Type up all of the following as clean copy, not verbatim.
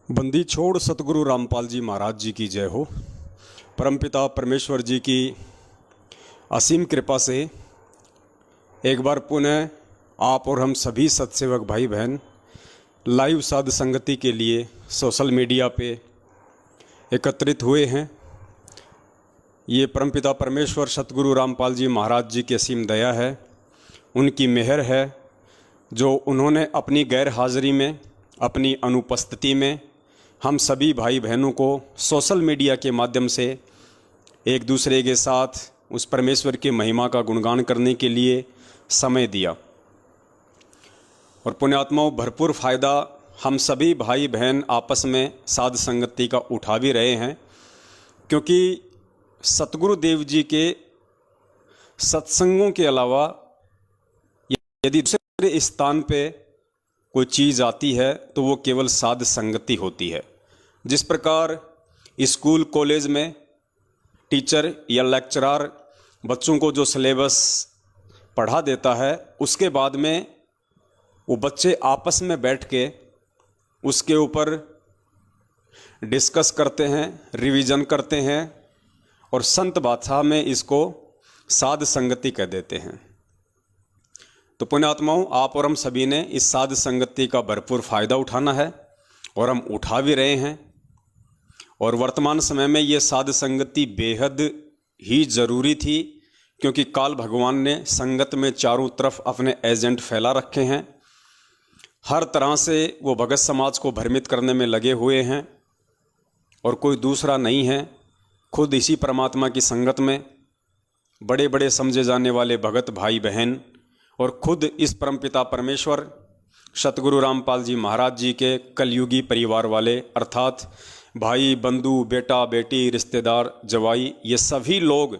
बंदी छोड़ सतगुरु रामपाल जी महाराज जी की जय हो। परमपिता परमेश्वर जी की असीम कृपा से एक बार पुनः आप और हम सभी सत्सेवक भाई बहन लाइव साध संगति के लिए सोशल मीडिया पे एकत्रित हुए हैं। ये परमपिता परमेश्वर सतगुरु रामपाल जी महाराज जी की असीम दया है, उनकी मेहर है, जो उन्होंने अपनी गैर हाजिरी में, अपनी अनुपस्थिति में हम सभी भाई बहनों को सोशल मीडिया के माध्यम से एक दूसरे के साथ उस परमेश्वर की महिमा का गुणगान करने के लिए समय दिया। और पुण्यात्माओं, भरपूर फ़ायदा हम सभी भाई बहन आपस में साध संगति का उठा भी रहे हैं, क्योंकि सतगुरु देव जी के सत्संगों के अलावा यदि दूसरे स्थान पे कोई चीज़ आती है तो वो केवल साध संगति होती है। जिस प्रकार स्कूल कॉलेज में टीचर या लेक्चरर बच्चों को जो सिलेबस पढ़ा देता है, उसके बाद में वो बच्चे आपस में बैठ के उसके ऊपर डिस्कस करते हैं, रिवीजन करते हैं और संत भाषा में इसको साध संगति कह देते हैं। तो पुण्यात्माओं, आप और हम सभी ने इस साध संगति का भरपूर फ़ायदा उठाना है और हम उठा भी रहे हैं। और वर्तमान समय में ये साध संगति बेहद ही ज़रूरी थी, क्योंकि काल भगवान ने संगत में चारों तरफ अपने एजेंट फैला रखे हैं। हर तरह से वो भगत समाज को भ्रमित करने में लगे हुए हैं और कोई दूसरा नहीं है, खुद इसी परमात्मा की संगत में बड़े बड़े समझे जाने वाले भगत भाई बहन और खुद इस परमपिता परमेश्वर सतगुरु रामपाल जी महाराज जी के कलयुगी परिवार वाले, अर्थात भाई बंधु, बेटा बेटी, रिश्तेदार, जवाई, ये सभी लोग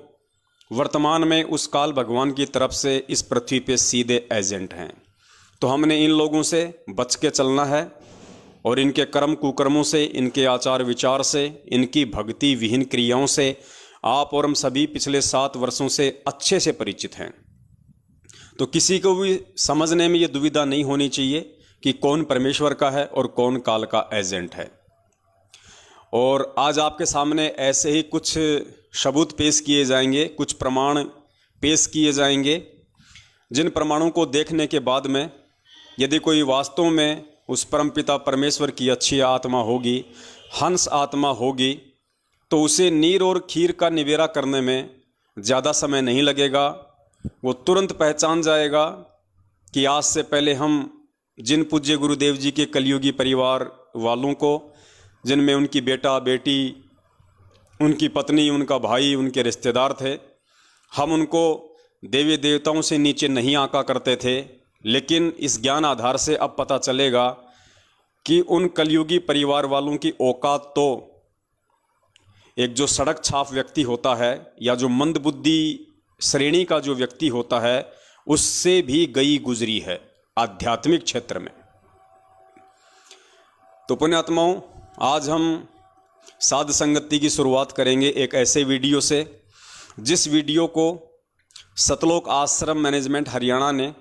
वर्तमान में उस काल भगवान की तरफ से इस पृथ्वी पे सीधे एजेंट हैं। तो हमने इन लोगों से बच के चलना है और इनके कर्म कुकर्मों से, इनके आचार विचार से, इनकी भक्ति विहीन क्रियाओं से आप और हम सभी पिछले 7 वर्षों से अच्छे से परिचित हैं। तो किसी को भी समझने में ये दुविधा नहीं होनी चाहिए कि कौन परमेश्वर का है और कौन काल का एजेंट है। और आज आपके सामने ऐसे ही कुछ सबूत पेश किए जाएंगे, कुछ प्रमाण पेश किए जाएंगे, जिन प्रमाणों को देखने के बाद में यदि कोई वास्तव में उस परमपिता परमेश्वर की अच्छी आत्मा होगी, हंस आत्मा होगी, तो उसे नीर और खीर का निबेरा करने में ज़्यादा समय नहीं लगेगा। वो तुरंत पहचान जाएगा कि आज से पहले हम जिन पूज्य गुरुदेव जी के कलयुगी परिवार वालों को, जिनमें उनकी बेटा बेटी, उनकी पत्नी, उनका भाई, उनके रिश्तेदार थे, हम उनको देवी देवताओं से नीचे नहीं आंका करते थे। लेकिन इस ज्ञान आधार से अब पता चलेगा कि उन कलयुगी परिवार वालों की औकात तो एक जो सड़क छाप व्यक्ति होता है या जो मंदबुद्धि श्रेणी का जो व्यक्ति होता है, उससे भी गई गुजरी है आध्यात्मिक क्षेत्र में। तो पुण्यात्माओं, आज हम साध संगति की शुरुआत करेंगे एक ऐसे वीडियो से, जिस वीडियो को सतलोक आश्रम मैनेजमेंट हरियाणा ने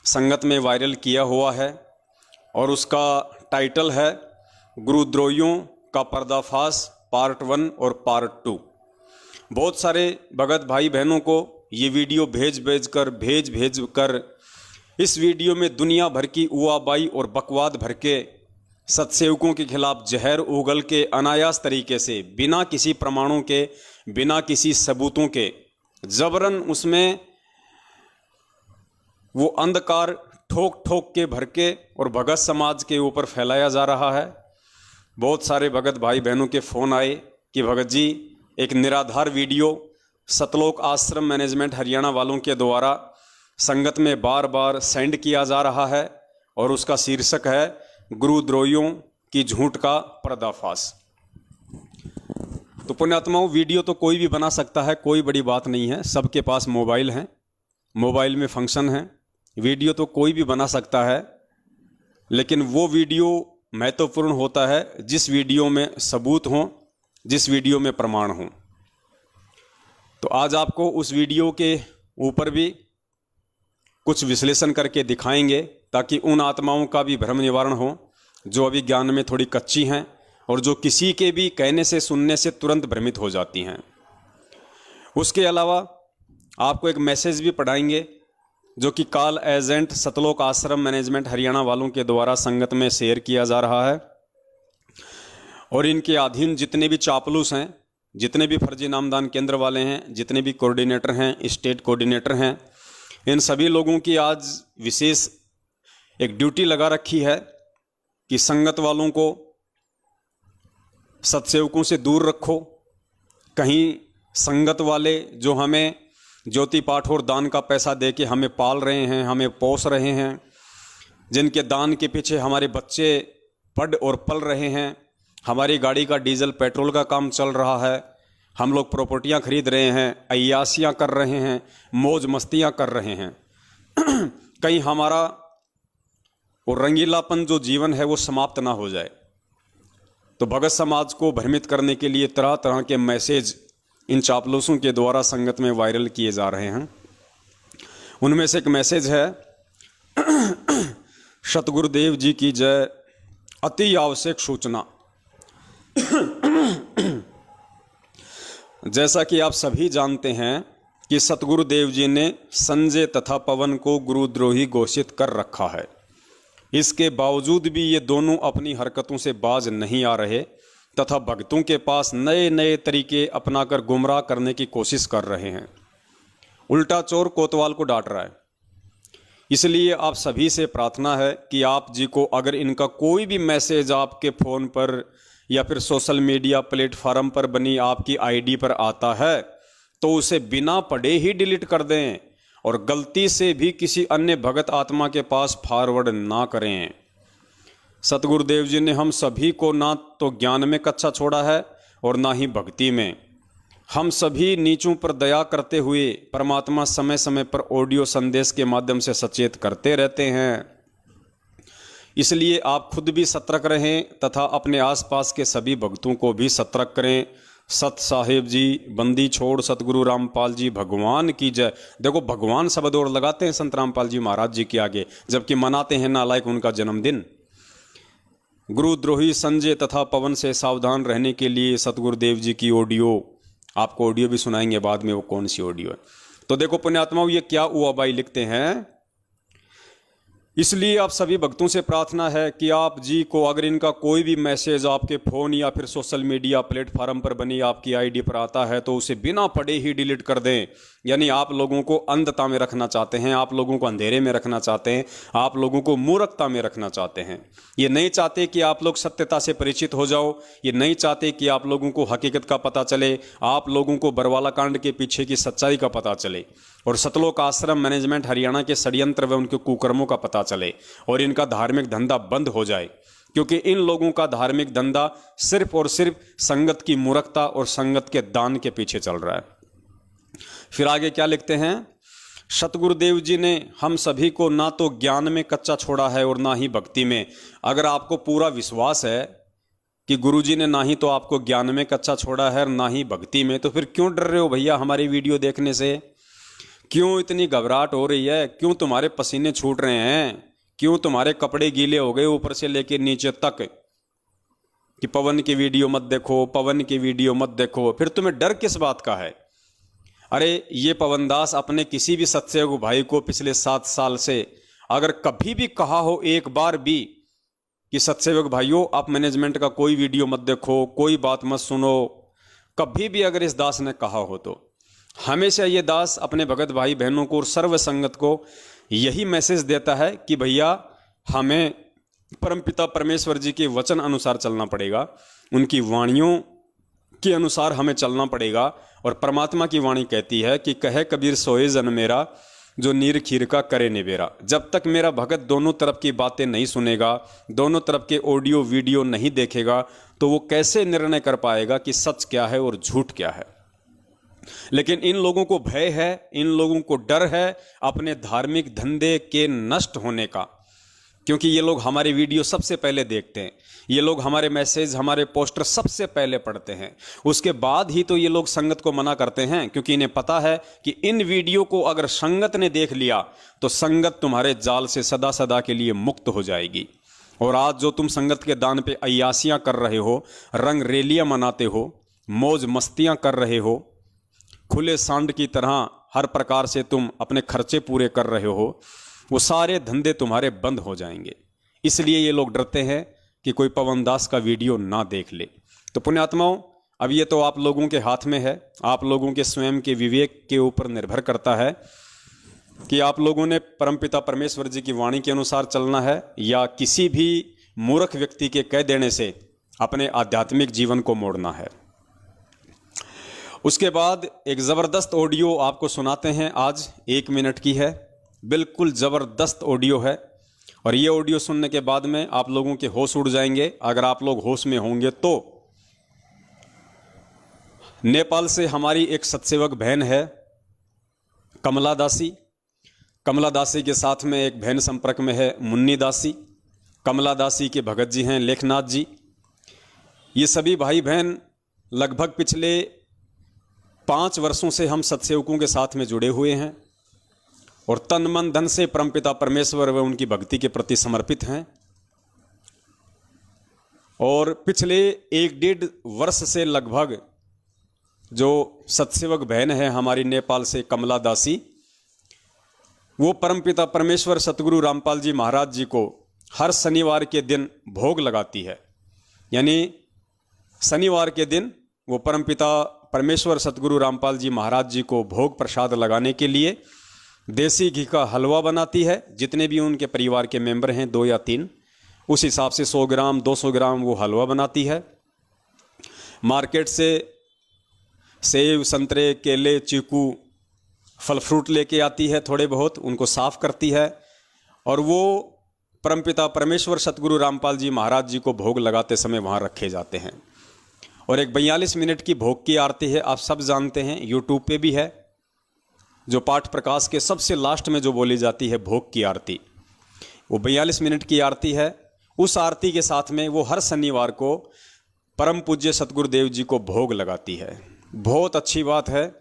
संगत में वायरल किया हुआ है और उसका टाइटल है गुरुद्रोहियों का पर्दाफाश पार्ट 1 और पार्ट 2। बहुत सारे भगत भाई बहनों को ये वीडियो भेज कर इस वीडियो में दुनिया भर की उआबाई और बकवाद भर के सत्सेवकों के खिलाफ जहर उगल के अनायास तरीके से, बिना किसी प्रमाणों के, बिना किसी सबूतों के, जबरन उसमें वो अंधकार ठोक ठोक के भर के और भगत समाज के ऊपर फैलाया जा रहा है। बहुत सारे भगत भाई बहनों के फ़ोन आए कि भगत जी, एक निराधार वीडियो सतलोक आश्रम मैनेजमेंट हरियाणा वालों के द्वारा संगत में बार बार सेंड किया जा रहा है और उसका शीर्षक है गुरुद्रोहियों की झूठ का पर्दाफाश। तो पुण्यात्माओं, वीडियो तो कोई भी बना सकता है, कोई बड़ी बात नहीं है। सबके पास मोबाइल हैं, मोबाइल में फंक्शन है, वीडियो तो कोई भी बना सकता है। लेकिन वो वीडियो महत्वपूर्ण होता है जिस वीडियो में सबूत हों, जिस वीडियो में प्रमाण हों। तो आज आपको उस वीडियो के ऊपर भी कुछ विश्लेषण करके दिखाएंगे, ताकि उन आत्माओं का भी भ्रम निवारण हो जो अभी ज्ञान में थोड़ी कच्ची हैं और जो किसी के भी कहने से सुनने से तुरंत भ्रमित हो जाती हैं। उसके अलावा आपको एक मैसेज भी पढ़ाएंगे जो कि कॉल एजेंट सतलोक आश्रम मैनेजमेंट हरियाणा वालों के द्वारा संगत में शेयर किया जा रहा है। और इनके अधीन जितने भी चापलूस हैं, जितने भी फर्जी नामदान केंद्र वाले हैं, जितने भी कोऑर्डिनेटर हैं, स्टेट कोऑर्डिनेटर हैं, इन सभी लोगों की आज विशेष एक ड्यूटी लगा रखी है कि संगत वालों को, सत्सेवकों से दूर रखो। कहीं संगत वाले जो हमें ज्योति पाठ और दान का पैसा दे के हमें पाल रहे हैं, हमें पोस रहे हैं, जिनके दान के पीछे हमारे बच्चे पढ़ और पल रहे हैं, हमारी गाड़ी का डीजल पेट्रोल का काम चल रहा है, हम लोग प्रॉपर्टियां खरीद रहे हैं, अय्यासियां कर रहे हैं, मौज मस्तियां कर रहे हैं, कहीं हमारा वो रंगीलापन जो जीवन है वो समाप्त ना हो जाए। तो भगत समाज को भ्रमित करने के लिए तरह तरह के मैसेज इन चापलूसों के द्वारा संगत में वायरल किए जा रहे हैं। उनमें से एक मैसेज है, सतगुरुदेव जी की जय, अति आवश्यक सूचना। जैसा कि आप सभी जानते हैं कि सतगुरुदेव जी ने संजय तथा पवन को गुरुद्रोही घोषित कर रखा है। इसके बावजूद भी ये दोनों अपनी हरकतों से बाज नहीं आ रहे तथा भक्तों के पास नए नए तरीके अपनाकर गुमराह करने की कोशिश कर रहे हैं। उल्टा चोर कोतवाल को डांट रहा है। इसलिए आप सभी से प्रार्थना है कि आप जी को अगर इनका कोई भी मैसेज आपके फ़ोन पर या फिर सोशल मीडिया प्लेटफार्म पर बनी आपकी आईडी पर आता है तो उसे बिना पढ़े ही डिलीट कर दें और गलती से भी किसी अन्य भगत आत्मा के पास फॉरवर्ड ना करें। सतगुरुदेव जी ने हम सभी को ना तो ज्ञान में कच्चा छोड़ा है और ना ही भक्ति में। हम सभी नीचों पर दया करते हुए परमात्मा समय समय पर ऑडियो संदेश के माध्यम से सचेत करते रहते हैं। इसलिए आप खुद भी सतर्क रहें तथा अपने आसपास के सभी भक्तों को भी सतर्क करें। सत साहेब जी, बंदी छोड़ सतगुरु रामपाल जी भगवान की जय। देखो, भगवान शब्द और लगाते हैं संत रामपाल जी महाराज जी के आगे, जबकि मनाते हैं नालायक उनका जन्मदिन। गुरुद्रोही संजय तथा पवन से सावधान रहने के लिए सतगुरुदेव जी की ऑडियो, आपको ऑडियो भी सुनाएंगे बाद में वो कौन सी ऑडियो है। तो देखो पुण्यात्माओं, ये क्या हुआ भाई लिखते हैं। इसलिए आप सभी भक्तों से प्रार्थना है कि आप जी को अगर इनका कोई भी मैसेज आपके फ़ोन या फिर सोशल मीडिया प्लेटफार्म पर बनी आपकी आईडी पर आता है तो उसे बिना पढ़े ही डिलीट कर दें। यानी आप लोगों को अंधता में रखना चाहते हैं, आप लोगों को अंधेरे में रखना चाहते हैं, आप लोगों को मूर्खता में रखना चाहते हैं। ये नहीं चाहते कि आप लोग सत्यता से परिचित हो जाओ, ये नहीं चाहते कि आप लोगों को हकीकत का पता चले, आप लोगों को बरवाला कांड के पीछे की सच्चाई का पता चले और सतलोक आश्रम मैनेजमेंट हरियाणा के षड्यंत्र व उनके कुकर्मों का पता चले और इनका धार्मिक धंधा बंद हो जाए। क्योंकि इन लोगों का धार्मिक धंधा सिर्फ और सिर्फ संगत की मूर्खता और संगत के दान के पीछे चल रहा है। फिर आगे क्या लिखते हैं, सतगुरुदेव जी ने हम सभी को ना तो ज्ञान में कच्चा छोड़ा है और ना ही भक्ति में। अगर आपको पूरा विश्वास है कि गुरुजी ने ना ही तो आपको ज्ञान में कच्चा छोड़ा है और ना ही भक्ति में, तो फिर क्यों डर रहे हो भैया हमारी वीडियो देखने से? क्यों इतनी घबराहट हो रही है? क्यों तुम्हारे पसीने छूट रहे हैं? क्यों तुम्हारे कपड़े गीले हो गए ऊपर से लेकर नीचे तक कि पवन की वीडियो मत देखो, पवन की वीडियो मत देखो? फिर तुम्हें डर किस बात का है? अरे ये पवनदास अपने किसी भी सत्सेवक भाई को पिछले 7 साल से अगर कभी भी कहा हो एक बार भी कि सत्सेवक भाइयों आप मैनेजमेंट का कोई वीडियो मत देखो, कोई बात मत सुनो, कभी भी अगर इस दास ने कहा हो तो हमेशा ये दास अपने भगत भाई बहनों को और सर्व संगत को यही मैसेज देता है कि भैया हमें परमपिता परमेश्वर जी के वचन अनुसार चलना पड़ेगा, उनकी वाणियों के अनुसार हमें चलना पड़ेगा। और परमात्मा की वाणी कहती है कि कहे कबीर सोए जन मेरा, जो नीर खीर का करे निबेरा। जब तक मेरा भगत दोनों तरफ की बातें नहीं सुनेगा, दोनों तरफ के ऑडियो वीडियो नहीं देखेगा, तो वो कैसे निर्णय कर पाएगा कि सच क्या है और झूठ क्या है। लेकिन इन लोगों को भय है, इन लोगों को डर है अपने धार्मिक धंधे के नष्ट होने का, क्योंकि ये लोग हमारे वीडियो सबसे पहले देखते हैं, ये लोग हमारे मैसेज, हमारे पोस्टर सबसे पहले पढ़ते हैं, उसके बाद ही तो ये लोग संगत को मना करते हैं। क्योंकि इन्हें पता है कि इन वीडियो को अगर संगत ने देख लिया तो संगत तुम्हारे जाल से सदा सदा के लिए मुक्त हो जाएगी। और आज जो तुम संगत के दान पे अय्यासियाँ कर रहे हो, रंग रेलियाँ मनाते हो, मौज मस्तियाँ कर रहे हो, खुले सांड की तरह हर प्रकार से तुम अपने खर्चे पूरे कर रहे हो, वो सारे धंधे तुम्हारे बंद हो जाएंगे। इसलिए ये लोग डरते हैं कि कोई पवन दास का वीडियो ना देख ले। तो पुण्यात्माओं, अब ये तो आप लोगों के हाथ में है, आप लोगों के स्वयं के विवेक के ऊपर निर्भर करता है कि आप लोगों ने परमपिता परमेश्वर जी की वाणी के अनुसार चलना है या किसी भी मूर्ख व्यक्ति के कह देने से अपने आध्यात्मिक जीवन को मोड़ना है। उसके बाद एक ज़बरदस्त ऑडियो आपको सुनाते हैं, आज 1 मिनट की है, बिल्कुल ज़बरदस्त ऑडियो है। और ये ऑडियो सुनने के बाद में आप लोगों के होश उड़ जाएंगे, अगर आप लोग होश में होंगे तो। नेपाल से हमारी एक सत्सेवक बहन है कमला दासी। कमला दासी के साथ में एक बहन संपर्क में है मुन्नी दासी। कमला दासी के भगत जी हैं लेखनाथ जी। ये सभी भाई बहन लगभग पिछले 5 वर्षों से हम सत्सेवकों के साथ में जुड़े हुए हैं और तन मन धन से परमपिता परमेश्वर व उनकी भक्ति के प्रति समर्पित हैं। और पिछले 1-1.5 वर्ष से लगभग जो सत्सेवक बहन है हमारी नेपाल से कमला दासी, वो परमपिता परमेश्वर सतगुरु रामपाल जी महाराज जी को हर शनिवार के दिन भोग लगाती है। यानी शनिवार के दिन वो परमपिता परमेश्वर सतगुरु रामपाल जी महाराज जी को भोग प्रसाद लगाने के लिए देसी घी का हलवा बनाती है। जितने भी उनके परिवार के मेंबर हैं 2 या 3, उस हिसाब से 100 ग्राम 200 ग्राम वो हलवा बनाती है। मार्केट से सेब संतरे केले चीकू फल फ्रूट लेके आती है, थोड़े बहुत उनको साफ करती है और वो परमपिता परमेश्वर सतगुरु रामपाल जी महाराज जी को भोग लगाते समय वहाँ रखे जाते हैं। और एक 42 मिनट की भोग की आरती है, आप सब जानते हैं, यूट्यूब पे भी है, जो पाठ प्रकाश के सबसे लास्ट में जो बोली जाती है भोग की आरती, वो 42 मिनट की आरती है। उस आरती के साथ में वो हर शनिवार को परम पूज्य सतगुरुदेव जी को भोग लगाती है। बहुत अच्छी बात है,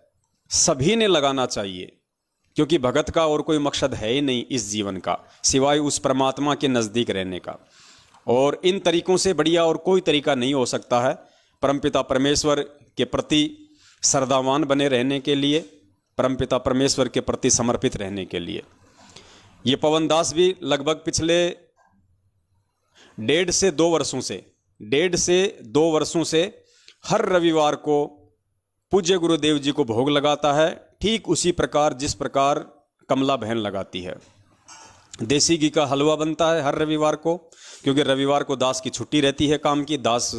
सभी ने लगाना चाहिए, क्योंकि भगत का और कोई मकसद है ही नहीं इस जीवन का सिवाय उस परमात्मा के नज़दीक रहने का। और इन तरीकों से बढ़िया और कोई तरीका नहीं हो सकता है परमपिता परमेश्वर के प्रति श्रद्धावान बने रहने के लिए, परमपिता परमेश्वर के प्रति समर्पित रहने के लिए। ये पवन दास भी लगभग पिछले 1.5 से 2 वर्षों से हर रविवार को पूज्य गुरुदेव जी को भोग लगाता है, ठीक उसी प्रकार जिस प्रकार कमला बहन लगाती है। देसी घी का हलवा बनता है हर रविवार को, क्योंकि रविवार को दास की छुट्टी रहती है काम की, दास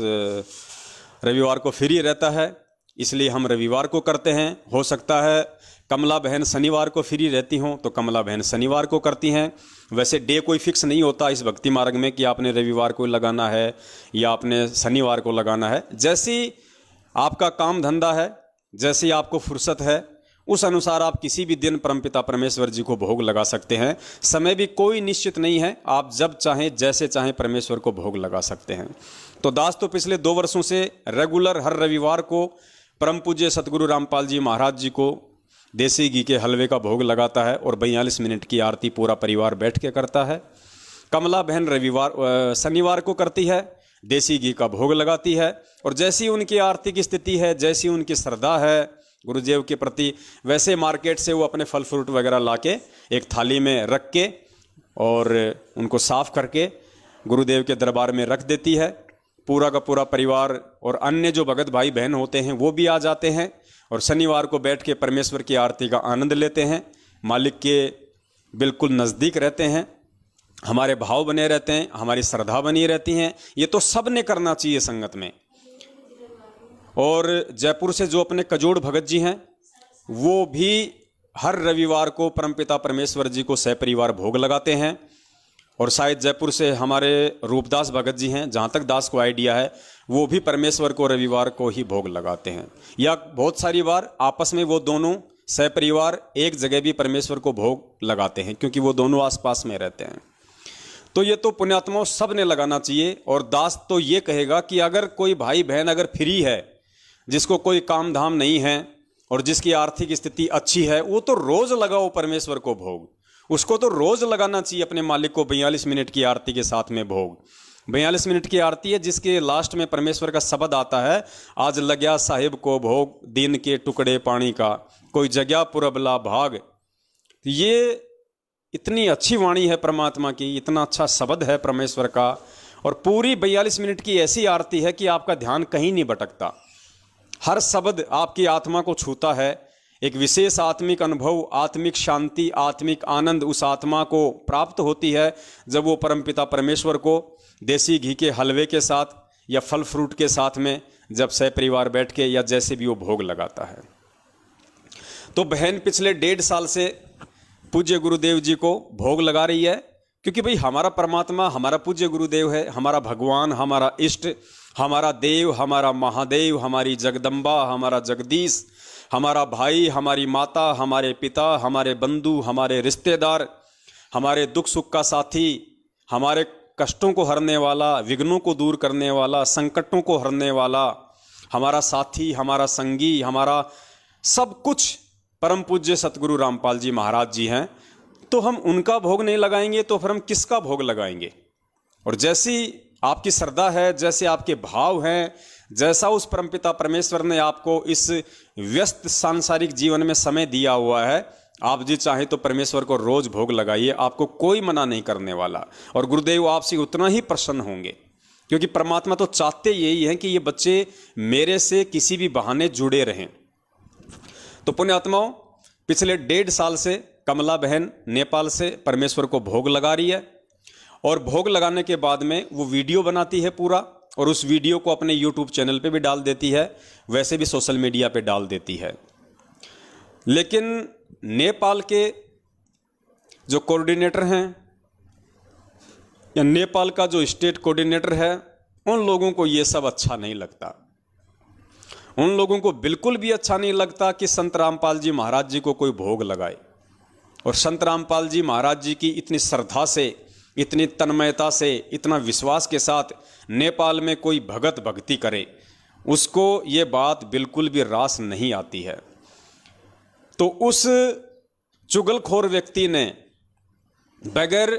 रविवार को फ्री रहता है, इसलिए हम रविवार को करते हैं। हो सकता है कमला बहन शनिवार को फ्री रहती हों तो कमला बहन शनिवार को करती हैं। वैसे डे कोई फिक्स नहीं होता इस भक्ति मार्ग में कि आपने रविवार को लगाना है या आपने शनिवार को लगाना है। जैसी आपका काम धंधा है, जैसी आपको फुर्सत है, उस अनुसार आप किसी भी दिन परमपिता परमेश्वर जी को भोग लगा सकते हैं। समय भी कोई निश्चित नहीं है, आप जब चाहें जैसे चाहें परमेश्वर को भोग लगा सकते हैं। तो दास तो पिछले 2 वर्षों से रेगुलर हर रविवार को परम पूज्य सतगुरु रामपाल जी महाराज जी को देसी घी के हलवे का भोग लगाता है और 42 मिनट की आरती पूरा परिवार बैठ के करता है। कमला बहन शनिवार को करती है, देसी घी का भोग लगाती है और जैसी उनकी आर्थिक स्थिति है, जैसी उनकी श्रद्धा है गुरुदेव के प्रति, वैसे मार्केट से वो अपने फल फ्रूट वगैरह लाके एक थाली में रख के और उनको साफ करके गुरुदेव के दरबार में रख देती है। पूरा का पूरा परिवार और अन्य जो भगत भाई बहन होते हैं वो भी आ जाते हैं और शनिवार को बैठ के परमेश्वर की आरती का आनंद लेते हैं, मालिक के बिल्कुल नज़दीक रहते हैं, हमारे भाव बने रहते हैं, हमारी श्रद्धा बनी रहती हैं। ये तो सब ने करना चाहिए संगत में। और जयपुर से जो अपने कजोड़ भगत जी हैं वो भी हर रविवार को परमपिता परमेश्वर जी को सहपरिवार भोग लगाते हैं। और शायद जयपुर से हमारे रूपदास भगत जी हैं, जहाँ तक दास को आइडिया है, वो भी परमेश्वर को रविवार को ही भोग लगाते हैं। या बहुत सारी बार आपस में वो दोनों सहपरिवार एक जगह भी परमेश्वर को भोग लगाते हैं, क्योंकि वो दोनों आसपास में रहते हैं। तो ये तो पुण्यात्माओं सब ने लगाना चाहिए। और दास तो ये कहेगा कि अगर कोई भाई बहन अगर फ्री है, जिसको कोई काम धाम नहीं है और जिसकी आर्थिक स्थिति अच्छी है, वो तो रोज़ लगाओ परमेश्वर को भोग। उसको तो रोज लगाना चाहिए अपने मालिक को 42 मिनट की आरती के साथ में भोग। 42 मिनट की आरती है जिसके लास्ट में परमेश्वर का शब्द आता है, आज लग्या साहिब को भोग दिन के टुकड़े पानी का, कोई जगह पुरबला भाग। ये इतनी अच्छी वाणी है परमात्मा की, इतना अच्छा शब्द है परमेश्वर का, और पूरी 42 मिनट की ऐसी आरती है कि आपका ध्यान कहीं नहीं भटकता। हर शब्द आपकी आत्मा को छूता है, एक विशेष आत्मिक अनुभव, आत्मिक शांति, आत्मिक आनंद उस आत्मा को प्राप्त होती है जब वो परमपिता परमेश्वर को देसी घी के हलवे के साथ या फल फ्रूट के साथ में जब सहपरिवार बैठ के या जैसे भी वो भोग लगाता है। तो बहन पिछले 1.5 साल से पूज्य गुरुदेव जी को भोग लगा रही है, क्योंकि भाई हमारा परमात्मा हमारा पूज्य गुरुदेव है, हमारा भगवान, हमारा इष्ट, हमारा देव, हमारा महादेव, हमारी जगदम्बा, हमारा जगदीश, हमारा भाई, हमारी माता, हमारे पिता, हमारे बंधु, हमारे रिश्तेदार, हमारे दुख सुख का साथी, हमारे कष्टों को हरने वाला, विघ्नों को दूर करने वाला, संकटों को हरने वाला, हमारा साथी, हमारा संगी, हमारा सब कुछ परम पूज्य सतगुरु रामपाल जी महाराज जी हैं। तो हम उनका भोग नहीं लगाएंगे तो फिर हम किसका भोग लगाएंगे? और जैसी आपकी श्रद्धा है, जैसे आपके भाव हैं, जैसा उस परमपिता परमेश्वर ने आपको इस व्यस्त सांसारिक जीवन में समय दिया हुआ है, आप जी चाहें तो परमेश्वर को रोज भोग लगाइए, आपको कोई मना नहीं करने वाला। और गुरुदेव आपसे उतना ही प्रसन्न होंगे, क्योंकि परमात्मा तो चाहते यही हैं कि ये बच्चे मेरे से किसी भी बहाने जुड़े रहें। तो पुण्यात्माओं, पिछले 1.5 साल से कमला बहन नेपाल से परमेश्वर को भोग लगा रही है, और भोग लगाने के बाद में वो वीडियो बनाती है पूरा, और उस वीडियो को अपने YouTube चैनल पे भी डाल देती है, वैसे भी सोशल मीडिया पे डाल देती है। लेकिन नेपाल के जो कोऑर्डिनेटर हैं या नेपाल का जो स्टेट कोऑर्डिनेटर है, उन लोगों को ये सब अच्छा नहीं लगता। उन लोगों को बिल्कुल भी अच्छा नहीं लगता कि संत रामपाल जी महाराज जी को कोई भोग लगाए। और संत रामपाल जी महाराज जी की इतनी श्रद्धा से, इतनी तन्मयता से, इतना विश्वास के साथ नेपाल में कोई भगत भक्ति करे, उसको ये बात बिल्कुल भी रास नहीं आती है। तो उस चुगलखोर व्यक्ति ने बगैर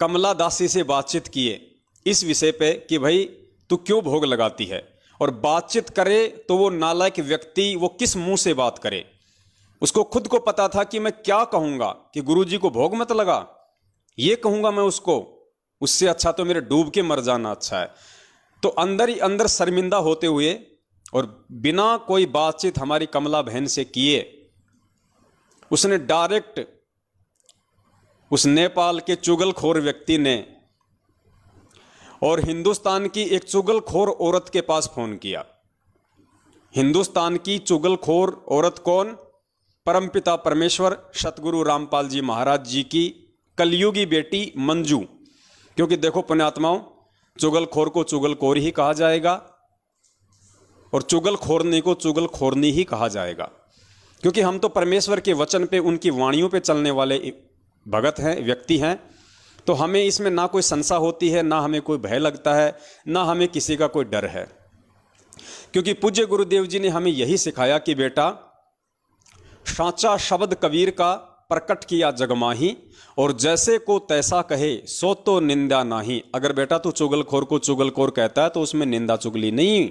कमला दासी से बातचीत किए इस विषय पे कि भाई तू क्यों भोग लगाती है, और बातचीत करे तो वो नालायक व्यक्ति वो किस मुंह से बात करे। उसको खुद को पता था कि मैं क्या कहूँगा, कि गुरुजी को भोग मत लगा, ये कहूँगा मैं उसको, उससे अच्छा तो मेरे डूब के मर जाना अच्छा है। तो अंदर ही अंदर शर्मिंदा होते हुए और बिना कोई बातचीत हमारी कमला बहन से किए उसने डायरेक्ट उस नेपाल के चुगलखोर व्यक्ति ने और हिंदुस्तान की एक चुगलखोर औरत के पास फोन किया। हिंदुस्तान की चुगलखोर औरत कौन? परमपिता परमेश्वर सतगुरु रामपाल जी महाराज जी की कलयुगी बेटी मंजू। क्योंकि देखो पुण्यात्माओं, चुगलखोर को चुगलखोर ही कहा जाएगा और चुगलखोरनी को चुगलखोरनी ही कहा जाएगा, क्योंकि हम तो परमेश्वर के वचन पे, उनकी वाणियों पे चलने वाले भगत हैं, व्यक्ति हैं। तो हमें इसमें ना कोई संशय होती है, ना हमें कोई भय लगता है, ना हमें किसी का कोई डर है। क्योंकि पूज्य गुरुदेव जी ने हमें यही सिखाया कि बेटा, साचा शब्द कबीर का प्रकट किया जगमाही, और जैसे को तैसा कहे सो तो निंदा नाही। अगर बेटा तू चुगलखोर को चुगलखोर कहता है तो उसमें निंदा चुगली नहीं,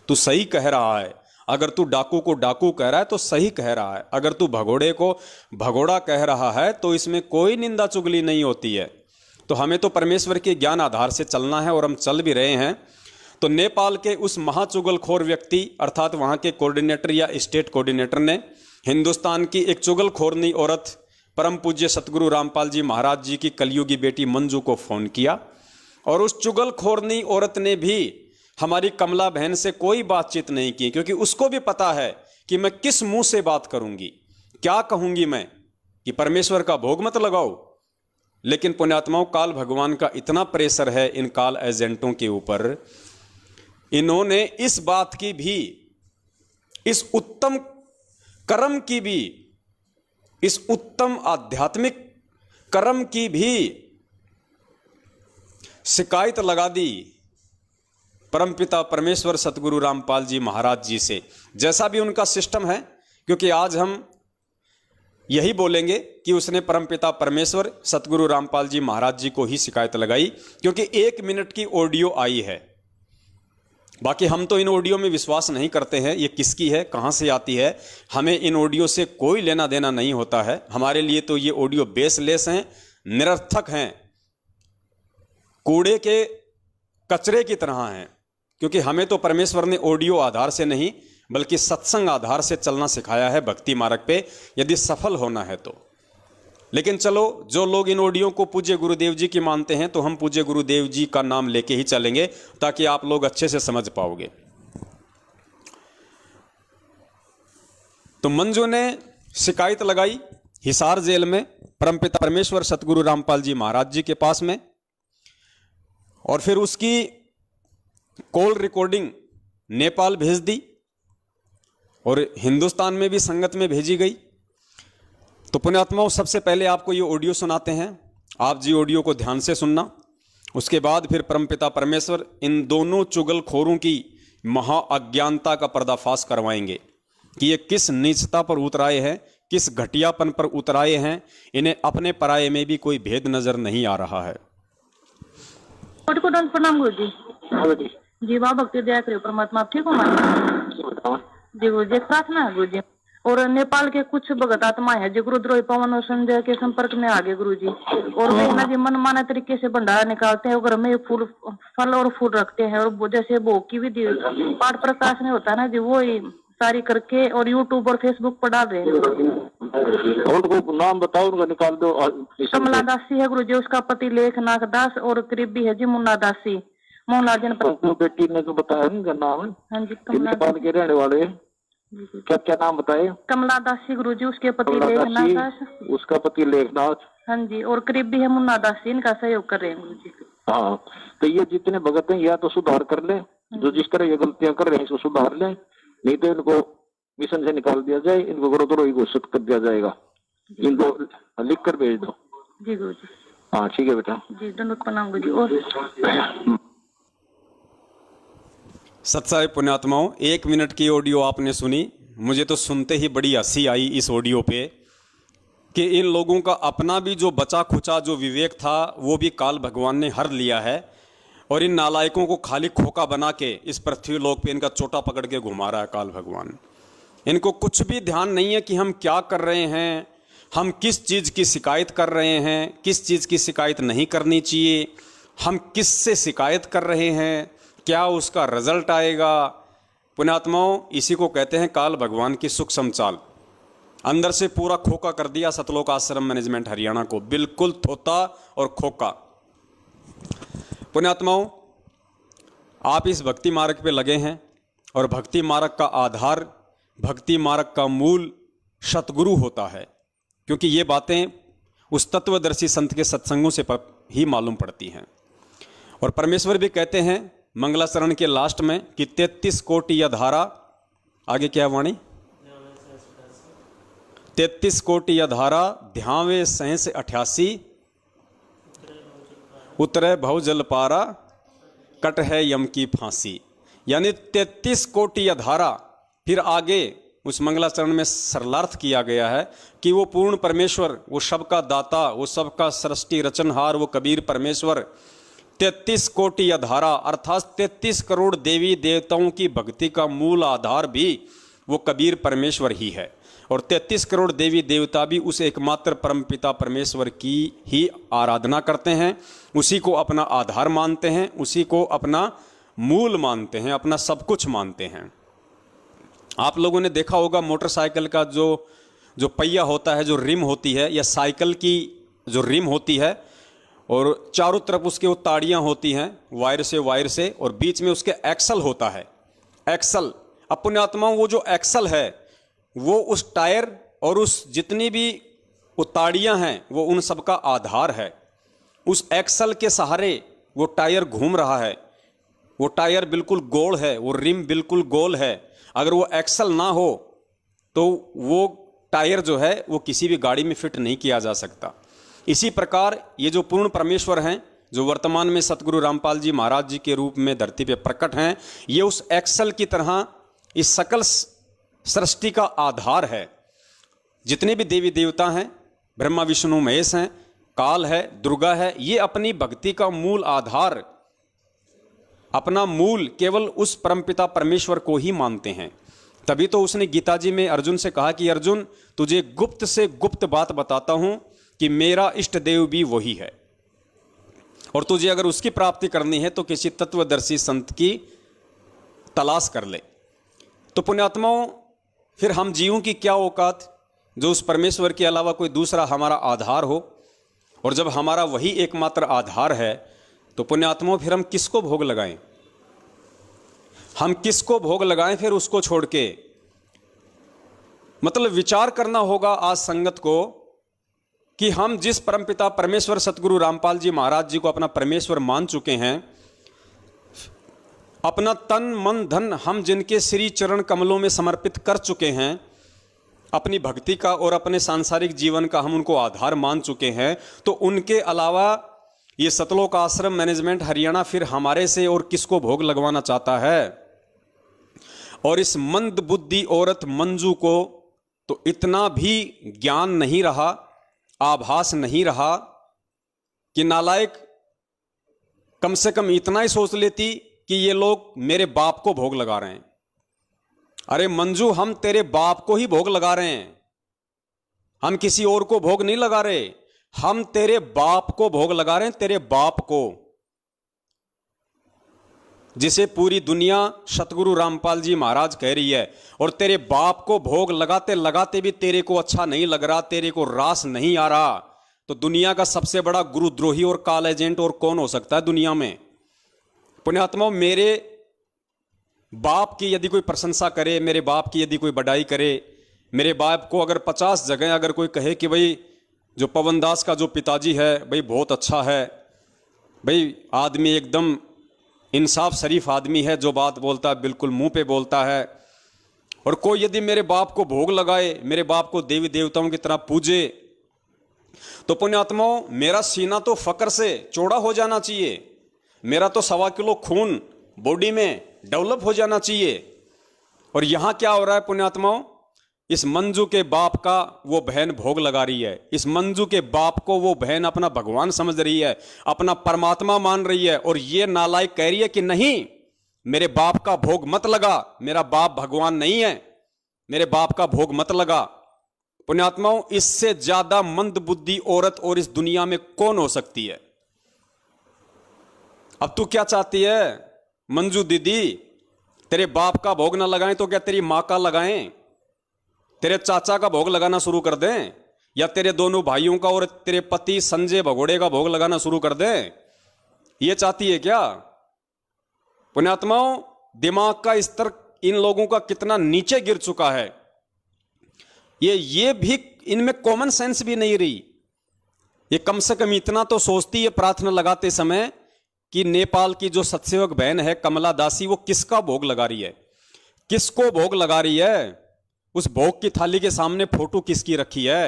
तू सही कह रहा है। अगर तू डाकू को डाकू कह रहा है तो सही कह रहा है। अगर तू भगोड़े को भगोड़ा कह रहा है तो इसमें कोई निंदा चुगली नहीं होती है। तो हमें तो परमेश्वर के ज्ञान आधार से चलना है, और हम चल भी रहे हैं। तो नेपाल के उस महाचुगलखोर व्यक्ति अर्थात वहाँ के कोऑर्डिनेटर या स्टेट कोऑर्डिनेटर ने हिंदुस्तान की एक चुगलखोरनी औरत परम पूज्य सतगुरु रामपाल जी महाराज जी की कलयुगी बेटी मंजू को फ़ोन किया, और उस चुगलखोरनी औरत ने भी हमारी कमला बहन से कोई बातचीत नहीं की, क्योंकि उसको भी पता है कि मैं किस मुंह से बात करूंगी, क्या कहूंगी मैं, कि परमेश्वर का भोग मत लगाओ। लेकिन पुण्यात्माओं, काल भगवान का इतना प्रेशर है इन काल एजेंटों के ऊपर, इन्होंने इस बात की भी, इस उत्तम कर्म की भी, इस उत्तम आध्यात्मिक कर्म की भी शिकायत लगा दी परमपिता परमेश्वर सतगुरु रामपाल जी महाराज जी से। जैसा भी उनका सिस्टम है, क्योंकि आज हम यही बोलेंगे कि उसने परमपिता परमेश्वर सतगुरु रामपाल जी महाराज जी को ही शिकायत लगाई, क्योंकि 1 मिनट की ऑडियो आई है। बाकी हम तो इन ऑडियो में विश्वास नहीं करते हैं, ये किसकी है, कहाँ से आती है, हमें इन ऑडियो से कोई लेना देना नहीं होता है। हमारे लिए तो ये ऑडियो बेसलेस हैं, निरर्थक हैं, कूड़े के कचरे की तरह हैं, क्योंकि हमें तो परमेश्वर ने ऑडियो आधार से नहीं बल्कि सत्संग आधार से चलना सिखाया है भक्ति मार्ग पे, यदि सफल होना है तो। लेकिन चलो, जो लोग इन ऑडियो को पूज्य गुरुदेव जी की मानते हैं, तो हम पूज्य गुरुदेव जी का नाम लेके ही चलेंगे ताकि आप लोग अच्छे से समझ पाओगे। तो मंजू ने शिकायत लगाई हिसार जेल में परमपिता परमेश्वर सतगुरु रामपाल जी महाराज जी के पास में, और फिर उसकी कॉल रिकॉर्डिंग नेपाल भेज दी और हिंदुस्तान में भी संगत में भेजी गई। तो पुण्यात्माओं, सबसे पहले आपको ये ऑडियो सुनाते हैं, आप जी ऑडियो को ध्यान से सुनना। उसके बाद फिर परमपिता परमेश्वर इन दोनों चुगलखोरों की महा अज्ञानता का पर्दाफाश करवाएंगे कि ये किस नीचता पर उतराए हैं, किस घटियापन पर उतराए हैं, इन्हें अपने पराये में भी कोई भेद नजर नहीं आ रहा है। प्रणाम गुरु जी। जी वाह भक्ति दया करियो परमात्मा, आप ठीक हो मां जी? गुरु जी प्रार्थना है गुरु जी, और नेपाल के कुछ भगत आत्मा है जो गुरुद्रोही पवन और संजय के संपर्क में आ गए गुरु जी, और वे ना जी मन माना तरीके से भंडारा निकालते हैं, घर में फूल फल और फूल रखते हैं, और जैसे भोग की विधि पाठ प्रकाश में होता है ना जी, वो ही सारी करके और यूट्यूब और फेसबुक पर डाल रहे हैं। उनको नाम बताओ, उनको निकाल दो। कमला दासी है गुरु जी, उसका पति लेखनाथ दास, और करीबी है जी मुन्ना दासी, मोहनलाल जनपद। बेटी ने तो बताया उनका नाम है। हाँ जी, नेपाल के रहने वाले। क्या क्या नाम बताए? कमला दासी गुरु जी, उसके पति लेखनाथ दास, उसका पति लेखनाथ। हाँ जी, और करीबी है मुन्ना दासी, इनका सहयोग कर रहे हैं गुरु जी। हाँ, तो ये जितने भगत हैं या तो सुधार कर ले, जो जिस तरह ये गलतियां कर रहे हैं इसको सुधार ले, नहीं तो इनको मिशन से निकाल दिया जाए, इनको गुरुद्रोही घोषित कर दिया जाएगा। इनको लिख कर भेज दो। जी गुरु जी। हाँ ठीक है बेटा जी, दंडवत प्रणाम गुरु जी। और सत्साई पुण्यात्माओं, 1 मिनट की ऑडियो आपने सुनी। मुझे तो सुनते ही बड़ी हंसी आई इस ऑडियो पे कि इन लोगों का अपना भी जो बचा खुचा जो विवेक था वो भी काल भगवान ने हर लिया है, और इन नालायकों को खाली खोका बना के इस पृथ्वी लोक पे इनका चोटा पकड़ के घुमा रहा है काल भगवान। इनको कुछ भी ध्यान नहीं है कि हम क्या कर रहे हैं, हम किस चीज़ की शिकायत कर रहे हैं, किस चीज़ की शिकायत नहीं करनी चाहिए, हम किस से शिकायत कर रहे हैं, क्या उसका रिजल्ट आएगा। पुण्यात्माओं, इसी को कहते हैं काल भगवान की सूक्ष्म चाल। अंदर से पूरा खोका कर दिया सतलोक आश्रम मैनेजमेंट हरियाणा को, बिल्कुल थोता और खोका। पुण्यात्माओं, आप इस भक्ति मार्ग पे लगे हैं, और भक्ति मार्ग का आधार, भक्ति मार्ग का मूल सतगुरु होता है, क्योंकि ये बातें उस तत्वदर्शी संत के सत्संगों से ही मालूम पड़ती हैं। और परमेश्वर भी कहते हैं मंगलाचरण के लास्ट में कि 33 कोटि या धारा, आगे क्या वाणी, 33 कोटि या धारा ध्यावे सहस 88, उतरे भव जल पारा, कट है यम की फांसी। यानी 33 कोटि या धारा। फिर आगे उस मंगलाचरण में सरलार्थ किया गया है कि वो पूर्ण परमेश्वर, वो सबका दाता, वो सबका सृष्टि रचनहार, वो कबीर परमेश्वर 33 कोटि या धारा, अर्थात 33 करोड़ देवी देवताओं की भक्ति का मूल आधार भी वो कबीर परमेश्वर ही है। और 33 करोड़ देवी देवता भी उस एकमात्र परमपिता परमेश्वर की ही आराधना करते हैं, उसी को अपना आधार मानते हैं, उसी को अपना मूल मानते हैं, अपना सब कुछ मानते हैं। आप लोगों ने देखा होगा मोटरसाइकिल का जो पहिया होता है, जो रिम होती है, या साइकिल की जो रिम होती है, और चारों तरफ उसके वो ताड़ियाँ होती हैं वायर से, और बीच में उसके एक्सल होता है। एक्सल, अब पुण्यात्माओं, वो जो एक्सल है वो उस टायर और उस जितनी भी वो ताड़ियाँ हैं वो उन सब का आधार है। उस एक्सल के सहारे वो टायर घूम रहा है, वो टायर बिल्कुल गोल है, वो रिम बिल्कुल गोल है। अगर वो एक्सल ना हो तो वो टायर जो है वो किसी भी गाड़ी में फिट नहीं किया जा सकता। इसी प्रकार ये जो पूर्ण परमेश्वर हैं, जो वर्तमान में सतगुरु रामपाल जी महाराज जी के रूप में धरती पे प्रकट हैं, ये उस एक्सल की तरह इस सकल सृष्टि का आधार है। जितने भी देवी देवता हैं, ब्रह्मा विष्णु महेश हैं, काल है, दुर्गा है, ये अपनी भक्ति का मूल आधार, अपना मूल केवल उस परमपिता परमेश्वर को ही मानते हैं। तभी तो उसने गीता जी में अर्जुन से कहा कि अर्जुन, तुझे गुप्त से गुप्त बात बताता हूं कि मेरा इष्ट देव भी वही है, और तुझे अगर उसकी प्राप्ति करनी है तो किसी तत्वदर्शी संत की तलाश कर ले। तो पुण्यात्माओं, फिर हम जीवों की क्या औकात जो उस परमेश्वर के अलावा कोई दूसरा हमारा आधार हो, और जब हमारा वही एकमात्र आधार है तो पुण्यात्माओं फिर हम किसको भोग लगाएं? हम किसको भोग लगाएं फिर उसको छोड़ के? मतलब विचार करना होगा आज संगत को कि हम जिस परमपिता परमेश्वर सतगुरु रामपाल जी महाराज जी को अपना परमेश्वर मान चुके हैं, अपना तन मन धन हम जिनके श्री चरण कमलों में समर्पित कर चुके हैं, अपनी भक्ति का और अपने सांसारिक जीवन का हम उनको आधार मान चुके हैं, तो उनके अलावा ये सतलोक आश्रम मैनेजमेंट हरियाणा फिर हमारे से और किसको भोग लगवाना चाहता है? और इस मंद बुद्धि औरत मंजू को तो इतना भी ज्ञान नहीं रहा, आभास नहीं रहा कि नालायक कम से कम इतना ही सोच लेती कि ये लोग मेरे बाप को भोग लगा रहे हैं। अरे मंजू, हम तेरे बाप को ही भोग लगा रहे हैं, हम किसी और को भोग नहीं लगा रहे, हम तेरे बाप को भोग लगा रहे हैं, तेरे बाप को, जिसे पूरी दुनिया सतगुरु रामपाल जी महाराज कह रही है। और तेरे बाप को भोग लगाते लगाते भी तेरे को अच्छा नहीं लग रहा, तेरे को रास नहीं आ रहा, तो दुनिया का सबसे बड़ा गुरुद्रोही और काल एजेंट और कौन हो सकता है दुनिया में? पुण्यात्माओं, मेरे बाप की यदि कोई प्रशंसा करे, मेरे बाप की यदि कोई बड़ाई करे, मेरे बाप को अगर 50 जगह अगर कोई कहे कि भाई जो पवन दास का जो पिताजी है भाई बहुत अच्छा है, भाई आदमी एकदम इंसाफ शरीफ आदमी है, जो बात बोलता है बिल्कुल मुंह पे बोलता है, और कोई यदि मेरे बाप को भोग लगाए, मेरे बाप को देवी देवताओं की तरह पूजे, तो पुण्यात्माओं मेरा सीना तो फक्र से चौड़ा हो जाना चाहिए, मेरा तो 1.25 किलो खून बॉडी में डेवलप हो जाना चाहिए। और यहां क्या हो रहा है पुण्यात्माओं? इस मंजू के बाप का वो बहन भोग लगा रही है, इस मंजू के बाप को वो बहन अपना भगवान समझ रही है, अपना परमात्मा मान रही है, और ये नालायक कह रही है कि नहीं, मेरे बाप का भोग मत लगा, मेरा बाप भगवान नहीं है, मेरे बाप का भोग मत लगा। पुण्यात्माओं, इससे ज्यादा मंद बुद्धि औरत और इस दुनिया में कौन हो सकती है? अब तू क्या चाहती है मंजू दीदी? तेरे बाप का भोग ना लगाएं तो क्या तेरी मां का लगाएं? तेरे चाचा का भोग लगाना शुरू कर दें, या तेरे दोनों भाइयों का और तेरे पति संजय भगोड़े का भोग लगाना शुरू कर दें? ये चाहती है क्या? पुण्यात्माओं, दिमाग का स्तर इन लोगों का कितना नीचे गिर चुका है, ये भी इनमें कॉमन सेंस भी नहीं रही। ये कम से कम इतना तो सोचती है प्रार्थना लगाते समय कि नेपाल की जो सतसेवक बहन है कमला दासी, वो किसका भोग लगा रही है, किसको भोग लगा रही है? उस भोग की थाली के सामने फोटो किसकी रखी है?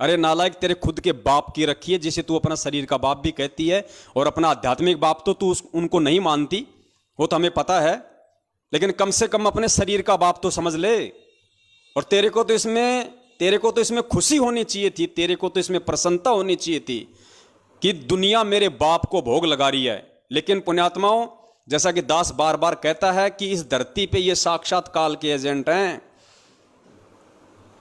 अरे नालायक, तेरे खुद के बाप की रखी है, जिसे तू अपना शरीर का बाप भी कहती है, और अपना आध्यात्मिक बाप तो तू उनको नहीं मानती, वो तो हमें पता है, लेकिन कम से कम अपने शरीर का बाप तो समझ ले। और तेरे को तो इसमें खुशी होनी चाहिए थी, तेरे को तो इसमें प्रसन्नता होनी चाहिए थी कि दुनिया मेरे बाप को भोग लगा रही है। लेकिन पुण्यात्माओं, जैसा कि दास बार बार कहता है कि इस धरती पे ये साक्षात काल के एजेंट हैं,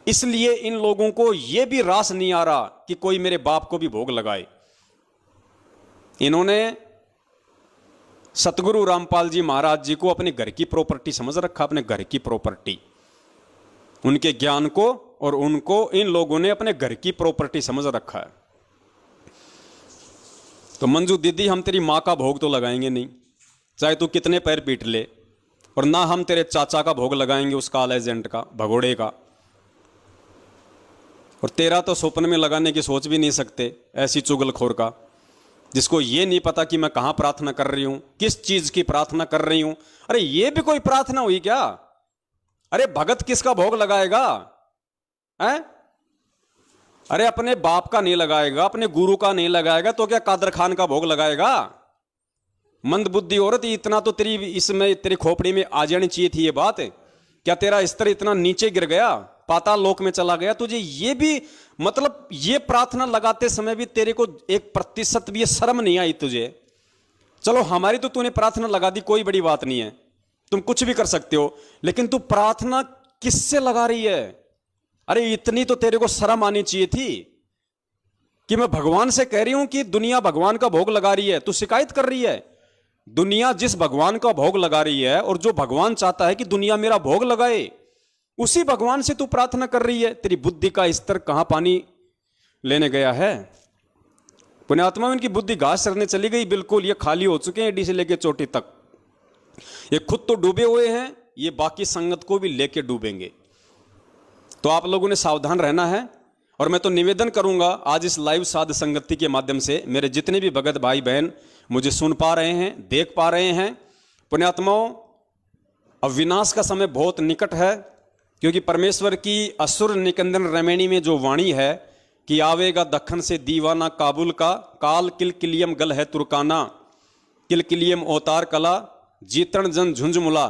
इसलिए इन लोगों को यह भी रास नहीं आ रहा कि कोई मेरे बाप को भी भोग लगाए। इन्होंने सतगुरु रामपाल जी महाराज जी को अपने घर की प्रॉपर्टी समझ रखा, अपने घर की प्रॉपर्टी, उनके ज्ञान को और उनको इन लोगों ने अपने घर की प्रॉपर्टी समझ रखा है। तो मंजू दीदी, हम तेरी मां का भोग तो लगाएंगे नहीं, चाहे तू कितने पैर पीट ले, और ना हम तेरे चाचा का भोग लगाएंगे, उस काल एजेंट का, भगोड़े का, और तेरा तो स्वप्न में लगाने की सोच भी नहीं सकते, ऐसी चुगलखोर का, जिसको ये नहीं पता कि मैं कहां प्रार्थना कर रही हूं, किस चीज की प्रार्थना कर रही हूं। अरे ये भी कोई प्रार्थना हुई क्या? अरे भगत किसका भोग लगाएगा है? अरे अपने बाप का नहीं लगाएगा, अपने गुरु का नहीं लगाएगा, तो क्या कादर खान का भोग लगाएगा? मंदबुद्धि औरत, इतना तो तेरी इसमें तेरी खोपड़ी में आ जानी चाहिए थी ये बात। क्या तेरा स्तर इतना नीचे गिर गया? पाताल लोक में चला गया, तुझे ये भी मतलब ये प्रार्थना लगाते समय भी तेरे को 1% भी ये शर्म नहीं आई तुझे? चलो हमारी तो तूने प्रार्थना लगा दी, कोई बड़ी बात नहीं है, तुम कुछ भी कर सकते हो, लेकिन तू प्रार्थना किससे लगा रही है? अरे इतनी तो तेरे को शर्म आनी चाहिए थी कि मैं भगवान से कह रही हूं कि दुनिया भगवान का भोग लगा रही है, तू शिकायत कर रही है। दुनिया जिस भगवान का भोग लगा रही है और जो भगवान चाहता है कि दुनिया मेरा भोग लगाए, उसी भगवान से तू प्रार्थना कर रही है। तेरी बुद्धि का स्तर कहां पानी लेने गया है? पुण्यात्मा, इनकी बुद्धि घास चरने चली गई, बिल्कुल ये खाली हो चुके हैं एडी से लेके चोटी तक। ये खुद तो डूबे हुए हैं, ये बाकी संगत को भी लेके डूबेंगे। तो आप लोगों ने सावधान रहना है। और मैं तो निवेदन करूंगा आज इस लाइव साध संगति के माध्यम से, मेरे जितने भी भगत भाई बहन मुझे सुन पा रहे हैं, देख पा रहे हैं, पुण्यात्माओं, अब विनाश का समय बहुत निकट है, क्योंकि परमेश्वर की असुर निकंदन रमैणी में जो वाणी है कि आवेगा दखन से दीवाना काबुल का, काल किलकिलियम गल है तुर्काना, किलकिलियम अवतार कला, जीतन जन झुंझमुला।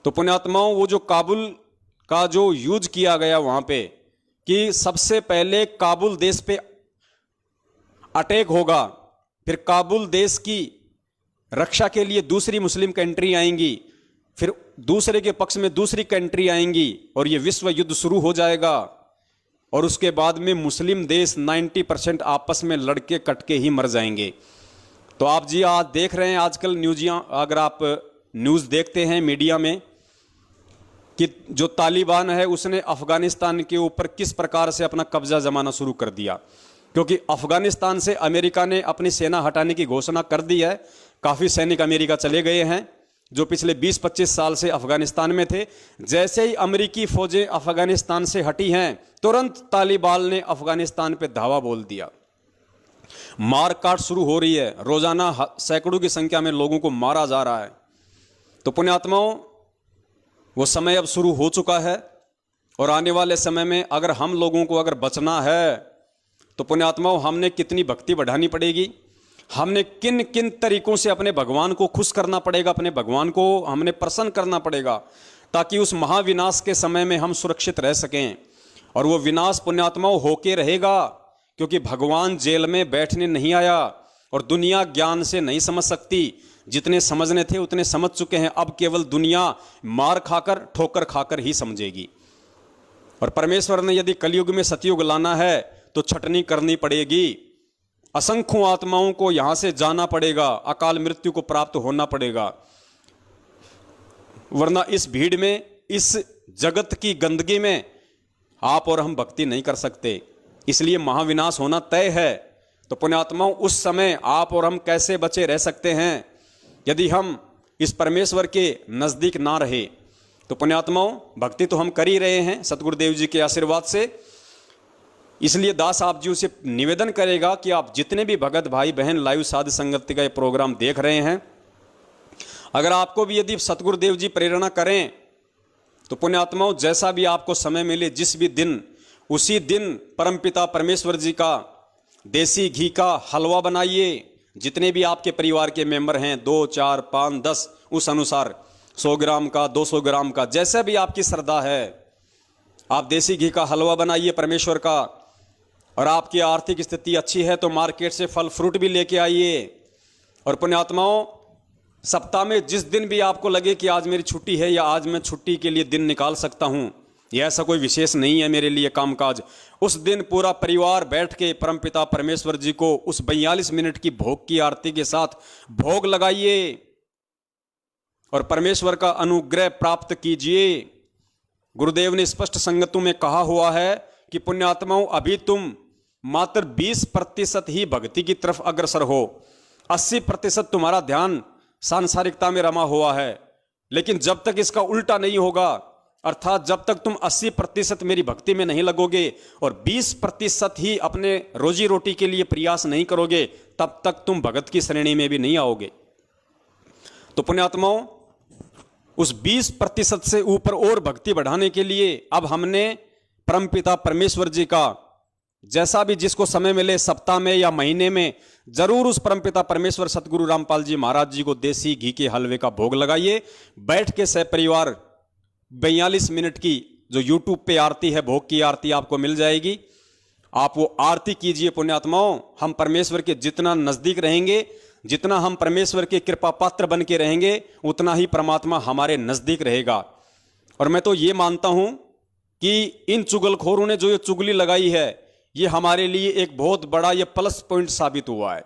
तो पुण्यात्माओं, वो जो काबुल का जो यूज किया गया वहां पे कि सबसे पहले काबुल देश पे अटैक होगा, फिर काबुल देश की रक्षा के लिए दूसरी मुस्लिम कंट्री आएंगी, फिर दूसरे के पक्ष में दूसरी कंट्री आएंगी और ये विश्व युद्ध शुरू हो जाएगा। और उसके बाद में मुस्लिम देश 90% आपस में लड़के कटके ही मर जाएंगे। तो आप जी आज देख रहे हैं आजकल अगर आप न्यूज़ देखते हैं मीडिया में कि जो तालिबान है उसने अफगानिस्तान के ऊपर किस प्रकार से अपना कब्जा जमाना शुरू कर दिया, क्योंकि अफगानिस्तान से अमेरिका ने अपनी सेना हटाने की घोषणा कर दी है। काफ़ी सैनिक अमेरिका चले गए हैं जो पिछले 20-25 साल से अफगानिस्तान में थे। जैसे ही अमेरिकी फौजें अफगानिस्तान से हटी हैं, तुरंत तालिबान ने अफगानिस्तान पे धावा बोल दिया। मारकाट शुरू हो रही है, रोजाना सैकड़ों की संख्या में लोगों को मारा जा रहा है। तो पुण्यात्माओं, वो समय अब शुरू हो चुका है और आने वाले समय में अगर हम लोगों को अगर बचना है तो पुण्यात्माओं, हमने कितनी भक्ति बढ़ानी पड़ेगी, हमने किन किन तरीकों से अपने भगवान को खुश करना पड़ेगा, अपने भगवान को हमने प्रसन्न करना पड़ेगा, ताकि उस महाविनाश के समय में हम सुरक्षित रह सकें। और वो विनाश पुण्यात्माओं होके रहेगा, क्योंकि भगवान जेल में बैठने नहीं आया और दुनिया ज्ञान से नहीं समझ सकती। जितने समझने थे उतने समझ चुके हैं, अब केवल दुनिया मार खाकर ठोकर खाकर ही समझेगी। और परमेश्वर ने यदि कलयुग में सतयुग लाना है तो छटनी करनी पड़ेगी, असंख्यों आत्माओं को यहां से जाना पड़ेगा, अकाल मृत्यु को प्राप्त होना पड़ेगा, वरना इस भीड़ में, इस जगत की गंदगी में आप और हम भक्ति नहीं कर सकते। इसलिए महाविनाश होना तय है। तो पुण्यात्माओं, उस समय आप और हम कैसे बचे रह सकते हैं यदि हम इस परमेश्वर के नजदीक ना रहे? तो पुण्यात्माओं, भक्ति तो हम कर ही रहे हैं सतगुरुदेव जी के आशीर्वाद से। इसलिए दास आप जी से निवेदन करेगा कि आप जितने भी भगत भाई बहन लाइव साध संगति का ये प्रोग्राम देख रहे हैं, अगर आपको भी यदि सतगुरुदेव जी प्रेरणा करें तो पुण्यात्माओं, जैसा भी आपको समय मिले, जिस भी दिन, उसी दिन परमपिता परमेश्वर जी का देसी घी का हलवा बनाइए। जितने भी आपके परिवार के मेंबर हैं, 2, 4, 5, 10, उस अनुसार 100 ग्राम का, 200 ग्राम का, जैसे भी आपकी श्रद्धा है, आप देसी घी का हलवा बनाइए परमेश्वर का। और आपकी आर्थिक स्थिति अच्छी है तो मार्केट से फल फ्रूट भी लेके आइए। और पुण्यात्माओं, सप्ताह में जिस दिन भी आपको लगे कि आज मेरी छुट्टी है या आज मैं छुट्टी के लिए दिन निकाल सकता हूं, यह ऐसा कोई विशेष नहीं है मेरे लिए कामकाज, उस दिन पूरा परिवार बैठ के परमपिता परमेश्वर जी को उस 42 मिनट की भोग की आरती के साथ भोग लगाइए और परमेश्वर का अनुग्रह प्राप्त कीजिए। गुरुदेव ने स्पष्ट संगतों में कहा हुआ है कि पुण्यात्माओं, अभी तुम मात्र 20% ही भक्ति की तरफ अग्रसर हो, 80% तुम्हारा ध्यान सांसारिकता में रमा हुआ है। लेकिन जब तक इसका उल्टा नहीं होगा, अर्थात जब तक तुम 80% मेरी भक्ति में नहीं लगोगे और 20% ही अपने रोजी रोटी के लिए प्रयास नहीं करोगे, तब तक तुम भगत की श्रेणी में भी नहीं आओगे। तो पुण्यात्माओं, उस 20% से ऊपर और भक्ति बढ़ाने के लिए अब हमने परमपिता परमेश्वर जी का, जैसा भी जिसको समय मिले, सप्ताह में या महीने में, जरूर उस परमपिता परमेश्वर सतगुरु रामपाल जी महाराज जी को देसी घी के हलवे का भोग लगाइए। बैठ के सह परिवार 42 मिनट की जो यूट्यूब पे आरती है, भोग की आरती आपको मिल जाएगी। आप वो आरती कीजिए पुण्यात्माओं। हम परमेश्वर के जितना नजदीक रहेंगे, जितना हम परमेश्वर के कृपा पात्र बन के रहेंगे, उतना ही परमात्मा हमारे नजदीक रहेगा। और मैं तो ये मानता हूं कि इन चुगलखोरों ने जो ये चुगली लगाई है, ये हमारे लिए एक बहुत बड़ा ये प्लस पॉइंट साबित हुआ है,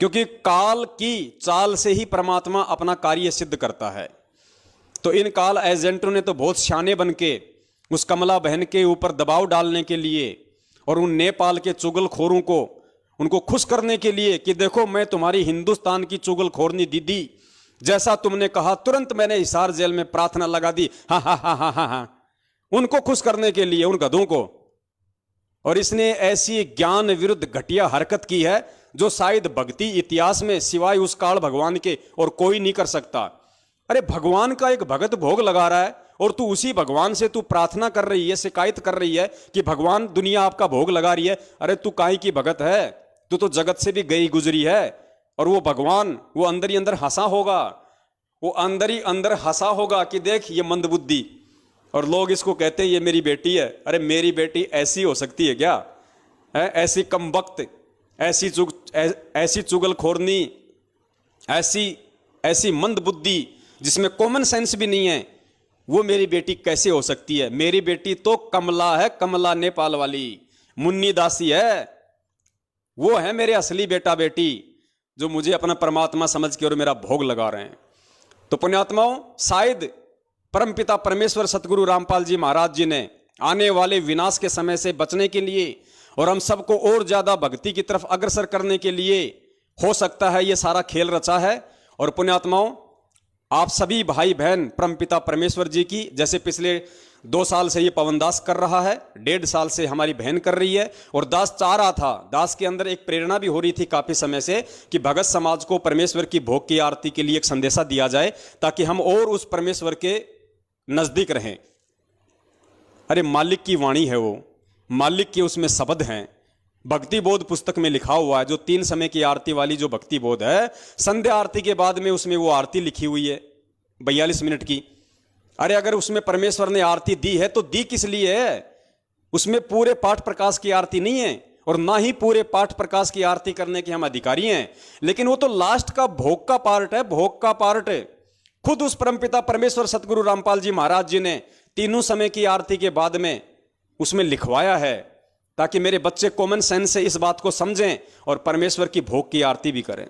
क्योंकि काल की चाल से ही परमात्मा अपना कार्य सिद्ध करता है। तो इन काल एजेंटों ने तो बहुत शाने बन के उस कमला बहन के ऊपर दबाव डालने के लिए और उन नेपाल के चुगलखोरों को, उनको खुश करने के लिए कि देखो मैं तुम्हारी हिंदुस्तान की चुगलखोरनी दीदी, जैसा तुमने कहा तुरंत मैंने हिसार जेल में प्रार्थना लगा दी, हा हा हा हा हा, उनको खुश करने के लिए, उन गधों को। और इसने ऐसी ज्ञान विरुद्ध घटिया हरकत की है जो शायद भक्ति इतिहास में सिवाय उस काल भगवान के और कोई नहीं कर सकता। अरे भगवान का एक भगत भोग लगा रहा है और तू उसी भगवान से तू प्रार्थना कर रही है, शिकायत कर रही है कि भगवान दुनिया आपका भोग लगा रही है। अरे तू काहे की भगत है, तू तो जगत से भी गई गुजरी है। और वो भगवान वो अंदर ही अंदर हंसा होगा, वो अंदर ही अंदर हंसा होगा कि देख ये मंदबुद्धि, और लोग इसको कहते हैं ये मेरी बेटी है। अरे मेरी बेटी ऐसी हो सकती है क्या? ऐसी कमबख्त, ऐसी चुगलखोरनी, ऐसी मंदबुद्धि जिसमें कॉमन सेंस भी नहीं है, वो मेरी बेटी कैसे हो सकती है? मेरी बेटी तो कमला है, कमला नेपाल वाली मुन्नी दासी है। वो है मेरे असली बेटा बेटी जो मुझे अपना परमात्मा समझ के और मेरा भोग लगा रहे हैं। तो पुण्यात्माओं, शायद परमपिता परमेश्वर सतगुरु रामपाल जी महाराज जी ने आने वाले विनाश के समय से बचने के लिए और हम सबको और ज्यादा भक्ति की तरफ अग्रसर करने के लिए, हो सकता है ये सारा खेल रचा है। और पुण्यात्माओं, आप सभी भाई बहन परमपिता परमेश्वर जी की, जैसे पिछले 2 साल से ये पवनदास कर रहा है, 1.5 साल से हमारी बहन कर रही है, और दास चाह रहा था, दास के अंदर एक प्रेरणा भी हो रही थी काफी समय से कि भगत समाज को परमेश्वर की भोग की आरती के लिए एक संदेशा दिया जाए ताकि हम और उस परमेश्वर के नजदीक रहें। अरे मालिक की वाणी है वो, मालिक के उसमें शब्द हैं। भक्ति बोध पुस्तक में लिखा हुआ है, जो 3 समय की आरती वाली जो भक्ति बोध है, संध्या आरती के बाद में उसमें वो आरती लिखी हुई है 42 मिनट की। अरे अगर उसमें परमेश्वर ने आरती दी है तो दी किस लिए है? उसमें पूरे पाठ प्रकाश की आरती नहीं है और ना ही पूरे पाठ प्रकाश की आरती करने के हम अधिकारी हैं, लेकिन वो तो लास्ट का भोग का पार्ट है, भोग का पार्ट है। खुद उस परमपिता परमेश्वर सतगुरु रामपाल जी महाराज जी ने 3 समय की आरती के बाद में उसमें लिखवाया है ताकि मेरे बच्चे कॉमन सेंस से इस बात को समझें और परमेश्वर की भोग की आरती भी करें।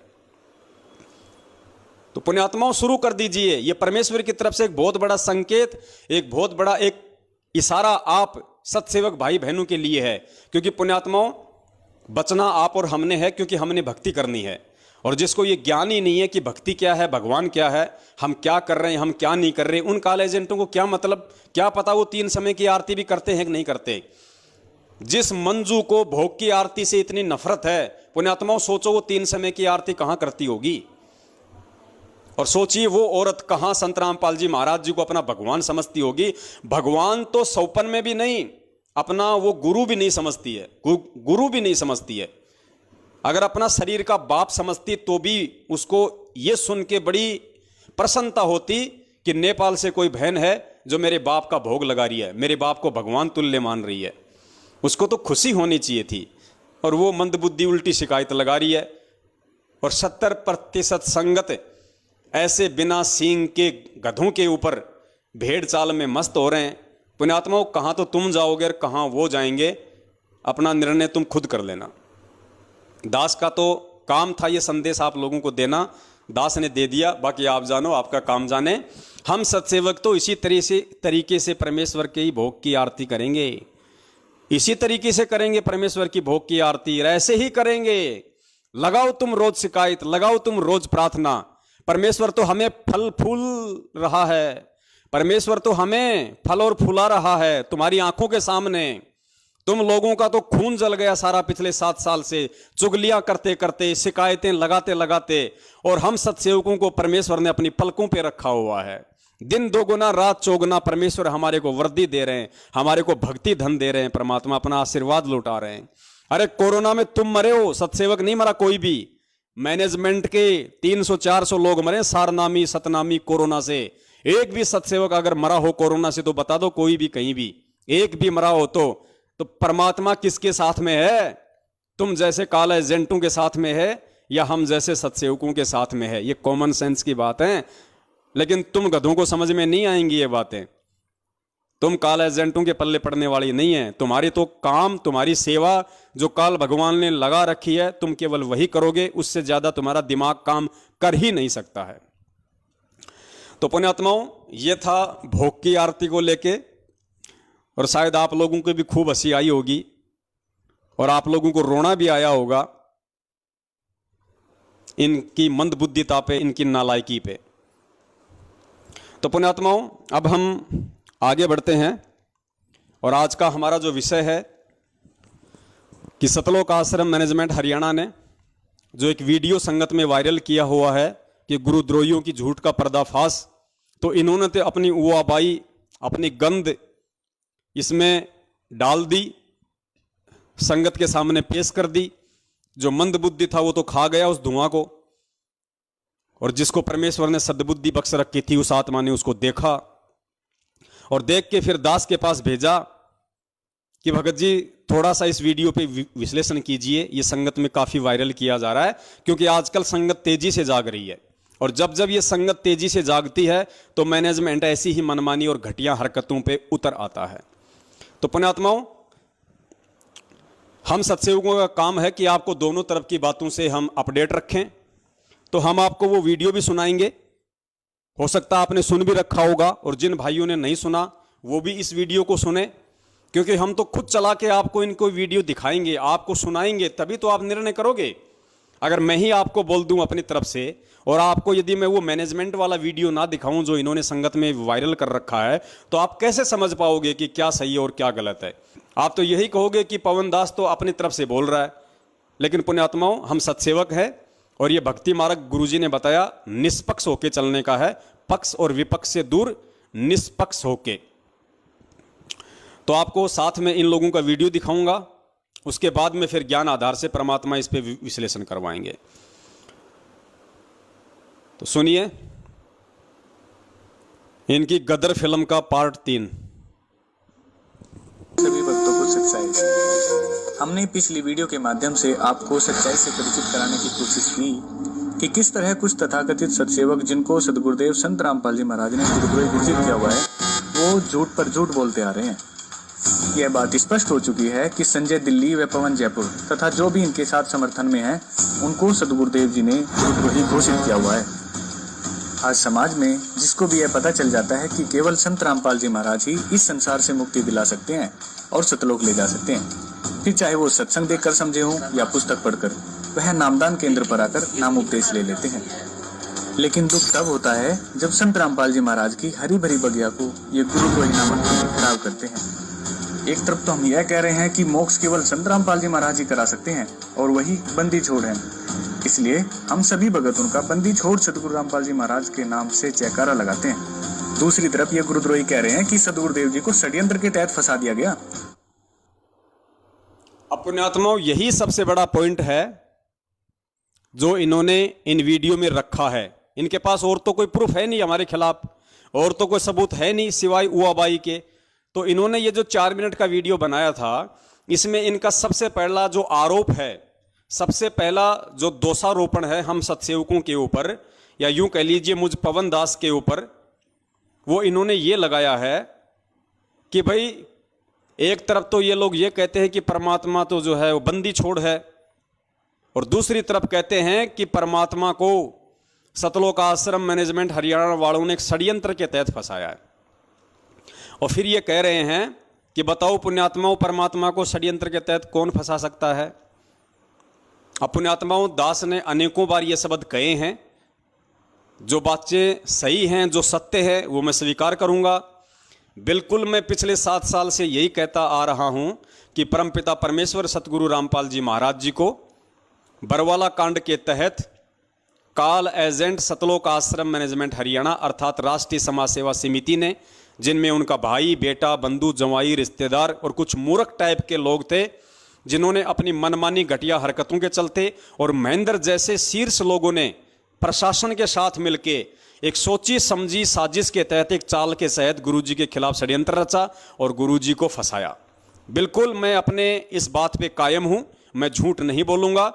तो पुण्यात्माओं, शुरू कर दीजिए। यह परमेश्वर की तरफ से एक बहुत बड़ा संकेत, एक बहुत बड़ा एक इशारा आप सत्सेवक भाई बहनों के लिए है, क्योंकि पुण्यात्माओं बचना आप और हमने है, क्योंकि हमने भक्ति करनी है। और जिसको ये ज्ञान ही नहीं है कि भक्ति क्या है, भगवान क्या है, हम क्या कर रहे हैं, हम क्या नहीं कर रहे, उन काल एजेंटों को क्या मतलब, क्या पता वो 3 समय की आरती भी करते हैं कि नहीं करते। जिस मंजू को भोग की आरती से इतनी नफरत है, पुण्यात्माओं सोचो वो 3 समय की आरती कहां करती होगी। और सोचिए वो औरत कहां संत रामपाल जी महाराज जी को अपना भगवान समझती होगी। भगवान तो सौपन में भी नहीं, अपना वो गुरु भी नहीं समझती है, गुरु भी नहीं समझती है। अगर अपना शरीर का बाप समझती तो भी उसको ये सुन के बड़ी प्रसन्नता होती कि नेपाल से कोई बहन है जो मेरे बाप का भोग लगा रही है, मेरे बाप को भगवान तुल्य मान रही है। उसको तो खुशी होनी चाहिए थी, और वो मंदबुद्धि उल्टी शिकायत लगा रही है। और 70% संगत ऐसे बिना सींग के गधों के ऊपर भेड़ चाल में मस्त हो रहे हैं। पुण्यात्माओं, कहाँ तो तुम जाओगे और कहाँ वो जाएंगे, अपना निर्णय तुम खुद कर लेना। दास का तो काम था ये संदेश आप लोगों को देना, दास ने दे दिया, बाकी आप जानो, आपका काम जाने। हम सत्सेवक तो इसी तरीके से परमेश्वर के ही भोग की आरती करेंगे, इसी तरीके से करेंगे परमेश्वर की भोग की आरती, ऐसे ही करेंगे। लगाओ तुम रोज शिकायत, लगाओ तुम रोज प्रार्थना। परमेश्वर तो हमें फल फूल रहा है, परमेश्वर तो हमें फल और फुला रहा है तुम्हारी आंखों के सामने। तुम लोगों का तो खून जल गया सारा पिछले 7 साल से, चुगलियां करते करते, शिकायतें लगाते लगाते, और हम सत्सेवकों को परमेश्वर ने अपनी पलकों पे रखा हुआ है। दिन दोगुना रात चौगुना परमेश्वर हमारे को वर्दी दे रहे हैं, हमारे को भक्ति धन दे रहे हैं, परमात्मा अपना आशीर्वाद लौटा रहे हैं। अरे कोरोना में तुम मरे हो, सत्सेवक नहीं मरा कोई भी। मैनेजमेंट के 300-400 लोग मरे सारनामी सतनामी कोरोना से। एक भी सत्सेवक अगर मरा हो कोरोना से तो बता दो, कोई भी कहीं भी एक भी मरा हो तो परमात्मा किसके साथ में है? तुम जैसे काल एजेंटों के साथ में है या हम जैसे सत्सेवकों के साथ में है? ये कॉमन सेंस की बात है, लेकिन तुम गधों को समझ में नहीं आएंगी ये बातें। तुम काल एजेंटों के पल्ले पड़ने वाली नहीं है। तुम्हारी तो काम, तुम्हारी सेवा जो काल भगवान ने लगा रखी है, तुम केवल वही करोगे, उससे ज्यादा तुम्हारा दिमाग काम कर ही नहीं सकता है। तो पुण्यात्माओं, ये था भोग की आरती को लेके, और शायद आप लोगों को भी खूब हंसी आई होगी और आप लोगों को रोना भी आया होगा इनकी मंदबुद्धिता पे, इनकी नालायकी पे। तो पुण्यात्माओं, अब हम आगे बढ़ते हैं और आज का हमारा जो विषय है कि सतलोक आश्रम मैनेजमेंट हरियाणा ने जो एक वीडियो संगत में वायरल किया हुआ है कि गुरुद्रोहियों की झूठ का पर्दाफाश, तो इन्होंने तो अपनी उआबाई, अपनी गंद इसमें डाल दी, संगत के सामने पेश कर दी। जो मंदबुद्धि था वो तो खा गया उस धुआं को, और जिसको परमेश्वर ने सद्बुद्धि बख्श रखी थी उस आत्मा ने उसको देखा और देख के फिर दास के पास भेजा कि भगत जी थोड़ा सा इस वीडियो पे विश्लेषण कीजिए, ये संगत में काफी वायरल किया जा रहा है, क्योंकि आजकल संगत तेजी से जाग रही है। और जब जब ये संगत तेजी से जागती है तो मैनेजमेंट ऐसी ही मनमानी और घटिया हरकतों पे उतर आता है। तो पुण्यात्माओं, हम सत्सेवकों का काम है कि आपको दोनों तरफ की बातों से हम अपडेट रखें। तो हम आपको वो वीडियो भी सुनाएंगे, हो सकता है आपने सुन भी रखा होगा, और जिन भाइयों ने नहीं सुना वो भी इस वीडियो को सुने, क्योंकि हम तो खुद चला के आपको इनको वीडियो दिखाएंगे, आपको सुनाएंगे, तभी तो आप निर्णय करोगे। अगर मैं ही आपको बोल दूं अपनी तरफ से और आपको यदि मैं वो मैनेजमेंट वाला वीडियो ना दिखाऊं जो इन्होंने संगत में वायरल कर रखा है, तो आप कैसे समझ पाओगे कि क्या सही है और क्या गलत है? आप तो यही कहोगे कि पवन दास तो अपनी तरफ से बोल रहा है। लेकिन पुण्यात्माओं, हम सत्सेवक हैं और ये भक्ति मार्ग गुरुजी ने बताया निष्पक्ष होके चलने का है, पक्ष और विपक्ष से दूर निष्पक्ष होके। तो आपको साथ में इन लोगों का वीडियो दिखाऊंगा, उसके बाद में फिर ज्ञान आधार से परमात्मा इस पे विश्लेषण करवाएंगे। तो सुनिए इनकी गदर फिल्म का पार्ट 3। सभी भक्तों को सच्चाई। हमने पिछली वीडियो के माध्यम से आपको सच्चाई से परिचित कराने की कोशिश की कि किस तरह कुछ तथाकथित सत्सेवक, जिनको सदगुरुदेव संत रामपाल जी महाराज ने गुरुद्रोही घोषित किया हुआ है, वो झूठ पर झूठ बोलते आ रहे हैं। यह बात स्पष्ट हो चुकी है कि संजय दिल्ली व पवन जयपुर तथा जो भी इनके साथ समर्थन में है, उनको सदगुरुदेव जी ने गुरुद्रोही घोषित किया हुआ है। आज समाज में जिसको भी यह पता चल जाता है कि केवल संत रामपाल जी महाराज ही इस संसार से मुक्ति दिला सकते हैं और सतलोक ले जा सकते हैं, फिर चाहे वो सत्संग देखकर समझे हों या पुस्तक पढ़कर, वह नामदान केंद्र पर आकर नाम उपदेश ले लेते हैं। लेकिन दुख तब होता है जब संत रामपाल जी महाराज की हरी भरी बगिया को ये गुरुद्रोही नामक खराब करते हैं। एक तरफ तो हम यह कह रहे हैं कि मोक्ष केवल संत रामपाल जी महाराज ही करा सकते हैं और वही बंदी छोड़ है, इसलिए हम सभी भगत उनका बंदी छोड़ सदगुरु रामपाल जी महाराज के नाम से जयकारा लगाते हैं। दूसरी तरफ ये गुरुद्रोही कह रहे हैं कि सदगुरुदेव जी को षड्यंत्र के तहत फंसा दिया गया। अब पुण्यात्माओं, यही सबसे बड़ा पॉइंट है जो इन्होंने इन वीडियो में रखा है। इनके पास और तो कोई प्रूफ है नहीं हमारे खिलाफ, और तो कोई सबूत है नहीं सिवाय उआबाई के। तो इन्होंने ये जो 4 मिनट का वीडियो बनाया था, इसमें इनका सबसे पहला जो आरोप है, सबसे पहला जो दोषारोपण है हम सत्सेवकों के ऊपर, या यूं कह लीजिए मुझ पवन दास के ऊपर, वो इन्होंने ये लगाया है कि भाई एक तरफ तो ये लोग ये कहते हैं कि परमात्मा तो जो है वो बंदी छोड़ है, और दूसरी तरफ कहते हैं कि परमात्मा को सतलोक आश्रम मैनेजमेंट हरियाणा वालों ने एक षड्यंत्र के तहत फंसाया है। और फिर ये कह रहे हैं कि बताओ पुण्यात्माओं, परमात्मा को षड्यंत्र के तहत कौन फंसा सकता है? अब पुण्यात्माओं, दास ने अनेकों बार ये शब्द कहे हैं। जो बातें सही हैं, जो सत्य है, वो मैं स्वीकार करूंगा। बिल्कुल मैं पिछले 7 साल से यही कहता आ रहा हूं कि परमपिता परमेश्वर सतगुरु रामपाल जी महाराज जी को बरवाला कांड के तहत काल एजेंट सतलोक आश्रम मैनेजमेंट हरियाणा अर्थात राष्ट्रीय समाज सेवा समिति ने, जिनमें उनका भाई, बेटा, बंधु, जवाई, रिश्तेदार और कुछ मूर्ख टाइप के लोग थे, जिन्होंने अपनी मनमानी घटिया हरकतों के चलते और महेंद्र जैसे शीर्ष लोगों ने प्रशासन के साथ मिलके एक सोची समझी साजिश के तहत, एक चाल के तहत गुरुजी के खिलाफ षड्यंत्र रचा और गुरुजी को फंसाया। बिल्कुल मैं अपने इस बात पे कायम हूं, मैं झूठ नहीं बोलूंगा,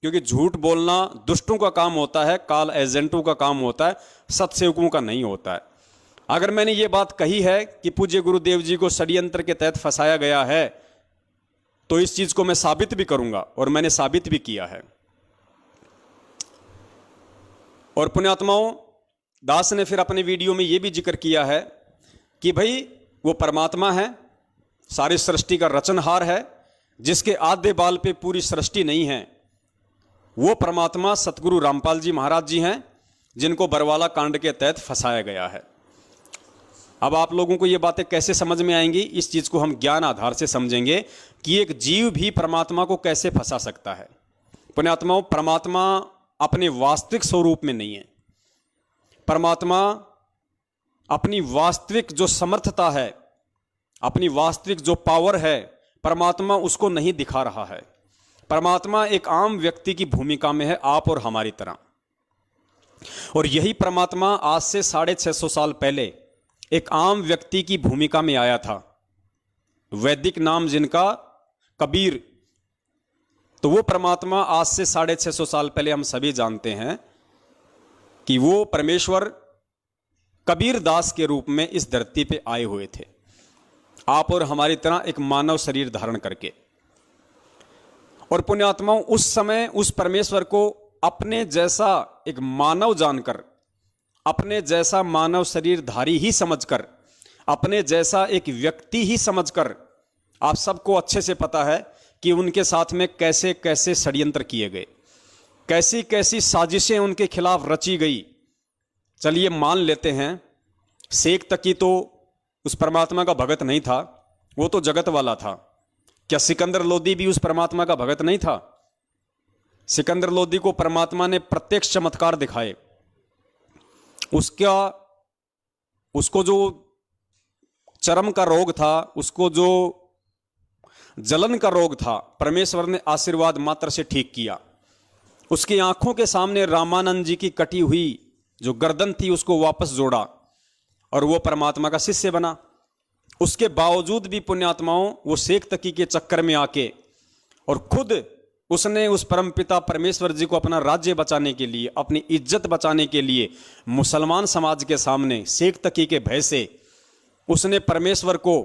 क्योंकि झूठ बोलना दुष्टों का काम होता है, काल एजेंटों का काम होता है, सत्सेवकों का नहीं होता है। अगर मैंने ये बात कही है कि पूज्य गुरुदेव जी को षड्यंत्र के तहत फंसाया गया है, तो इस चीज को मैं साबित भी करूंगा और मैंने साबित भी किया है। और पुण्यात्माओं, दास ने फिर अपने वीडियो में यह भी जिक्र किया है कि भाई वो परमात्मा है, सारी सृष्टि का रचनहार है, जिसके आधे बाल पे पूरी सृष्टि नहीं है। वो परमात्मा सतगुरु रामपाल जी महाराज जी हैं, जिनको बरवाला कांड के तहत फंसाया गया है। अब आप लोगों को ये बातें कैसे समझ में आएंगी, इस चीज को हम ज्ञान आधार से समझेंगे कि एक जीव भी परमात्मा को कैसे फंसा सकता है। पुण्यात्माओं, परमात्मा अपने वास्तविक स्वरूप में नहीं है। परमात्मा अपनी वास्तविक जो समर्थता है, अपनी वास्तविक जो पावर है, परमात्मा उसको नहीं दिखा रहा है। परमात्मा एक आम व्यक्ति की भूमिका में है, आप और हमारी तरह। और यही परमात्मा आज से 650 साल पहले एक आम व्यक्ति की भूमिका में आया था, वैदिक नाम जिनका कबीर। तो वो परमात्मा आज से 650 साल पहले हम सभी जानते हैं कि वो परमेश्वर कबीर दास के रूप में इस धरती पे आए हुए थे, आप और हमारी तरह एक मानव शरीर धारण करके। और पुण्यात्माओं, उस समय उस परमेश्वर को अपने जैसा एक मानव जानकर, अपने जैसा मानव शरीरधारी ही समझकर, अपने जैसा एक व्यक्ति ही समझकर, आप सबको अच्छे से पता है कि उनके साथ में कैसे कैसे षड्यंत्र किए गए, कैसी कैसी साजिशें उनके खिलाफ रची गई। चलिए मान लेते हैं, शेख तकी तो उस परमात्मा का भगत नहीं था, वो तो जगत वाला था। क्या सिकंदर लोदी भी उस परमात्मा का भगत नहीं था? सिकंदर लोदी को परमात्मा ने प्रत्यक्ष चमत्कार दिखाए। उसको जो चर्म का रोग था, उसको जो जलन का रोग था, परमेश्वर ने आशीर्वाद मात्र से ठीक किया। उसकी आंखों के सामने रामानंद जी की कटी हुई जो गर्दन थी उसको वापस जोड़ा और वो परमात्मा का शिष्य बना। उसके बावजूद भी पुण्यात्माओं, वो शेख तकी के चक्कर में आके और खुद उसने उस परमपिता परमेश्वर जी को अपना राज्य बचाने के लिए, अपनी इज्जत बचाने के लिए, मुसलमान समाज के सामने शेख तकी के भय से उसने परमेश्वर को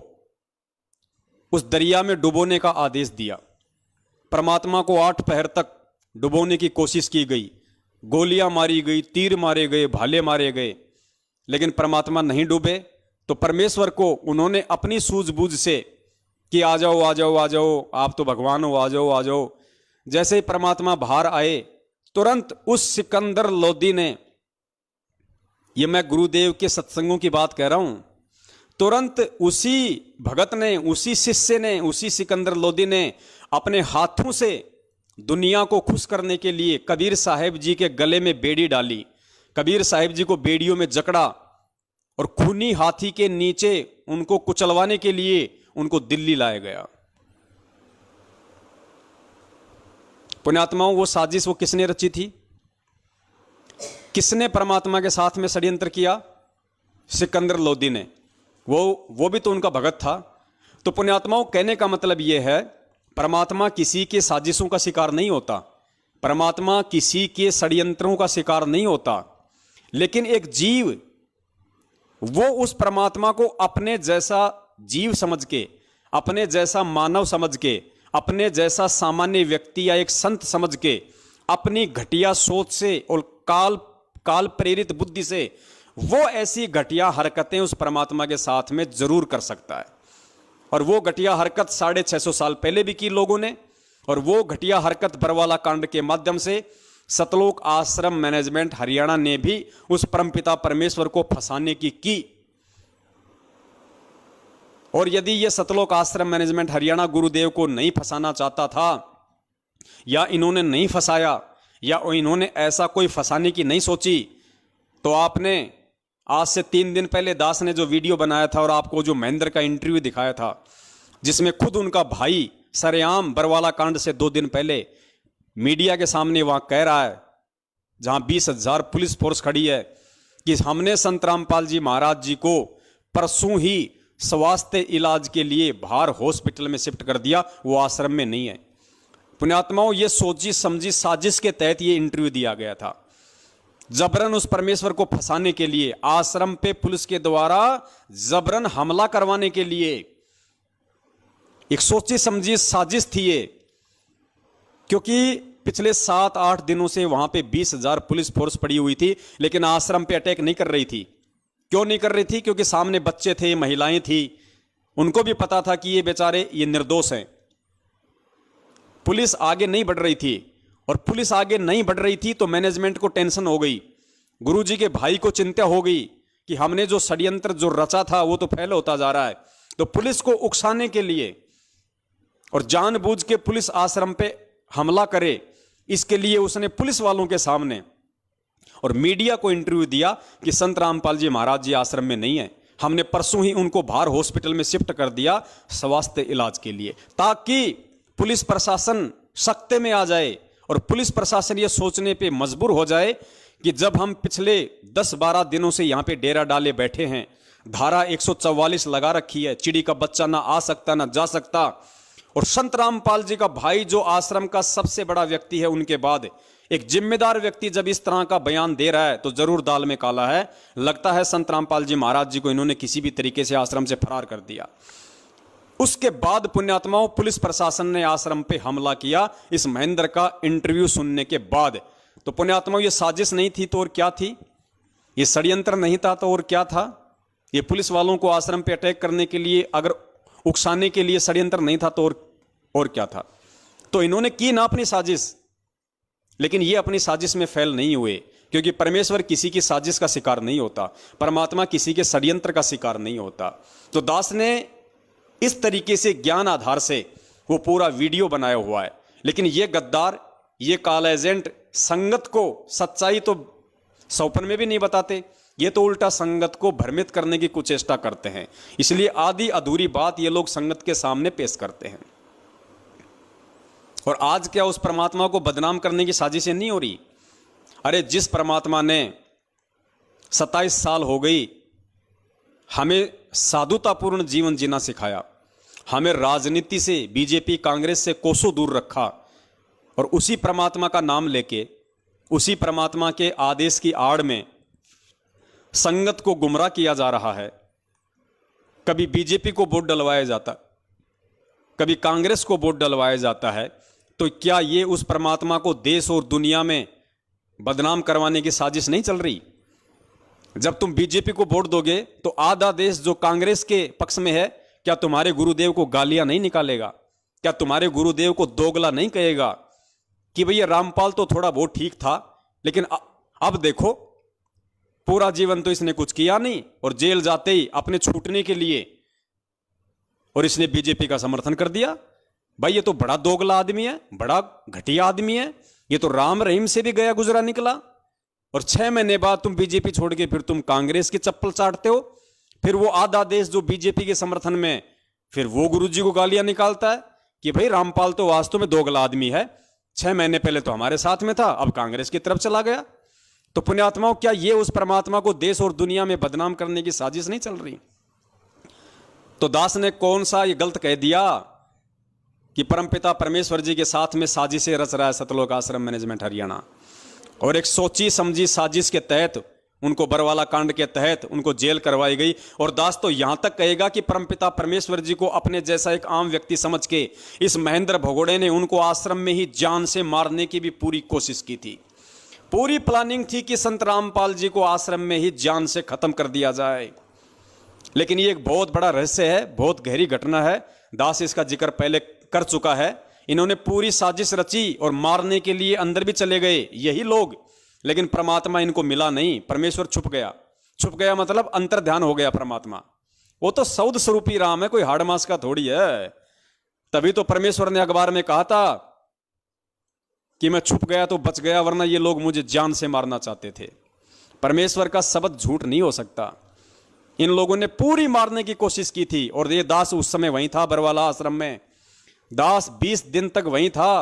उस दरिया में डुबोने का आदेश दिया। परमात्मा को 8 पहर तक डुबोने की कोशिश की गई, गोलियां मारी गई, तीर मारे गए, भाले मारे गए, लेकिन परमात्मा नहीं डूबे। तो परमेश्वर को उन्होंने अपनी सूझबूझ से कि आ जाओ आ जाओ आ जाओ, आप तो भगवान हो, आ जाओ आ जाओ। जैसे ही परमात्मा बाहर आए, तुरंत उस सिकंदर लोदी ने, ये मैं गुरुदेव के सत्संगों की बात कह रहा हूं, तुरंत उसी भगत ने, उसी शिष्य ने, उसी सिकंदर लोदी ने अपने हाथों से दुनिया को खुश करने के लिए कबीर साहिब जी के गले में बेड़ी डाली। कबीर साहिब जी को बेड़ियों में जकड़ा और खूनी हाथी के नीचे उनको कुचलवाने के लिए उनको दिल्ली लाया गया। पुण्यात्माओं, वो साजिश वो किसने रची थी? किसने परमात्मा के साथ में षड्यंत्र किया? सिकंदर लोदी ने। वो भी तो उनका भगत था। तो पुण्यात्माओं, कहने का मतलब यह है, परमात्मा किसी के साजिशों का शिकार नहीं होता, परमात्मा किसी के षड्यंत्रों का शिकार नहीं होता, लेकिन एक जीव वो उस परमात्मा को अपने जैसा जीव समझ के, अपने जैसा मानव समझ के, अपने जैसा सामान्य व्यक्ति या एक संत समझ के, अपनी घटिया सोच से और काल प्रेरित बुद्धि से वो ऐसी घटिया हरकतें उस परमात्मा के साथ में जरूर कर सकता है। और वो घटिया हरकत 650 साल पहले भी की लोगों ने, और वो घटिया हरकत बरवाला कांड के माध्यम से सतलोक आश्रम मैनेजमेंट हरियाणा ने भी उस परमपिता परमेश्वर को फंसाने की। और यदि ये सतलोक आश्रम मैनेजमेंट हरियाणा गुरुदेव को नहीं फंसाना चाहता था, या इन्होंने नहीं फंसाया, या इन्होंने ऐसा कोई फंसाने की नहीं सोची, तो आपने आज से 3 दिन पहले दास ने जो वीडियो बनाया था और आपको जो महेंद्र का इंटरव्यू दिखाया था, जिसमें खुद उनका भाई सरेआम बरवाला कांड से 2 दिन पहले मीडिया के सामने वहां कह रहा है, जहां 20,000 पुलिस फोर्स खड़ी है, कि हमने संत रामपाल जी महाराज जी को परसों ही स्वास्थ्य इलाज के लिए बाहर हॉस्पिटल में शिफ्ट कर दिया, वो आश्रम में नहीं है। पुण्यात्माओं, ये सोची समझी साजिश के तहत ये इंटरव्यू दिया गया था, जबरन उस परमेश्वर को फंसाने के लिए, आश्रम पे पुलिस के द्वारा जबरन हमला करवाने के लिए एक सोची समझी साजिश थी ये। क्योंकि पिछले 7-8 दिनों से वहां पे 20,000 पुलिस फोर्स पड़ी हुई थी, लेकिन आश्रम पे अटैक नहीं कर रही थी। क्यों नहीं कर रही थी? क्योंकि सामने बच्चे थे, महिलाएं थी, उनको भी पता था कि ये बेचारे ये निर्दोष हैं। पुलिस आगे नहीं बढ़ रही थी, और पुलिस आगे नहीं बढ़ रही थी तो मैनेजमेंट को टेंशन हो गई, गुरुजी के भाई को चिंता हो गई कि हमने जो षड्यंत्र जो रचा था वो तो फैल होता जा रहा है। तो पुलिस को उकसाने के लिए और जानबूझ के पुलिस आश्रम पे हमला करे, इसके लिए उसने पुलिस वालों के सामने और मीडिया को इंटरव्यू दिया कि संत रामपाल जी महाराज जी आश्रम में नहीं है, हमने परसों ही उनको बाहर हॉस्पिटल में शिफ्ट कर दिया स्वास्थ्य इलाज के लिए, ताकि पुलिस प्रशासन सख्ते में आ जाए और पुलिस प्रशासन ये सोचने पे मजबूर हो जाए कि जब हम पिछले 10-12 दिनों से यहां पे डेरा डाले बैठे हैं, धारा 144 लगा रखी है, चिड़ी का बच्चा ना आ सकता ना जा सकता, और संत रामपाल जी का भाई जो आश्रम का सबसे बड़ा व्यक्ति है, उनके बाद एक जिम्मेदार व्यक्ति जब इस तरह का बयान दे रहा है तो जरूर दाल में काला है। लगता है संत रामपाल जी महाराज जी को इन्होंने किसी भी तरीके से आश्रम से फरार कर दिया। उसके बाद पुण्यात्माओं, पुलिस प्रशासन ने आश्रम पे हमला किया इस महेंद्र का इंटरव्यू सुनने के बाद। तो पुण्यात्माओं, ये साजिश नहीं थी तो और क्या थी? ये षड्यंत्र नहीं था तो और क्या था? ये पुलिस वालों को आश्रम पे अटैक करने के लिए, अगर उकसाने के लिए षड्यंत्र नहीं था तो और क्या था? तो इन्होंने की ना अपनी साजिश, लेकिन ये अपनी साजिश में फेल नहीं हुए, क्योंकि परमेश्वर किसी की साजिश का शिकार नहीं होता, परमात्मा किसी के षड्यंत्र का शिकार नहीं होता। तो दास ने इस तरीके से ज्ञान आधार से वो पूरा वीडियो बनाया हुआ है। लेकिन ये गद्दार, ये काला एजेंट संगत को सच्चाई तो सौपन में भी नहीं बताते, ये तो उल्टा संगत को भ्रमित करने की कुचेष्टा करते हैं। इसलिए आधी अधूरी बात ये लोग संगत के सामने पेश करते हैं। और आज क्या उस परमात्मा को बदनाम करने की साजिशें नहीं हो रही? अरे जिस परमात्मा ने 27 साल हो गई हमें साधुतापूर्ण जीवन जीना सिखाया, हमें राजनीति से, बीजेपी कांग्रेस से कोसों दूर रखा, और उसी परमात्मा का नाम लेके, उसी परमात्मा के आदेश की आड़ में संगत को गुमराह किया जा रहा है। कभी बीजेपी को वोट डलवाया जाता, कभी कांग्रेस को वोट डलवाया जाता है। तो क्या ये उस परमात्मा को देश और दुनिया में बदनाम करवाने की साजिश नहीं चल रही? जब तुम बीजेपी को वोट दोगे तो आधा देश जो कांग्रेस के पक्ष में है, क्या तुम्हारे गुरुदेव को गालियां नहीं निकालेगा? क्या तुम्हारे गुरुदेव को दोगला नहीं कहेगा कि भैया रामपाल तो थोड़ा बहुत ठीक था, लेकिन अब देखो पूरा जीवन तो इसने कुछ किया नहीं, और जेल जाते ही अपने छूटने के लिए और इसने बीजेपी का समर्थन कर दिया? भाई ये तो बड़ा दोगला आदमी है, बड़ा घटिया आदमी है, ये तो राम रहीम से भी गया गुजरा निकला। और 6 महीने बाद तुम बीजेपी छोड़ के फिर तुम कांग्रेस की चप्पल चाटते हो। फिर वो आधा देश जो बीजेपी के समर्थन में, फिर वो गुरुजी को गालियां निकालता है कि भाई रामपाल तो वास्तव में दोगला आदमी है, 6 महीने पहले तो हमारे साथ में था, अब कांग्रेस की तरफ चला गया। तो पुण्यात्माओं, क्या ये उस परमात्मा को देश और दुनिया में बदनाम करने की साजिश नहीं चल रही? तो दास ने कौन सा ये गलत कह दिया कि परमपिता परमेश्वर जी के साथ में साजिशें रच रहा है सतलोक आश्रम मैनेजमेंट हरियाणा, और एक सोची समझी साजिश के तहत उनको बरवाला कांड के तहत उनको जेल करवाई गई। और दास तो यहां तक कहेगा कि परमपिता परमेश्वर जी को अपने जैसा एक आम व्यक्ति समझ के इस महेंद्र भगोड़े ने उनको आश्रम में ही जान से मारने की भी पूरी कोशिश की थी। पूरी प्लानिंग थी कि संत रामपाल जी को आश्रम में ही जान से खत्म कर दिया जाए। लेकिन ये एक बहुत बड़ा रहस्य है, बहुत गहरी घटना है। दास इसका जिक्र पहले कर चुका है। इन्होंने पूरी साजिश रची और मारने के लिए अंदर भी चले गए यही लोग, लेकिन परमात्मा इनको मिला नहीं। परमेश्वर छुप गया। छुप गया मतलब अंतर ध्यान हो गया परमात्मा। वो तो सौद स्वरूपी राम है, कोई हाड़ मास का थोड़ी है। तभी तो परमेश्वर ने अखबार में कहा था कि मैं छुप गया तो बच गया, वरना ये लोग मुझे जान से मारना चाहते थे। परमेश्वर का शब्द झूठ नहीं हो सकता। इन लोगों ने पूरी मारने की कोशिश की थी। और ये दास उस समय वहीं था बरवाला आश्रम में। दास 20 दिन तक वहीं था।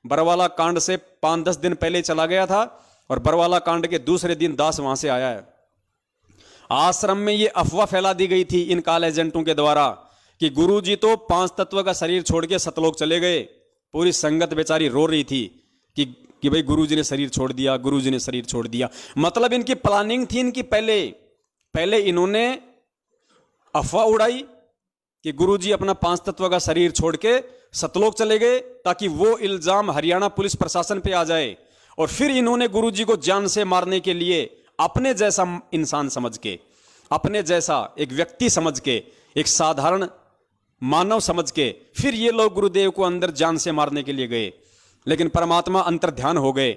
बरवाला कांड से 5-10 दिन पहले चला गया था, और बरवाला कांड के दूसरे दिन दास वहां से आया है। आश्रम में ये अफवाह फैला दी गई थी इन काल एजेंटों के द्वारा कि गुरुजी तो 5 तत्व का शरीर छोड़ के सतलोक चले गए। पूरी संगत बेचारी रो रही थी कि भाई गुरुजी ने शरीर छोड़ दिया, गुरुजी ने शरीर छोड़ दिया। मतलब इनकी प्लानिंग थी इनकी पहले इन्होंने अफवाह उड़ाई कि गुरुजी अपना 5 तत्व का शरीर छोड़ के सतलोक चले गए ताकि वो इल्जाम हरियाणा पुलिस प्रशासन पे आ जाए। और फिर इन्होंने गुरुजी को जान से मारने के लिए अपने जैसा इंसान समझ के, अपने जैसा एक व्यक्ति समझ के, एक साधारण मानव समझ के फिर ये लोग गुरुदेव को अंदर जान से मारने के लिए गए। लेकिन परमात्मा अंतर्ध्यान हो गए।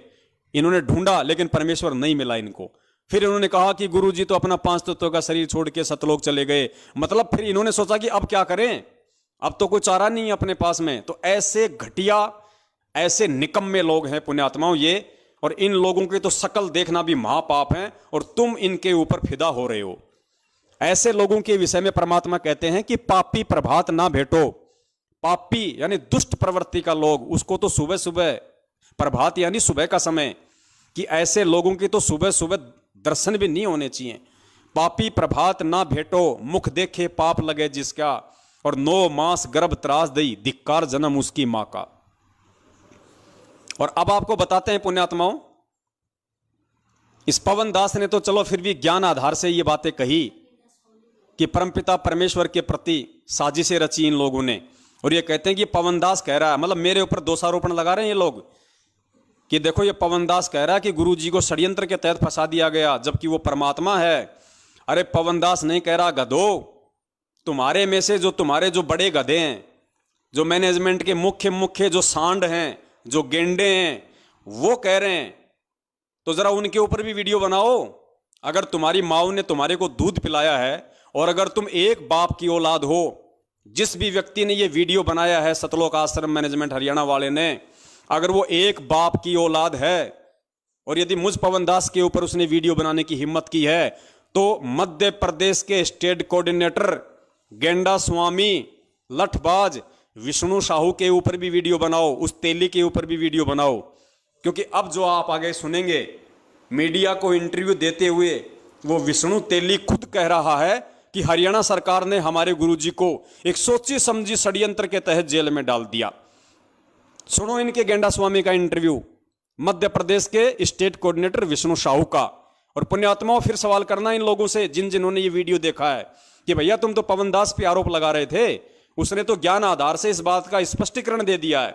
इन्होंने ढूंढा लेकिन परमेश्वर नहीं मिला इनको। फिर इन्होंने कहा कि गुरुजी तो अपना 5 तत्वों का शरीर छोड़ के सतलोक चले गए। मतलब फिर इन्होंने सोचा कि अब क्या करें, अब तो कोई चारा नहीं है अपने पास में। तो ऐसे घटिया, ऐसे निकम्मे लोग हैं पुण्यात्माओं ये, और इन लोगों की तो शकल देखना भी महापाप है और तुम इनके ऊपर फिदा हो रहे हो। ऐसे लोगों के विषय में परमात्मा कहते हैं कि पापी प्रभात ना भेटो। पापी यानी दुष्ट प्रवृत्ति का लोग, उसको तो सुबह सुबह, प्रभात यानी सुबह का समय, कि ऐसे लोगों की तो सुबह सुबह दर्शन भी नहीं होने चाहिए। पापी प्रभात ना भेटो, मुख देखे पाप लगे जिसका, और 9 मास गर्भ त्रास दई, धिक्कार जन्म उसकी मां का। और अब आपको बताते हैं पुण्यात्माओं, इस पवन दास ने तो चलो फिर भी ज्ञान आधार से ये बातें कही कि परमपिता परमेश्वर के प्रति साजिशें रची इन लोगों ने। और ये कहते हैं कि पवन दास कह रहा है, मतलब मेरे ऊपर दोषारोपण लगा रहे हैं ये लोग कि देखो ये पवन दास कह रहा है कि गुरुजी को षड्यंत्र के तहत फंसा दिया गया, जबकि वो परमात्मा है। अरे पवन दास नहीं कह रहा, गधो, तुम्हारे में से जो तुम्हारे जो बड़े गधे हैं, जो मैनेजमेंट के मुख्य जो सांड हैं, जो गेंडे हैं, वो कह रहे हैं। तो जरा उनके ऊपर भी वीडियो बनाओ। अगर तुम्हारी माँ ने तुम्हारे को दूध पिलाया है और अगर तुम एक बाप की औलाद हो, जिस भी व्यक्ति ने ये वीडियो बनाया है सतलोक आश्रम मैनेजमेंट हरियाणा वाले ने, अगर वो एक बाप की औलाद है और यदि मुझ पवन दास के ऊपर उसने वीडियो बनाने की हिम्मत की है, तो मध्य प्रदेश के स्टेट कोऑर्डिनेटर गेंडा स्वामी लठबाज विष्णु साहू के ऊपर भी वीडियो बनाओ, उस तेली के ऊपर भी वीडियो बनाओ। क्योंकि अब जो आप आगे सुनेंगे, मीडिया को इंटरव्यू देते हुए वो विष्णु तेली खुद कह रहा है कि हरियाणा सरकार ने हमारे गुरुजी को एक सोची समझी षड्यंत्र के तहत जेल में डाल दिया। सुनो इनके गेंडा स्वामी का इंटरव्यू, मध्य प्रदेश के स्टेट कोऑर्डिनेटर विष्णु साहू का। और पुण्यात्माओं फिर सवाल करना इन लोगों से जिन्होंने ये वीडियो देखा है कि भैया तुम तो पवन दास पे आरोप लगा रहे थे, उसने तो ज्ञान आधार से इस बात का स्पष्टीकरण दे दिया है,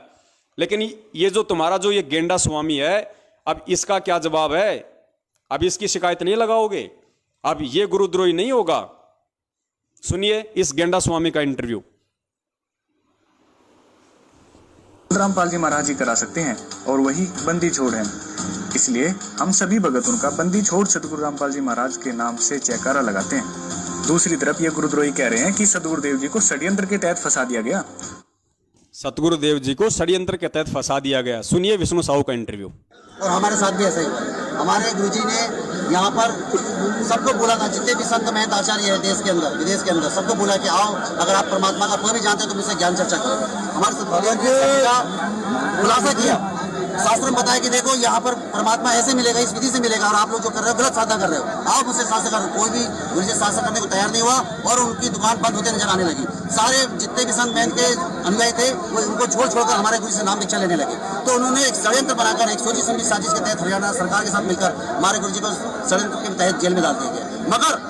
लेकिन ये जो तुम्हारा जो ये गेंडा स्वामी है, अब इसका क्या जवाब है? अब इसकी शिकायत नहीं लगाओगे? अब ये गुरुद्रोही नहीं होगा? सुनिए इस गेंडा स्वामी का इंटरव्यू। रामपाल जी महाराज जी करा सकते हैं और वही बंदी छोड़ है, इसलिए हम सभी भगत उनका बंदी छोड़ सदगुरु रामपाल जी महाराज के नाम से जयकारा लगाते हैं। दूसरी तरफ ये गुरुद्रोही कह रहे हैं कि सदगुरुदेव जी को षड्यंत्र के तहत फंसा दिया गया। सतगुरुदेव जी को षड्यंत्र के तहत फंसा दिया गया। सुनिए विष्णु साहू का इंटरव्यू। और हमारे साथ भी ऐसा ही हुआ है। हमारे गुरुजी ने यहाँ पर सबको बोला था, जितने भी संत महंत आचार्य है देश के अंदर विदेश के अंदर, सबको बोला कि आओ, अगर आप परमात्मा का कोई भी जानते हो तो मुझसे ज्ञान चर्चा करो। हमारे सदगुरुदेव जी का खुलासा किया, शास्त्र में बताया कि देखो यहाँ पर परमात्मा ऐसे मिलेगा, इस विधि से मिलेगा, और आप लोग जो कर रहे हो गलत साधना कर रहे हो, आओ मुझसे शास्त्र करो। कोई भी गुरुजी शास्त्र करने को तैयार नहीं हुआ और उनकी दुकान बंद होते नजर आने लगी। सारे जितने भी संत महंत के अनुयायी थे वो उनको छोड़कर हमारे गुरु से नाम दीक्षा लेने लगे। तो उन्होंने एक षड्यंत्र बनाकर एक सोची समझी साजिश के तहत हरियाणा सरकार के साथ मिलकर हमारे गुरुजी को षड्यंत्र के तहत जेल में डाल दिया गया। मगर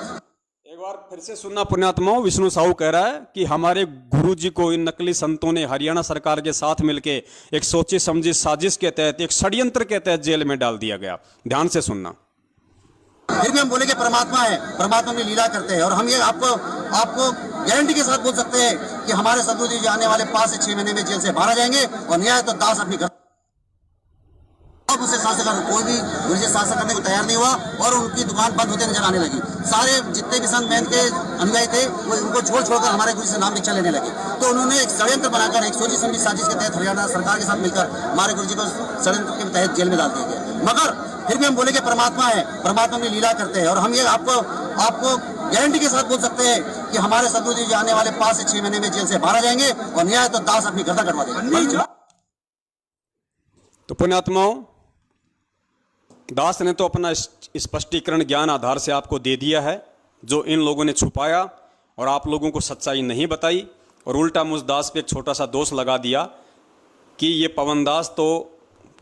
एक बार फिर से सुनना पुण्यात्माओं, विष्णु साहू कह रहा है कि हमारे गुरुजी को इन नकली संतों ने हरियाणा सरकार के साथ मिलकर एक सोची समझी साजिश के तहत, एक षड्यंत्र के तहत जेल में डाल दिया गया। ध्यान से सुनना। फिर भी हम बोले कि परमात्मा है, परमात्मा में लीला करते हैं, और हम ये आपको गारंटी के साथ बोल सकते हैं कि हमारे सदगुरु जी आने वाले 5 से 6 महीने में जेल से बाहर आ जाएंगे और न्याय तो दास अपनी घर उसे शासन कर। कोई भी गुरुजी शासन करने को तैयार नहीं हुआ और उनकी दुकान बंद होते नजर आने लगी। सारे जितने भी संत महंत के अनुयायी थे वो उनको छोड़कर हमारे गुरु से नाम दीक्षा लेने लगे। तो उन्होंने एक षड्यंत्र बनाकर एक सोची समझी साजिश के तहत हरियाणा सरकार के साथ मिलकर हमारे गुरुजी को षड्यंत्र के तहत जेल में डाल दिया गया। मगर फिर भी हम बोले कि परमात्मा है, परमात्मा में लीला करते हैं, और हम ये आपको गारंटी के साथ बोल सकते हैं कि हमारे सदगुरु जी आने वाले 5 से 6 महीने में जेल से बाहर आ जाएंगे और न्याय तो दास अपनी गर्दन कटवा देंगे। तो पुण्यात्माओं, दास ने तो अपना स्पष्टीकरण ज्ञान आधार से आपको दे दिया है जो इन लोगों ने छुपाया और आप लोगों को सच्चाई नहीं बताई, और उल्टा मुझ दास पे एक छोटा सा दोष लगा दिया कि ये पवन दास तो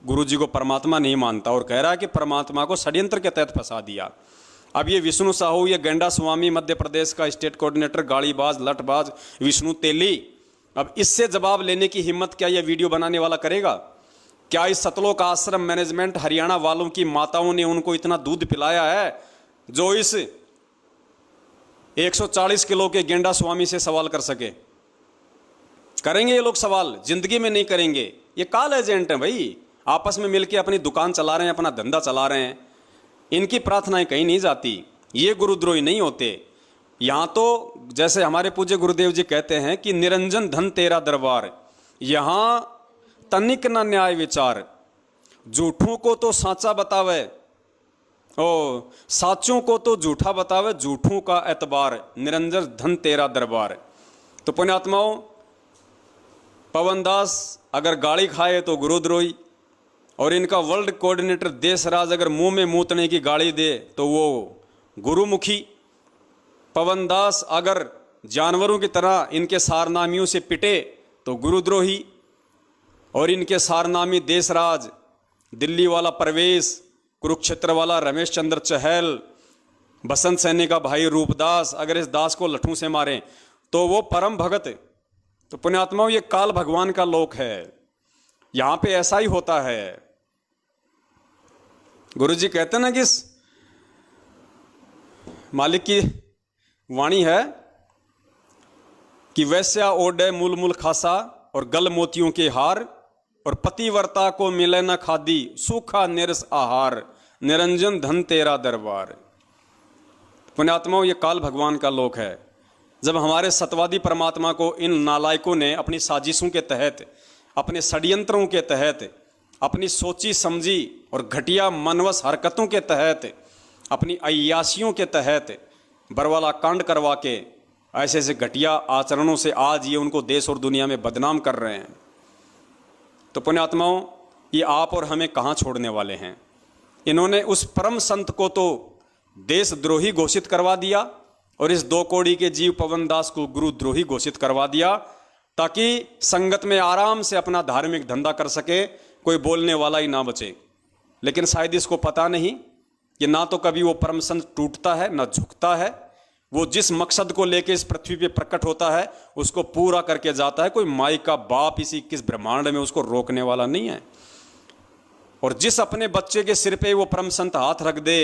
गुरुजी को परमात्मा नहीं मानता और कह रहा है कि परमात्मा को षड्यंत्र के तहत फंसा दिया। अब ये विष्णु साहू, ये गेंडा स्वामी, मध्य प्रदेश का स्टेट कोऑर्डिनेटर, गाड़ीबाज, लठबाज विष्णु तेली, अब इससे जवाब लेने की हिम्मत क्या ये वीडियो बनाने वाला करेगा? क्या इस सतलोक आश्रम मैनेजमेंट हरियाणा वालों की माताओं ने उनको इतना दूध पिलाया है जो इस 140 किलो के गेंडा स्वामी से सवाल कर सके? करेंगे ये लोग सवाल? जिंदगी में नहीं करेंगे। ये कॉल एजेंट हैं भाई, आपस में मिलके अपनी दुकान चला रहे हैं, अपना धंधा चला रहे हैं। इनकी प्रार्थनाएं कहीं नहीं जाती। ये गुरुद्रोही नहीं होते। यहाँ तो जैसे हमारे पूज्य गुरुदेव जी कहते हैं कि निरंजन धन तेरा दरबार, यहाँ तनिक न न्याय विचार, झूठों को तो साचा बतावे, ओ साचों को तो झूठा बतावे, झूठों का एतबार, निरंजन धन तेरा दरबार। तो पुण्यात्माओं, पवन दास अगर गाली खाए तो गुरुद्रोही, और इनका वर्ल्ड कोऑर्डिनेटर देशराज अगर मुंह में मूतने की गाली दे तो वो गुरुमुखी। पवन दास अगर जानवरों की तरह इनके सारनामियों से पिटे तो गुरुद्रोही, और इनके सारनामी देशराज, दिल्ली वाला परवेश, कुरुक्षेत्र वाला रमेश चंद्र चहल, बसंत सैनी का भाई रूपदास, अगर इस दास को लठों से मारें तो वो परम भगत। तो पुण्यात्माओं, ये काल भगवान का लोक है, यहां पे ऐसा ही होता है। गुरुजी कहते हैं ना कि मालिक की वाणी है कि वैश्या ओढ़े मूल मूल खासा और गल मोतियों के हार, और पतिव्रता को मिले न खादी सूखा निरस आहार, निरंजन धन तेरा दरबार। पुण्यात्माओं, ये काल भगवान का लोक है। जब हमारे सतवादी परमात्मा को इन नालायकों ने अपनी साजिशों के तहत, अपने षड्यंत्रों के तहत, अपनी सोची समझी और घटिया मनवस हरकतों के तहत, अपनी अय्यासियों के तहत बरवाला कांड करवा के ऐसे ऐसे घटिया आचरणों से आज ये उनको देश और दुनिया में बदनाम कर रहे हैं। तो पुण्यात्माओं, ये आप और हमें कहाँ छोड़ने वाले हैं? इन्होंने उस परम संत को तो देशद्रोही घोषित करवा दिया और इस 2 कौड़ी के जीव पवन दास को गुरुद्रोही घोषित करवा दिया, ताकि संगत में आराम से अपना धार्मिक धंधा कर सके, कोई बोलने वाला ही ना बचे। लेकिन शायद इसको पता नहीं कि ना तो कभी वो परम संत टूटता है ना झुकता है। वो जिस मकसद को लेके इस पृथ्वी पे प्रकट होता है उसको पूरा करके जाता है। कोई माई का बाप इसी किस ब्रह्मांड में उसको रोकने वाला नहीं है। और जिस अपने बच्चे के सिर पे वो परम संत हाथ रख दे,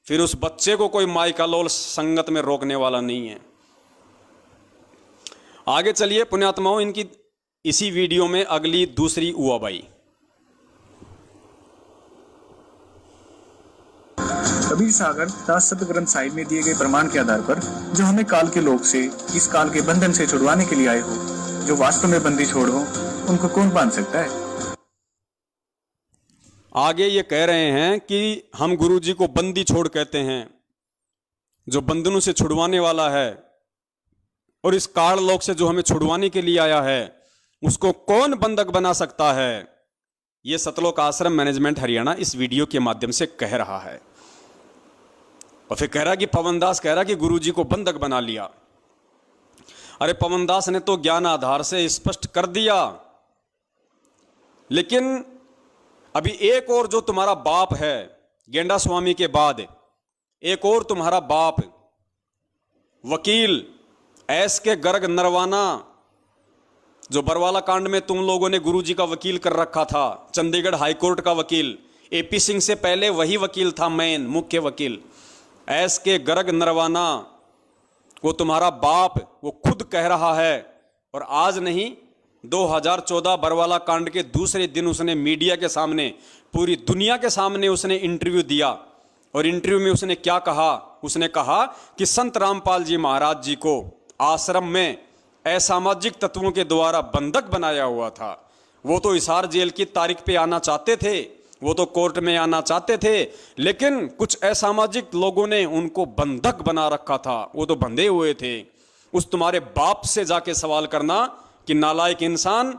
फिर उस बच्चे को कोई माई का लोल संगत में रोकने वाला नहीं है। आगे चलिए पुण्यात्माओं, इनकी इसी वीडियो में अगली दूसरी उआबाई। कबीर सागर दास सत ग्रंथ साहिब में दिए गए प्रमाण के आधार पर जो हमें काल के लोक से, इस काल के बंधन से छुड़वाने के लिए आए हो, जो वास्तव में बंदी छोड़ हो, उनको कौन बांध सकता है? आगे ये कह रहे हैं कि हम गुरुजी को बंदी छोड़ कहते हैं, जो बंधनों से छुड़वाने वाला है, और इस काल लोक से जो हमें छुड़वाने के लिए आया है उसको कौन बंधक बना सकता है? ये सतलोक आश्रम मैनेजमेंट हरियाणा इस वीडियो के माध्यम से कह रहा है। और फिर कह रहा कि पवन दास कह रहा कि गुरुजी को बंधक बना लिया। अरे पवन दास ने तो ज्ञान आधार से स्पष्ट कर दिया, लेकिन अभी एक और जो तुम्हारा बाप है गेंडा स्वामी के बाद, एक और तुम्हारा बाप वकील एस के गर्ग नरवाना, जो बरवाला कांड में तुम लोगों ने गुरुजी का वकील कर रखा था, चंडीगढ़ हाईकोर्ट का वकील, एपी सिंह से पहले वही वकील था, मेन मुख्य वकील एस के गर्ग नरवाना, वो तुम्हारा बाप, वो खुद कह रहा है। और आज नहीं, 2014 बरवाला कांड के दूसरे दिन उसने मीडिया के सामने, पूरी दुनिया के सामने उसने इंटरव्यू दिया। और इंटरव्यू में उसने क्या कहा? उसने कहा कि संत रामपाल जी महाराज जी को आश्रम में असामाजिक तत्वों के द्वारा बंधक बनाया हुआ था। वो तो हिसार जेल की तारीख पे आना चाहते थे, वो तो कोर्ट में आना चाहते थे, लेकिन कुछ असामाजिक लोगों ने उनको बंधक बना रखा था, वो तो बंधे हुए थे। उस तुम्हारे बाप से जाके सवाल करना कि नालायक इंसान,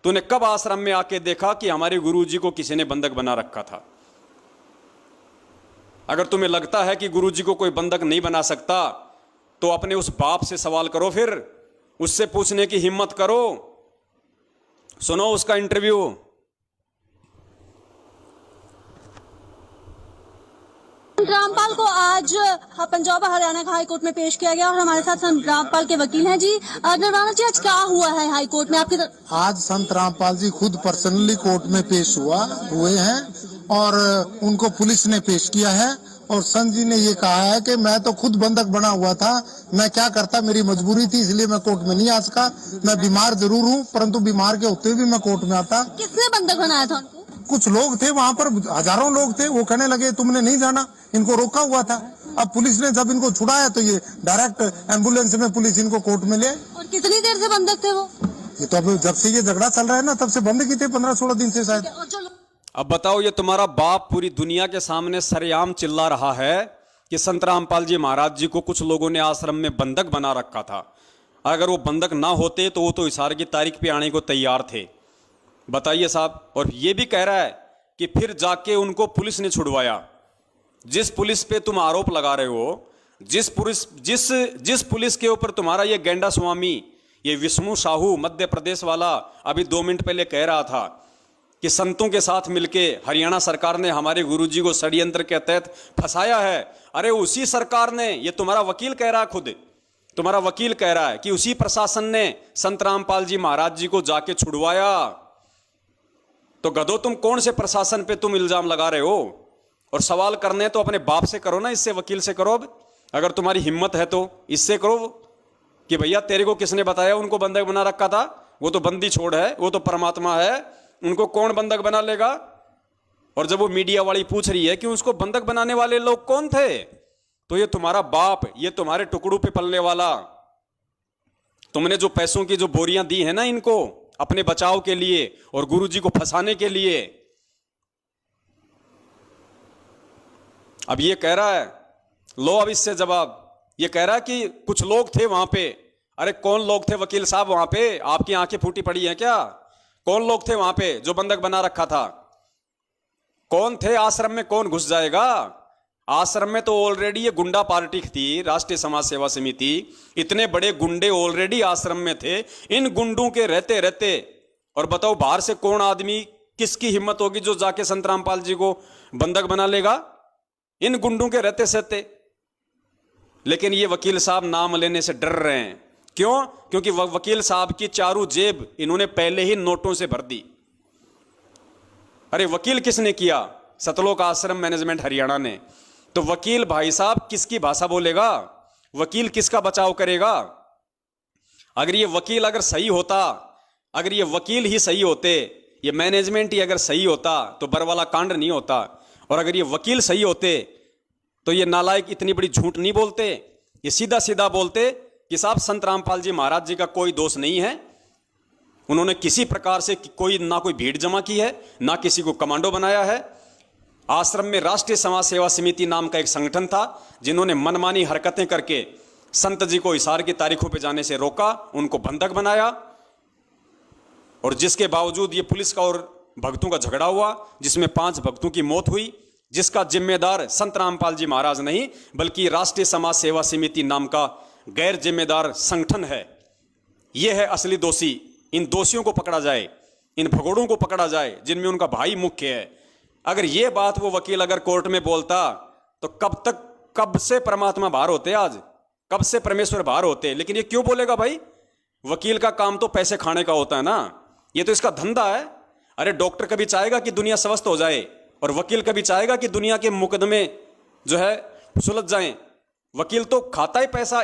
तूने कब आश्रम में आके देखा कि हमारे गुरुजी को किसी ने बंधक बना रखा था? अगर तुम्हें लगता है कि गुरुजी को कोई बंधक नहीं बना सकता तो अपने उस बाप से सवाल करो, फिर उससे पूछने की हिम्मत करो। सुनो उसका इंटरव्यू। रामपाल को आज पंजाब और हरियाणा के हाई कोर्ट में पेश किया गया और हमारे साथ संत रामपाल के वकील हैं जी। निर्वाणा जी, आज क्या हुआ है हाई कोर्ट में आपके? आज संत रामपाल जी खुद पर्सनली कोर्ट में पेश हुए हैं और उनको पुलिस ने पेश किया है। और संत जी ने ये कहा है कि मैं तो खुद बंधक बना हुआ था, मैं क्या करता, मेरी मजबूरी थी, इसलिए मैं कोर्ट में नहीं आ सका। मैं बीमार जरूर हूँ, परंतु बीमार के होते हुए भी मैं कोर्ट में आता। किसने बंधक बनाया था उनको? कुछ लोग थे वहाँ पर, हजारों लोग थे, वो कहने लगे तुमने नहीं जाना, इनको रोका हुआ था। अब पुलिस ने जब इनको छुड़ाया तो ये डायरेक्ट एम्बुलेंस में पुलिस इनको कोर्ट में ले। और कितनी देर से बंधक थे वो? ये तो अब जब से ये झगड़ा चल रहा है ना, तब से बंद की थे, 15-16 दिन से शायद। अब बताओ, ये तुम्हारा बाप पूरी दुनिया के सामने सरेआम चिल्ला रहा है कि संत रामपाल जी महाराज जी को कुछ लोगों ने आश्रम में बंधक बना रखा था। अगर वो बंधक ना होते तो वो तो इशारे की तारीख पे आने को तैयार थे। बताइए साहब। और ये भी कह रहा है कि फिर जाके उनको पुलिस ने छुड़वाया। जिस पुलिस पे तुम आरोप लगा रहे हो, जिस पुलिस के ऊपर तुम्हारा ये गेंडा स्वामी, ये विष्णु साहू मध्य प्रदेश वाला अभी 2 मिनट पहले कह रहा था कि संतों के साथ मिलके हरियाणा सरकार ने हमारे गुरुजी को षड्यंत्र के तहत फंसाया है। अरे उसी सरकार ने, ये तुम्हारा वकील कह रहा है, खुद तुम्हारा वकील कह रहा है कि उसी प्रशासन ने संत रामपाल जी महाराज जी को जाके छुड़वाया। तो गधो, तुम कौन से प्रशासन पे तुम इल्जाम लगा रहे हो? और सवाल करने तो अपने बाप से करो ना, इससे वकील से करो। अब अगर तुम्हारी हिम्मत है तो इससे करो कि भैया तेरे को किसने बताया उनको बंधक बना रखा था? वो तो बंदी छोड़ है, वो तो परमात्मा है, उनको कौन बंधक बना लेगा? और जब वो मीडिया वाली पूछ रही है कि उसको बंधक बनाने वाले लोग कौन थे, तो ये तुम्हारा बाप, ये तुम्हारे टुकड़ों पे पलने वाला, तुमने जो पैसों की जो बोरियां दी है ना इनको अपने बचाव के लिए और गुरुजी को फंसाने के लिए। अब ये कह रहा है, लो अब इससे जवाब। ये कह रहा है कि कुछ लोग थे वहां पे। अरे कौन लोग थे वकील साहब वहां पे? आपकी आंखें फूटी पड़ी हैं क्या? कौन लोग थे वहां पे जो बंधक बना रखा था? कौन थे? आश्रम में कौन घुस जाएगा? आश्रम में तो ऑलरेडी ये गुंडा पार्टी थी, राष्ट्रीय समाज सेवा समिति। इतने बड़े गुंडे ऑलरेडी आश्रम में थे। इन गुंडों के रहते रहते, और बताओ बाहर से कौन आदमी, किसकी हिम्मत होगी जो जाके संत रामपाल जी को बंधक बना लेगा? इन गुंडों के रहते सहते। लेकिन ये वकील साहब नाम लेने से डर रहे हैं। क्यों? क्योंकि वकील साहब की चारों जेब इन्होंने पहले ही नोटों से भर दी। अरे वकील किसने किया? सतलोक आश्रम मैनेजमेंट हरियाणा ने। तो वकील भाई साहब किसकी भाषा बोलेगा? वकील किसका बचाव करेगा? अगर ये वकील अगर सही होता, अगर ये वकील ही सही होते, ये मैनेजमेंट ही अगर सही होता तो बरवाला कांड नहीं होता। और अगर ये वकील सही होते तो ये नालायक इतनी बड़ी झूठ नहीं बोलते। ये सीधा सीधा बोलते कि साहब संत रामपाल जी महाराज जी का कोई दोष नहीं है, उन्होंने किसी प्रकार से ना कोई भीड़ जमा की है, ना किसी को कमांडो बनाया है। आश्रम में राष्ट्रीय समाज सेवा समिति नाम का एक संगठन था जिन्होंने मनमानी हरकतें करके संत जी को इशारे की तारीखों पर जाने से रोका, उनको बंधक बनाया। और जिसके बावजूद ये पुलिस का और भक्तों का झगड़ा हुआ जिसमें 5 भक्तों की मौत हुई, जिसका जिम्मेदार संत रामपाल जी महाराज नहीं बल्कि राष्ट्रीय समाज सेवा समिति नाम का गैर जिम्मेदार संगठन है। यह है असली दोषी। इन दोषियों को पकड़ा जाए, इन भगोड़ों को पकड़ा जाए जिनमें उनका भाई मुख्य है। अगर यह बात वो वकील अगर कोर्ट में बोलता तो कब से परमात्मा बाहर होते, आज कब से परमेश्वर बाहर होते। लेकिन ये क्यों बोलेगा भाई? वकील का काम तो पैसे खाने का होता है ना, ये तो इसका धंधा है। अरे डॉक्टर कभी चाहेगा कि दुनिया स्वस्थ हो जाए, और वकील कभी चाहेगा कि दुनिया के मुकदमे जो है सुलझ जाएं। वकील तो खाता ही पैसा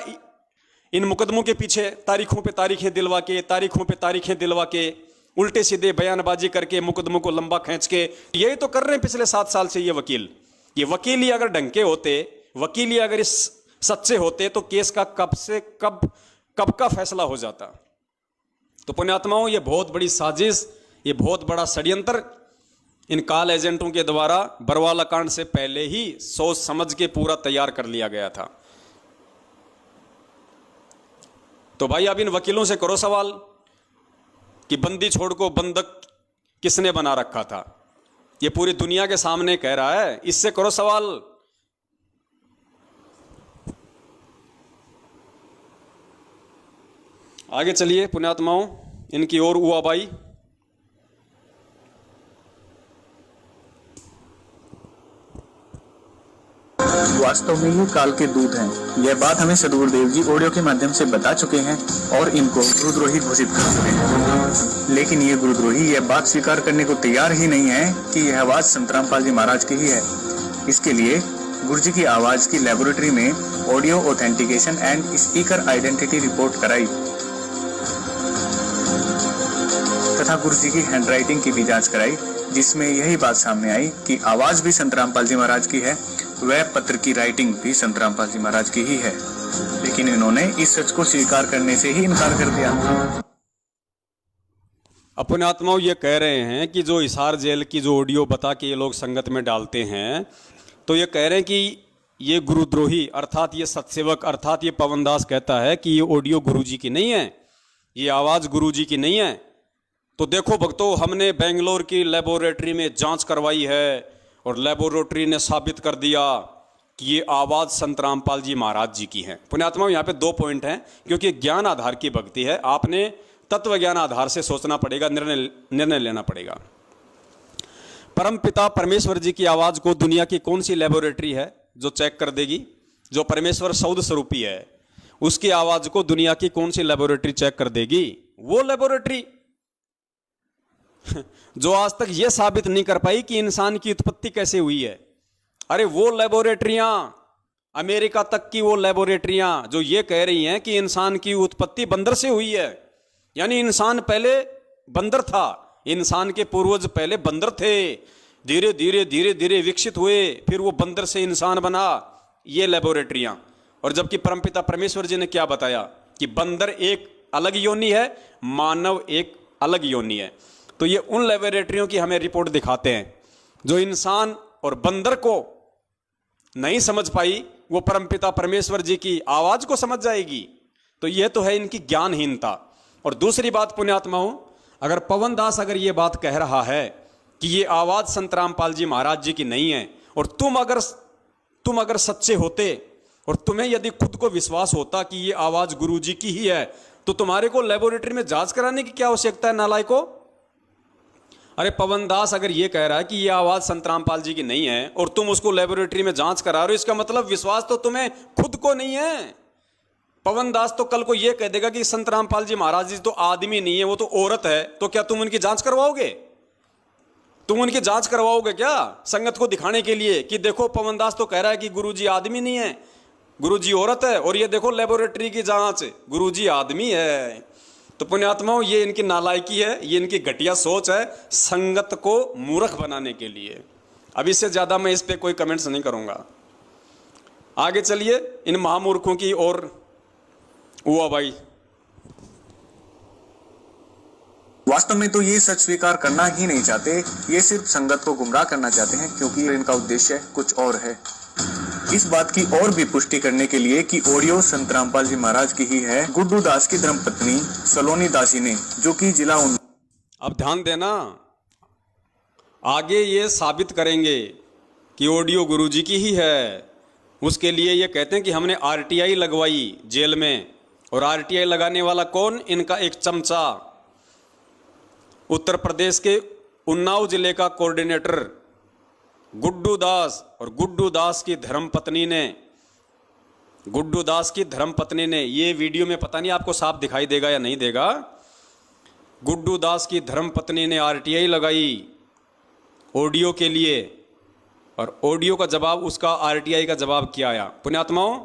इन मुकदमों के पीछे, तारीखों पे तारीखें दिलवा के, तारीखों पे तारीखें दिलवा के, उल्टे सीधे बयानबाजी करके मुकदमों को लंबा खींच के। यही तो कर रहे हैं पिछले 7 साल से ये वकील। ये वकील ही अगर ढंग के होते, वकील ही अगर इस सच्चे होते तो केस का कब का फैसला हो जाता। तो पुण्यात्माओं, ये बहुत बड़ी साजिश, ये बहुत बड़ा षड्यंत्र इन काल एजेंटों के द्वारा बरवाला कांड से पहले ही सोच समझ के पूरा तैयार कर लिया गया था। तो भाई अब इन वकीलों से करो सवाल कि बंदी छोड़ को बंधक किसने बना रखा था। ये पूरी दुनिया के सामने कह रहा है, इससे करो सवाल आगे चलिए पुण्यात्माओं, इनकी ओर हुआबाई। वास्तव में ये काल के दूत हैं। यह बात हमें सदगुरुदेव जी ऑडियो के माध्यम से बता चुके हैं और इनको गुरुद्रोही घोषित कर चुके हैं। लेकिन ये गुरुद्रोही यह बात स्वीकार करने को तैयार ही नहीं है कि यह आवाज संत रामपाल जी महाराज की ही है। इसके लिए गुरु जी की आवाज की लेबोरेटरी में audio authentication and speaker identity report कराई तथा गुरु जी की हैंडराइटिंग की भी जांच कराई, जिसमें यही बात सामने आई कि आवाज भी संत रामपाल जी महाराज की है, वह पत्र की राइटिंग भी संत रामपाल जी महाराज की ही है। लेकिन इन्होंने इस सच को स्वीकार करने से ही इनकार कर दिया। अपने आत्माओं ये कह रहे हैं कि जो हिसार जेल की जो ऑडियो बता के ये लोग संगत में डालते हैं, तो ये कह रहे हैं कि ये गुरुद्रोही अर्थात ये सत्सेवक अर्थात ये पवनदास कहता है कि ये ऑडियो गुरुजी की नहीं है, ये आवाज़ गुरुजी की नहीं है। तो देखो भक्तों, हमने बेंगलोर की लेबोरेटरी में जांच करवाई है और लेबोरेटरी ने साबित कर दिया कि ये आवाज़ संत रामपाल जी महाराज जी की है। पुण्यात्माओं, यहाँ पे 2 पॉइंट हैं, क्योंकि ज्ञान आधार की भक्ति है। आपने तत्व ज्ञान आधार से सोचना पड़ेगा, निर्णय लेना पड़ेगा। परम पिता परमेश्वर जी की आवाज़ को दुनिया की कौन सी लेबोरेटरी है जो चेक कर देगी? जो परमेश्वर सौद स्वरूपी है, उसकी आवाज़ को दुनिया की कौन सी लेबोरेटरी चेक कर देगी? वो लेबोरेटरी जो आज तक यह साबित नहीं कर पाई कि इंसान की उत्पत्ति कैसे हुई है। अरे वो लेबोरेटरियां, अमेरिका तक की वो लेबोरेटरियां जो ये कह रही हैं कि इंसान की उत्पत्ति बंदर से हुई है, यानी इंसान पहले बंदर था, इंसान के पूर्वज पहले बंदर थे, धीरे धीरे धीरे धीरे विकसित हुए, फिर वो बंदर से इंसान बना, ये लेबोरेटरियां। और जबकि परमपिता परमेश्वर जी ने क्या बताया कि बंदर एक अलग योनि है, मानव एक अलग योनि है। तो ये उन लेबोरेटरियों की हमें रिपोर्ट दिखाते हैं जो इंसान और बंदर को नहीं समझ पाई, वो परमपिता परमेश्वर जी की आवाज को समझ जाएगी। तो ये तो है इनकी ज्ञानहीनता। और दूसरी बात पुण्यात्माओं, अगर पवनदास अगर ये बात कह रहा है कि ये आवाज संत रामपाल जी महाराज जी की नहीं है, और तुम अगर सच्चे होते और तुम्हें यदि खुद को विश्वास होता कि ये आवाज गुरु जी की ही है, तो तुम्हारे को लेबोरेटरी में जांच कराने की क्या आवश्यकता है नालायको? अरे पवनदास अगर ये कह रहा है कि ये आवाज संत रामपाल जी की नहीं है और तुम उसको लेबोरेटरी में जांच करा रहे हो, इसका मतलब विश्वास तो तुम्हें खुद को नहीं है। पवनदास तो कल को ये कह देगा कि संत रामपाल जी महाराज जी तो आदमी नहीं है, वो तो औरत है, तो क्या तुम उनकी जांच करवाओगे? तुम उनकी जांच करवाओगे क्या संगत को दिखाने के लिए कि देखो पवनदास तो कह रहा है कि गुरुजी आदमी नहीं है, गुरुजी औरत है, और ये देखो लेबोरेटरी की जांच गुरुजी आदमी है। तो पुण्यात्माओं, ये इनकी नालायकी है, ये इनकी घटिया सोच है संगत को मूर्ख बनाने के लिए। अब इससे ज्यादा मैं इस पे कोई कमेंट्स नहीं करूंगा। आगे चलिए इन महामूर्खों की ओर। हुआ भाई, वास्तव में तो ये सच स्वीकार करना ही नहीं चाहते, ये सिर्फ संगत को गुमराह करना चाहते हैं, क्योंकि इनका उद्देश्य कुछ और है। इस बात की और भी पुष्टि करने के लिए कि ऑडियो संत रामपाल जी महाराज की ही है, गुड्डू दास की धर्मपत्नी सलोनी दासी ने, जो कि जिला अब ध्यान देना, आगे ये साबित करेंगे कि ऑडियो गुरुजी की ही है। उसके लिए ये कहते हैं कि हमने आरटीआई लगवाई जेल में, और आरटीआई लगाने वाला कौन? इनका एक चमचा, उत्तर प्रदेश के उन्नाव जिले का कोऑर्डिनेटर गुड्डू दास। और गुड्डू दास की धर्मपत्नी ने, ये वीडियो में पता नहीं आपको साफ दिखाई देगा या नहीं देगा, गुड्डू दास की धर्मपत्नी ने आरटीआई लगाई ऑडियो के लिए, और ऑडियो का जवाब, उसका आरटीआई का जवाब क्या आया? पुण्यात्माओं,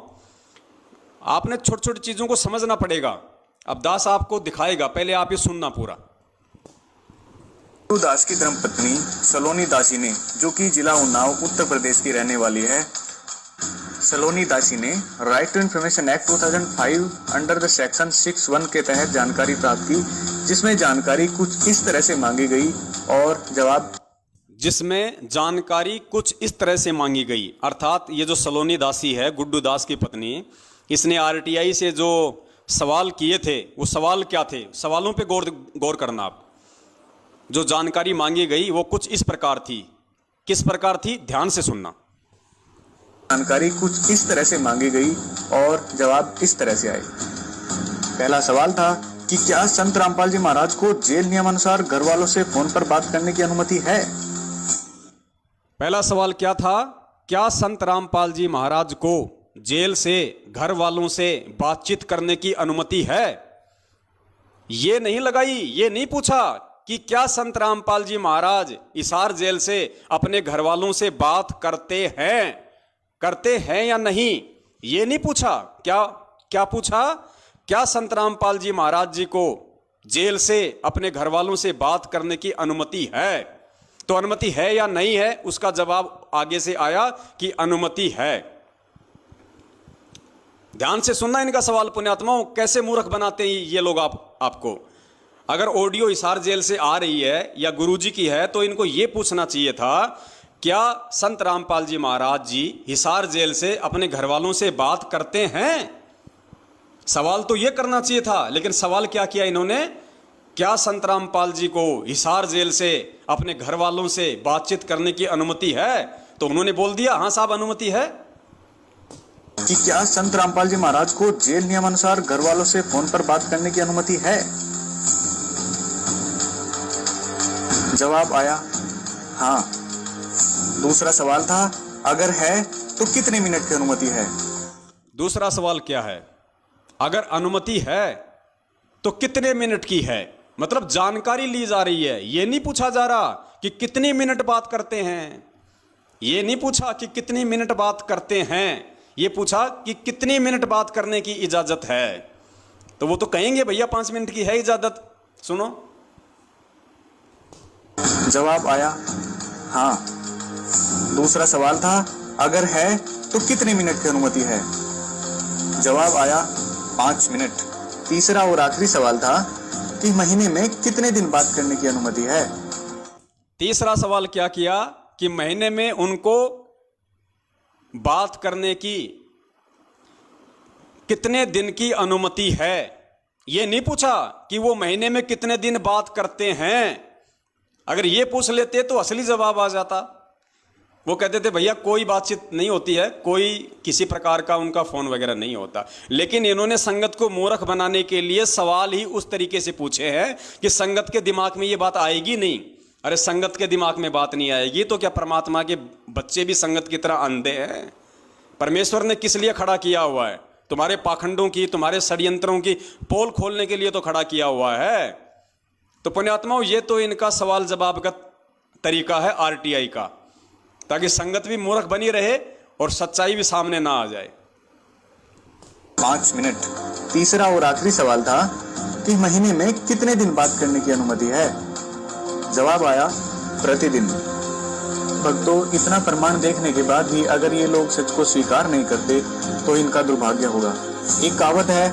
आपने छोटी छोटी चीजों को समझना पड़ेगा। अब दास आपको दिखाएगा, पहले आप ये सुनना पूरा। गुड्डू दास की धर्मपत्नी सलोनी दासी ने, जो कि जिला उन्नाव उत्तर प्रदेश की रहने वाली है, सलोनी दासी ने right to information act 2005 under the section 6(1) के तहत जानकारी प्राप्त की, जिसमें जानकारी कुछ इस तरह से मांगी गई और जवाब जिसमें जानकारी कुछ इस तरह से मांगी गई। अर्थात ये जो सलोनी दासी है, गुड्डू दास की पत्नी, इसने आरटीआई से जो सवाल किए थे, वो सवाल क्या थे? सवालों पे गौर करना आप। जो जानकारी मांगी गई वो कुछ इस प्रकार थी। किस प्रकार थी? ध्यान से सुनना। जानकारी कुछ इस तरह से मांगी गई और जवाब इस तरह से आए। पहला सवाल था कि क्या संत रामपाल जी महाराज को जेल नियमानुसार घर वालों से फोन पर बात करने की अनुमति है? पहला सवाल क्या था? क्या संत रामपाल जी महाराज को जेल से घर वालों से बातचीत करने की अनुमति है? ये नहीं लगाई, ये नहीं पूछा कि क्या संत रामपाल जी महाराज हिसार जेल से अपने घर वालों से बात करते हैं या नहीं, ये नहीं पूछा। क्या पूछा? क्या संत रामपाल जी महाराज जी को जेल से अपने घर वालों से बात करने की अनुमति है? तो अनुमति है या नहीं है, उसका जवाब आगे से आया कि अनुमति है। ध्यान से सुनना इनका सवाल पुण्यात्माओं, कैसे मूर्ख बनाते हैं ये लोग आपको। अगर ऑडियो हिसार जेल से आ रही है या गुरुजी की है तो इनको ये पूछना चाहिए था, क्या संत रामपाल जी महाराज जी हिसार जेल से अपने घर वालों से बात करते हैं? सवाल तो ये करना चाहिए था, लेकिन सवाल क्या किया इन्होंने? क्या संत रामपाल जी को हिसार जेल से अपने घर वालों से बातचीत करने की अनुमति है? तो उन्होंने बोल दिया हाँ साहब अनुमति है। कि क्या संत रामपाल जी महाराज को जेल नियमानुसार घर वालों से फोन पर बात करने की अनुमति है? जवाब आया हाँ। दूसरा सवाल था, अगर है तो कितने मिनट की अनुमति है? दूसरा सवाल क्या है? अगर अनुमति है तो कितने मिनट की है, मतलब जानकारी ली जा रही है। ये नहीं पूछा जा रहा कि कितनी मिनट बात करते हैं, ये नहीं पूछा कि कितनी मिनट बात करते हैं, ये पूछा कि कितनी मिनट बात करने की इजाजत है। तो वो तो कहेंगे भैया 5 मिनट की है इजाजत। सुनो, जवाब आया हाँ। दूसरा सवाल था, अगर है तो कितने मिनट की अनुमति है? जवाब आया 5 मिनट। तीसरा और आखिरी सवाल था कि महीने में कितने दिन बात करने की अनुमति है? तीसरा सवाल क्या किया कि महीने में उनको बात करने की कितने दिन की अनुमति है। ये नहीं पूछा कि वो महीने में कितने दिन बात करते हैं। अगर ये पूछ लेते तो असली जवाब आ जाता। वो कहते थे भैया कोई बातचीत नहीं होती है, कोई किसी प्रकार का उनका फोन वगैरह नहीं होता। लेकिन इन्होंने संगत को मूर्ख बनाने के लिए सवाल ही उस तरीके से पूछे हैं कि संगत के दिमाग में ये बात आएगी नहीं। अरे संगत के दिमाग में बात नहीं आएगी तो क्या परमात्मा के बच्चे भी संगत की तरह अंधे हैं? परमेश्वर ने किस लिए खड़ा किया हुआ है? तुम्हारे पाखंडों की, तुम्हारे षड्यंत्रों की पोल खोलने के लिए तो खड़ा किया हुआ है। तो पुण्यात्माओं, ये तो इनका सवाल जवाब का तरीका है आरटीआई का, ताकि संगत भी मूर्ख बनी रहे और सच्चाई भी सामने ना आ जाए। 5 मिनट। तीसरा और आखिरी सवाल था कि महीने में कितने दिन बात करने की अनुमति है? जवाब आया प्रतिदिन। भक्तों, इतना प्रमाण देखने के बाद भी अगर ये लोग सच को स्वीकार नहीं करते तो इनका दुर्भाग्य होगा। एक कहावत है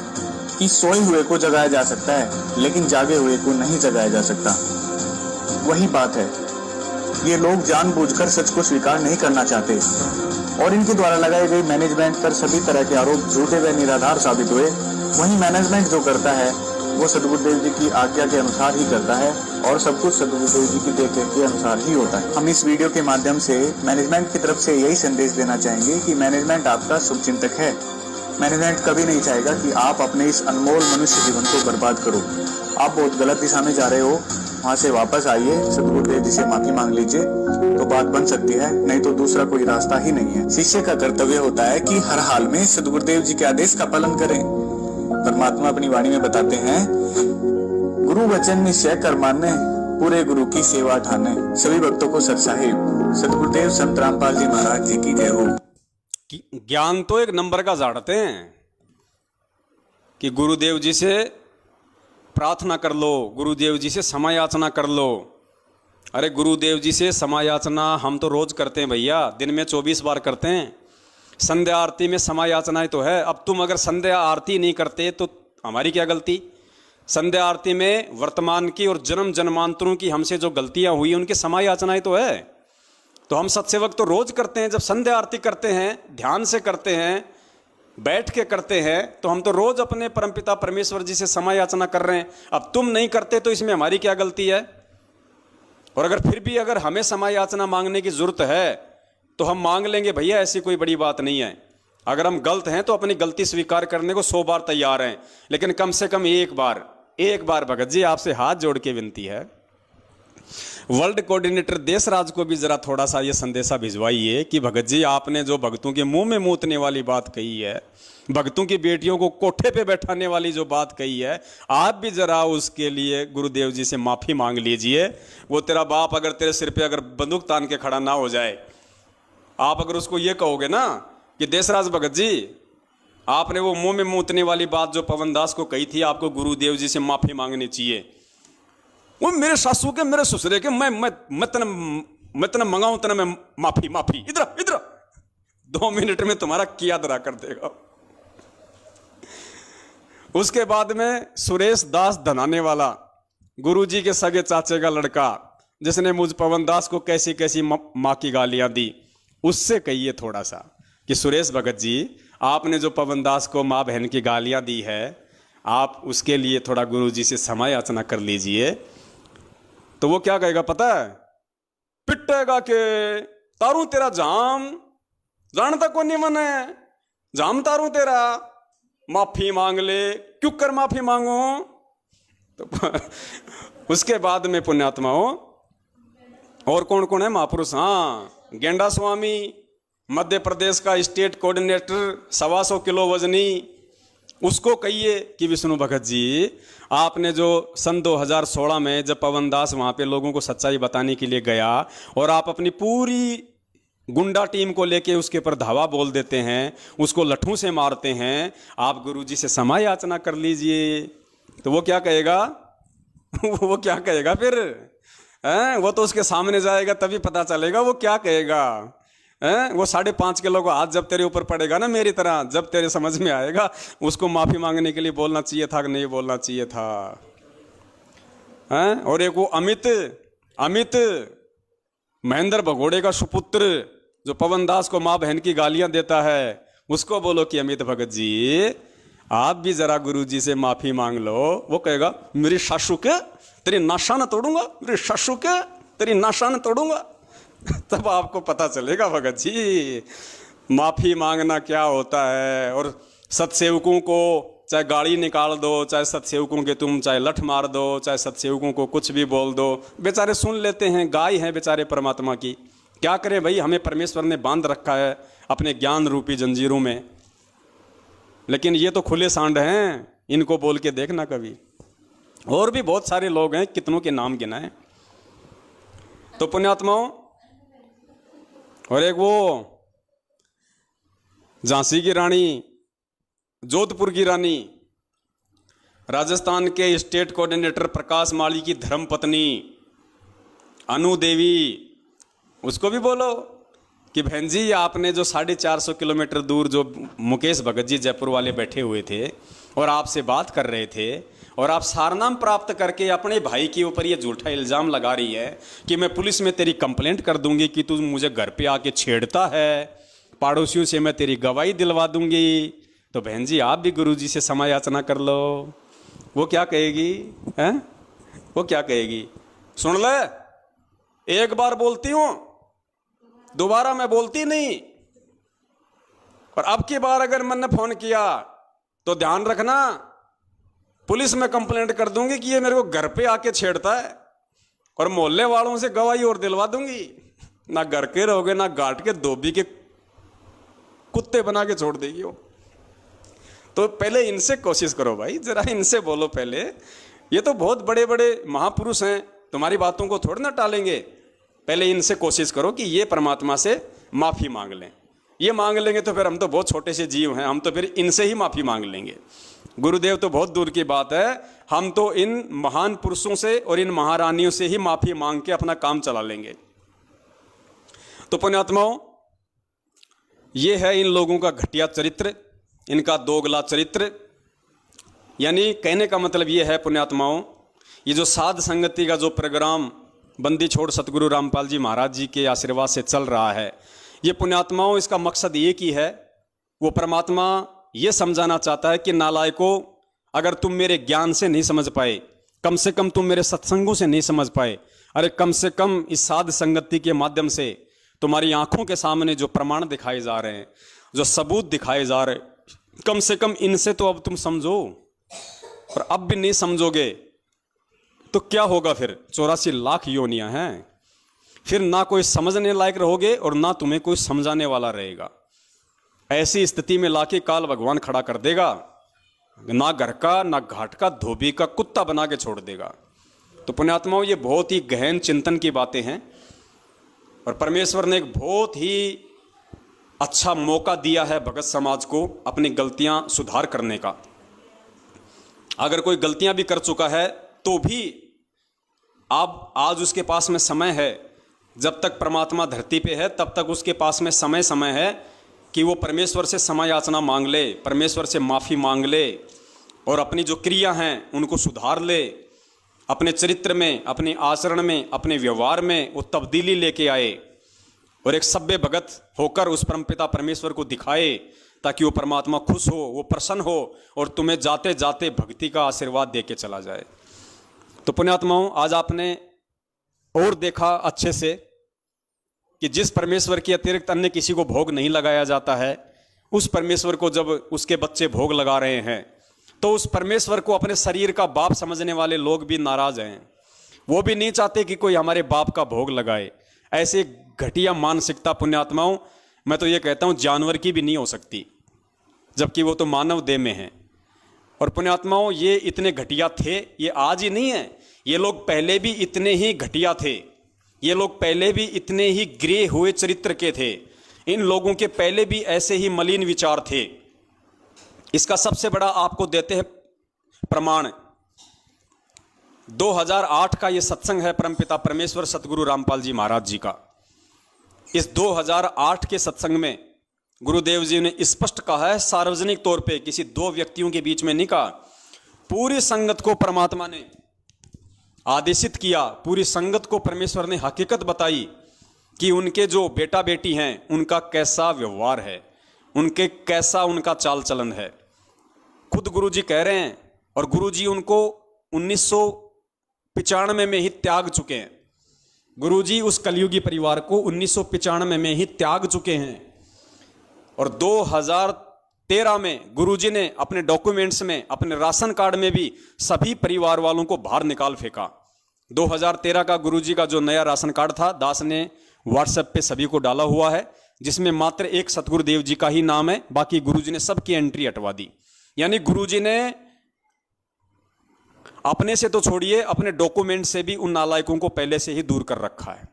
कि सोए हुए को जगाया जा सकता है लेकिन जागे हुए को नहीं जगाया जा सकता। वही बात है, ये लोग जानबूझकर सच को स्वीकार नहीं करना चाहते और इनके द्वारा लगाए गए मैनेजमेंट पर सभी तरह के आरोप झूठे व निराधार साबित हुए। वही मैनेजमेंट जो करता है वो सदगुरुदेव जी की आज्ञा के अनुसार ही करता है और सब कुछ सदगुरुदेव जी की देखरेख के अनुसार ही होता है। हम इस वीडियो के माध्यम से मैनेजमेंट की तरफ से यही संदेश देना चाहेंगे कि मैनेजमेंट आपका शुभचिंतक है। मैनेजमेंट कभी नहीं चाहेगा कि आप अपने इस अनमोल मनुष्य जीवन को बर्बाद करो। आप बहुत गलत दिशा में जा रहे हो, वहाँ से वापस आइए, सदगुरुदेव जी से माफी मांग लीजिए तो बात बन सकती है, नहीं तो दूसरा कोई रास्ता ही नहीं है। शिष्य का कर्तव्य होता है कि हर हाल में सदगुरुदेव जी के आदेश का पालन करें। परमात्मा अपनी वाणी में बताते हैं, गुरु वचन निश्चय कर माने, पूरे गुरु की सेवा ठाने। सभी भक्तों को सत साहिब सदगुरुदेव संत रामपाल जी महाराज जी की जय हो। ज्ञान तो एक नंबर का झाड़ते हैं कि गुरुदेव जी से प्रार्थना कर लो, गुरुदेव जी से क्षमा याचना कर लो। अरे गुरुदेव जी से क्षमा याचना हम तो रोज करते हैं भैया, दिन में 24 बार करते हैं। संध्या आरती में क्षमा याचनाएं तो है। अब तुम अगर संध्या आरती नहीं करते तो हमारी क्या गलती? संध्या आरती में वर्तमान की और जन्म जन्मांतरों की हमसे जो गलतियां हुई उनकी क्षमा याचनाएं तो है। तो हम सत्सेवक तो रोज करते हैं। जब संध्या आरती करते हैं, ध्यान से करते हैं, बैठ के करते हैं, तो हम तो रोज अपने परमपिता परमेश्वर जी से क्षमा याचना कर रहे हैं। अब तुम नहीं करते तो इसमें हमारी क्या गलती है? और अगर फिर भी अगर हमें क्षमा याचना मांगने की जरूरत है तो हम मांग लेंगे भैया, ऐसी कोई बड़ी बात नहीं है। अगर हम गलत हैं तो अपनी गलती स्वीकार करने को 100 बार तैयार हैं, लेकिन कम से कम एक बार एक बार भगत जी आपसे हाथ जोड़ के विनती है, वर्ल्ड कोऑर्डिनेटर देशराज को भी जरा थोड़ा सा ये संदेशा भिजवाइए कि भगत जी आपने जो भक्तों के मुंह में मूतने वाली बात कही है, भक्तों की बेटियों को कोठे पे बैठाने वाली जो बात कही है, आप भी जरा उसके लिए गुरुदेव जी से माफी मांग लीजिए। वो तेरा बाप अगर तेरे सिर पे अगर बंदूक तान के खड़ा ना हो जाए, आप अगर उसको ये कहोगे ना कि देशराज भगत जी आपने वो मुंह में मूतने वाली बात जो पवन दास को कही थी, आपको गुरुदेव जी से माफी मांगनी चाहिए। वो मेरे सासू के मेरे ससुरे के मैं तना मंगाऊं तना मैं माफी इधर 2 मिनट में तुम्हारा किया दरा कर देगा। उसके बाद में सुरेश दास धनाने वाला, गुरुजी के सगे चाचे का लड़का, जिसने मुझ पवन दास को कैसी कैसी माँ की गालियां दी, उससे कहिए थोड़ा सा कि सुरेश भगत जी आपने जो पवन दास को माँ बहन की गालियां दी है, आप उसके लिए थोड़ा गुरुजी से क्षमा याचना कर लीजिए। तो वो क्या कहेगा पता है? पिटेगा के तारू तेरा जाम जानता को नहीं मने जाम तारू तेरा, माफी मांग ले, क्यों कर माफी मांगो। तो उसके बाद में पुण्यात्माओं और कौन कौन है महापुरुष? हाँ, गेंडा स्वामी मध्य प्रदेश का स्टेट कोऑर्डिनेटर, 125 किलो वजनी, उसको कहिए कि विष्णु भगत जी आपने जो सन 2016 में जब पवन दास वहाँ पे लोगों को सच्चाई बताने के लिए गया और आप अपनी पूरी गुंडा टीम को लेके उसके पर धावा बोल देते हैं, उसको लठों से मारते हैं, आप गुरुजी से क्षमा याचना कर लीजिए। तो वो क्या कहेगा? वो क्या कहेगा फिर? वो तो उसके सामने जाएगा तभी पता चलेगा वो क्या कहेगा। वो 5.5 किलो का हाथ जब तेरे ऊपर पड़ेगा ना मेरी तरह, जब तेरे समझ में आएगा उसको माफी मांगने के लिए बोलना चाहिए था कि नहीं बोलना चाहिए था। और एक वो अमित महेंद्र भगोड़े का सुपुत्र जो पवन दास को माँ बहन की गालियां देता है, उसको बोलो कि अमित भगत जी आप भी जरा गुरुजी से माफी मांग लो। वो कहेगा मेरी सासू के तेरी नाशान तोड़ूंगा, मेरी सासू के तेरी नाशान तोड़ूंगा। तब आपको पता चलेगा भगत जी माफी मांगना क्या होता है। और सत्सेवकों को चाहे गाड़ी निकाल दो, चाहे सत्सेवकों के तुम चाहे लठ मार दो, चाहे सत्सेवकों को कुछ भी बोल दो, बेचारे सुन लेते हैं, गाय हैं बेचारे परमात्मा की। क्या करें भाई, हमें परमेश्वर ने बांध रखा है अपने ज्ञान रूपी जंजीरों में। लेकिन ये तो खुले सांड हैं, इनको बोल के देखना कभी। और भी बहुत सारे लोग हैं, कितनों के नाम गिनाएं। तो पुण्यात्माओं, और एक वो झांसी की रानी, जोधपुर की रानी, राजस्थान के स्टेट कोऑर्डिनेटर प्रकाश माली की धर्मपत्नी अनु देवी, उसको भी बोलो कि बहन जी आपने जो 450 किलोमीटर दूर जो मुकेश भगत जी जयपुर वाले बैठे हुए थे और आपसे बात कर रहे थे और आप सारनाम प्राप्त करके अपने भाई के ऊपर ये झूठा इल्जाम लगा रही है कि मैं पुलिस में तेरी कंप्लेंट कर दूंगी कि तू मुझे घर पे आके छेड़ता है, पड़ोसियों से मैं तेरी गवाही दिलवा दूंगी। तो बहन जी आप भी गुरुजी से क्षमा याचना कर लो। वो क्या कहेगी? हैं? वो क्या कहेगी? सुन ले, एक बार बोलती हूं, दोबारा मैं बोलती नहीं, और अब की बार अगर मैंने फोन किया तो ध्यान रखना, पुलिस में कंप्लेंट कर दूंगी कि ये मेरे को घर पे आके छेड़ता है, और मोहल्ले वालों से गवाही और दिलवा दूंगी। ना घर के रहोगे, ना घाट के धोबी के कुत्ते बना के छोड़ देगी वो। तो पहले इनसे कोशिश करो भाई, जरा इनसे बोलो पहले। ये तो बहुत बड़े बड़े महापुरुष हैं, तुम्हारी बातों को थोड़ा ना टालेंगे। पहले इनसे कोशिश करो कि ये परमात्मा से माफी मांग लें। ये मांग लेंगे तो फिर हम तो बहुत छोटे से जीव हैं, हम तो फिर इनसे ही माफी मांग लेंगे। गुरुदेव तो बहुत दूर की बात है, हम तो इन महान पुरुषों से और इन महारानियों से ही माफी मांग के अपना काम चला लेंगे। तो पुण्यात्माओं, ये है इन लोगों का घटिया चरित्र, इनका दोगला चरित्र। यानी कहने का मतलब ये है पुण्यात्माओं, ये जो साध संगति का जो प्रोग्राम बंदी छोड़ सतगुरु रामपाल जी महाराज जी के आशीर्वाद से चल रहा है, ये पुण्यात्माओं इसका मकसद एक ही है। वो परमात्मा ये समझाना चाहता है कि नालायकों, अगर तुम मेरे ज्ञान से नहीं समझ पाए, कम से कम तुम मेरे सत्संगों से नहीं समझ पाए, अरे कम से कम इस साध संगति के माध्यम से तुम्हारी आंखों के सामने जो प्रमाण दिखाए जा रहे हैं, जो सबूत दिखाए जा रहे, कम से कम इनसे तो अब तुम समझो। और अब भी नहीं समझोगे तो क्या होगा फिर? 84 लाख योनियां हैं, फिर ना कोई समझने लायक रहोगे और ना तुम्हें कोई समझाने वाला रहेगा। ऐसी स्थिति में लाके काल भगवान खड़ा कर देगा, ना घर का ना घाट का धोबी का कुत्ता बना के छोड़ देगा। तो पुण्यात्माओं, ये बहुत ही गहन चिंतन की बातें हैं और परमेश्वर ने एक बहुत ही अच्छा मौका दिया है भगत समाज को अपनी गलतियां सुधार करने का। अगर कोई गलतियां भी कर चुका है तो भी अब आज उसके पास में समय है, जब तक परमात्मा धरती पे है तब तक उसके पास में समय है कि वो परमेश्वर से क्षमा याचना मांग ले, परमेश्वर से माफ़ी मांग ले और अपनी जो क्रिया हैं उनको सुधार ले, अपने चरित्र में, अपने आचरण में, अपने व्यवहार में वो तब्दीली लेके आए और एक सभ्य भगत होकर उस परमपिता परमेश्वर को दिखाए, ताकि वो परमात्मा खुश हो, वो प्रसन्न हो और तुम्हें जाते जाते भक्ति का आशीर्वाद दे के चला जाए। तो पुण्यात्माओं, आज आपने और देखा अच्छे से कि जिस परमेश्वर के अतिरिक्त अन्य किसी को भोग नहीं लगाया जाता है, उस परमेश्वर को जब उसके बच्चे भोग लगा रहे हैं तो उस परमेश्वर को अपने शरीर का बाप समझने वाले लोग भी नाराज हैं। वो भी नहीं चाहते कि कोई हमारे बाप का भोग लगाए। ऐसे घटिया मानसिकता पुण्यात्माओं, मैं तो ये कहता हूँ जानवर की भी नहीं हो सकती, जबकि वो तो मानव देह में है। और पुण्यात्माओं, ये इतने घटिया थे, ये आज ही नहीं है, ये लोग पहले भी इतने ही घटिया थे, ये लोग पहले भी इतने ही गिरे हुए चरित्र के थे। इन लोगों के पहले भी ऐसे ही मलिन विचार थे। इसका सबसे बड़ा आपको देते हैं प्रमाण, 2008 का ये सत्संग है परमपिता परमेश्वर सतगुरु रामपाल जी महाराज जी का। इस 2008 के सत्संग में गुरुदेव जी ने स्पष्ट कहा है, सार्वजनिक तौर पे, किसी दो व्यक्तियों के बीच में नहीं कहा, पूरी संगत को परमात्मा ने आदेशित किया, पूरी संगत को परमेश्वर ने हकीकत बताई कि उनके जो बेटा बेटी हैं उनका कैसा व्यवहार है, उनके कैसा उनका चाल चलन है। खुद गुरुजी कह रहे हैं, और गुरुजी उनको 1995 में ही त्याग चुके हैं। गुरुजी उस कलयुगी परिवार को 1995 में ही त्याग चुके हैं और 2013 में गुरुजी ने अपने डॉक्यूमेंट्स में, अपने राशन कार्ड में भी सभी परिवार वालों को बाहर निकाल फेंका। 2013 का गुरुजी का जो नया राशन कार्ड था, दास ने व्हाट्सएप पे सभी को डाला हुआ है, जिसमें मात्र एक सतगुरुदेव जी का ही नाम है, बाकी गुरुजी ने सबकी एंट्री हटवा दी। यानी गुरुजी ने अपने से तो छोड़िए, अपने डॉक्यूमेंट से भी उन नालायकों को पहले से ही दूर कर रखा है,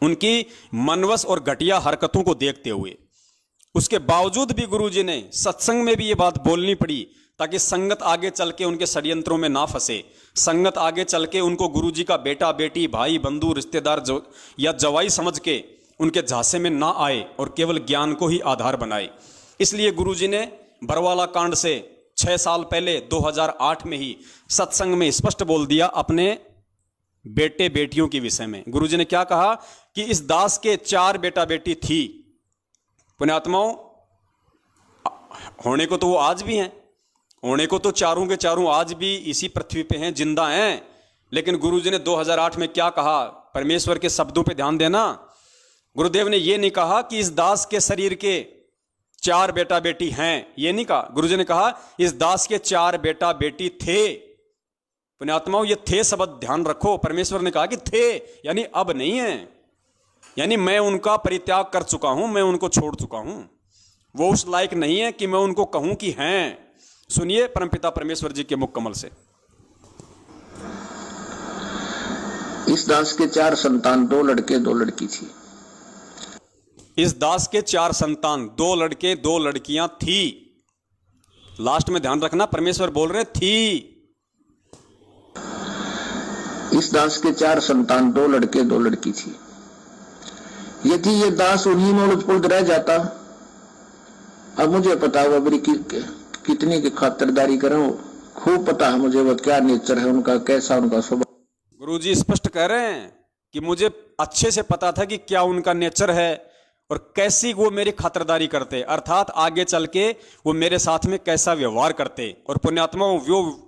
उनकी मनवस और घटिया हरकतों को देखते हुए। उसके बावजूद भी गुरुजी ने सत्संग में भी ये बात बोलनी पड़ी, ताकि संगत आगे चल के उनके षड्यंत्रों में ना फंसे, संगत आगे चल के उनको गुरुजी का बेटा बेटी, भाई बंधु, रिश्तेदार या जवाई समझ के उनके झांसे में ना आए और केवल ज्ञान को ही आधार बनाए। इसलिए गुरुजी ने बरवाला कांड से 6 साल पहले 2008 में ही सत्संग में स्पष्ट बोल दिया अपने बेटे बेटियों के विषय में। गुरुजी ने क्या कहा कि इस दास के 4 बेटा बेटी थी। पुण्यात्माओं, होने को तो वो आज भी हैं, होने को तो चारों के चारों आज भी इसी पृथ्वी पे हैं, जिंदा हैं। लेकिन गुरुजी ने 2008 में क्या कहा, परमेश्वर के शब्दों पे ध्यान देना। गुरुदेव ने ये नहीं कहा कि इस दास के शरीर के 4 बेटा बेटी हैं, ये नहीं कहा। गुरुजी ने कहा इस दास के 4 बेटा बेटी थे। पुण्यात्माओं, ये थे शब्द ध्यान रखो। परमेश्वर ने कहा कि थे, यानी अब नहीं है, यानी मैं उनका परित्याग कर चुका हूं, मैं उनको छोड़ चुका हूं। वो उस लायक नहीं है कि मैं उनको कहूं कि हैं। सुनिए परमपिता परमेश्वर जी के मुख कमल से। इस दास के 4 संतान, 2 लड़के 2 लड़की थी। इस दास के 4 संतान, 2 लड़के 2 लड़कियां थी। लास्ट में ध्यान रखना, परमेश्वर बोल रहे थी। इस दास के 4 संतान, 2 लड़के 2 लड़की थी। यदि ये दास उन्हीं में उलझ पुलझ रह जाता, अब मुझे पता हुआ मेरी कितनी की खातिरदारी करूं, खूब पता है मुझे वो क्या नेचर है उनका, कैसा उनका स्वभाव। गुरुजी स्पष्ट कह रहे हैं कि मुझे अच्छे से पता था कि क्या उनका नेचर है और कैसी वो मेरी खातिरदारी करते, अर्थात आगे चल के वो मेरे साथ में कैसा व्यवहार करते। और पुण्यात्माओं,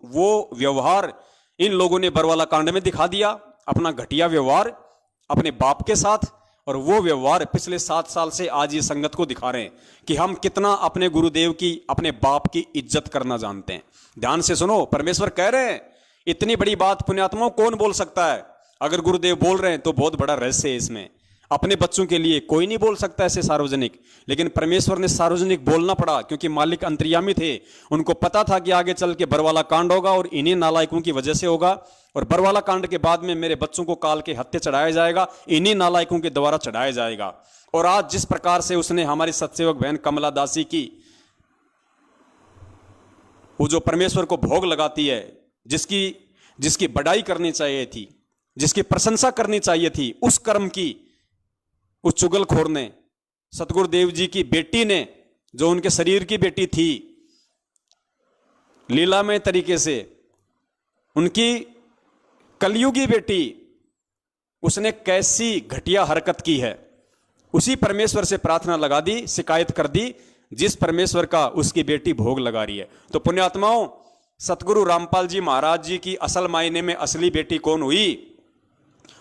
वो व्यवहार इन लोगों ने बरवाला कांड में दिखा दिया, अपना घटिया व्यवहार अपने बाप के साथ और वो व्यवहार पिछले 7 साल से आज ये संगत को दिखा रहे हैं कि हम कितना अपने गुरुदेव की, अपने बाप की इज्जत करना जानते हैं। ध्यान से सुनो, परमेश्वर कह रहे हैं इतनी बड़ी बात पुण्यात्माओं कौन बोल सकता है? अगर गुरुदेव बोल रहे हैं तो बहुत बड़ा रहस्य है इसमें। अपने बच्चों के लिए कोई नहीं बोल सकता ऐसे सार्वजनिक, लेकिन परमेश्वर ने सार्वजनिक बोलना पड़ा क्योंकि मालिक अंतर्यामी थे। उनको पता था कि आगे चल के बरवाला कांड होगा और इन्हीं नालायकों की वजह से होगा, और बरवाला कांड के बाद में मेरे बच्चों को काल के हत्या चढ़ाया जाएगा, इन्हीं नालायकों के द्वारा चढ़ाया जाएगा। और आज जिस प्रकार से उसने हमारी सत्सेवक बहन कमला दासी की, वो जो परमेश्वर को भोग लगाती है, जिसकी बड़ाई करनी चाहिए थी, जिसकी प्रशंसा करनी चाहिए थी, उस कर्म की उस चुगलखोर ने, सतगुरुदेव जी की बेटी ने, जो उनके शरीर की बेटी थी, लीलामय तरीके से उनकी कलयुगी बेटी, उसने कैसी घटिया हरकत की है। उसी परमेश्वर से प्रार्थना लगा दी, शिकायत कर दी, जिस परमेश्वर का उसकी बेटी भोग लगा रही है। तो पुण्यात्माओं, सतगुरु रामपाल जी महाराज जी की असल मायने में असली बेटी कौन हुई?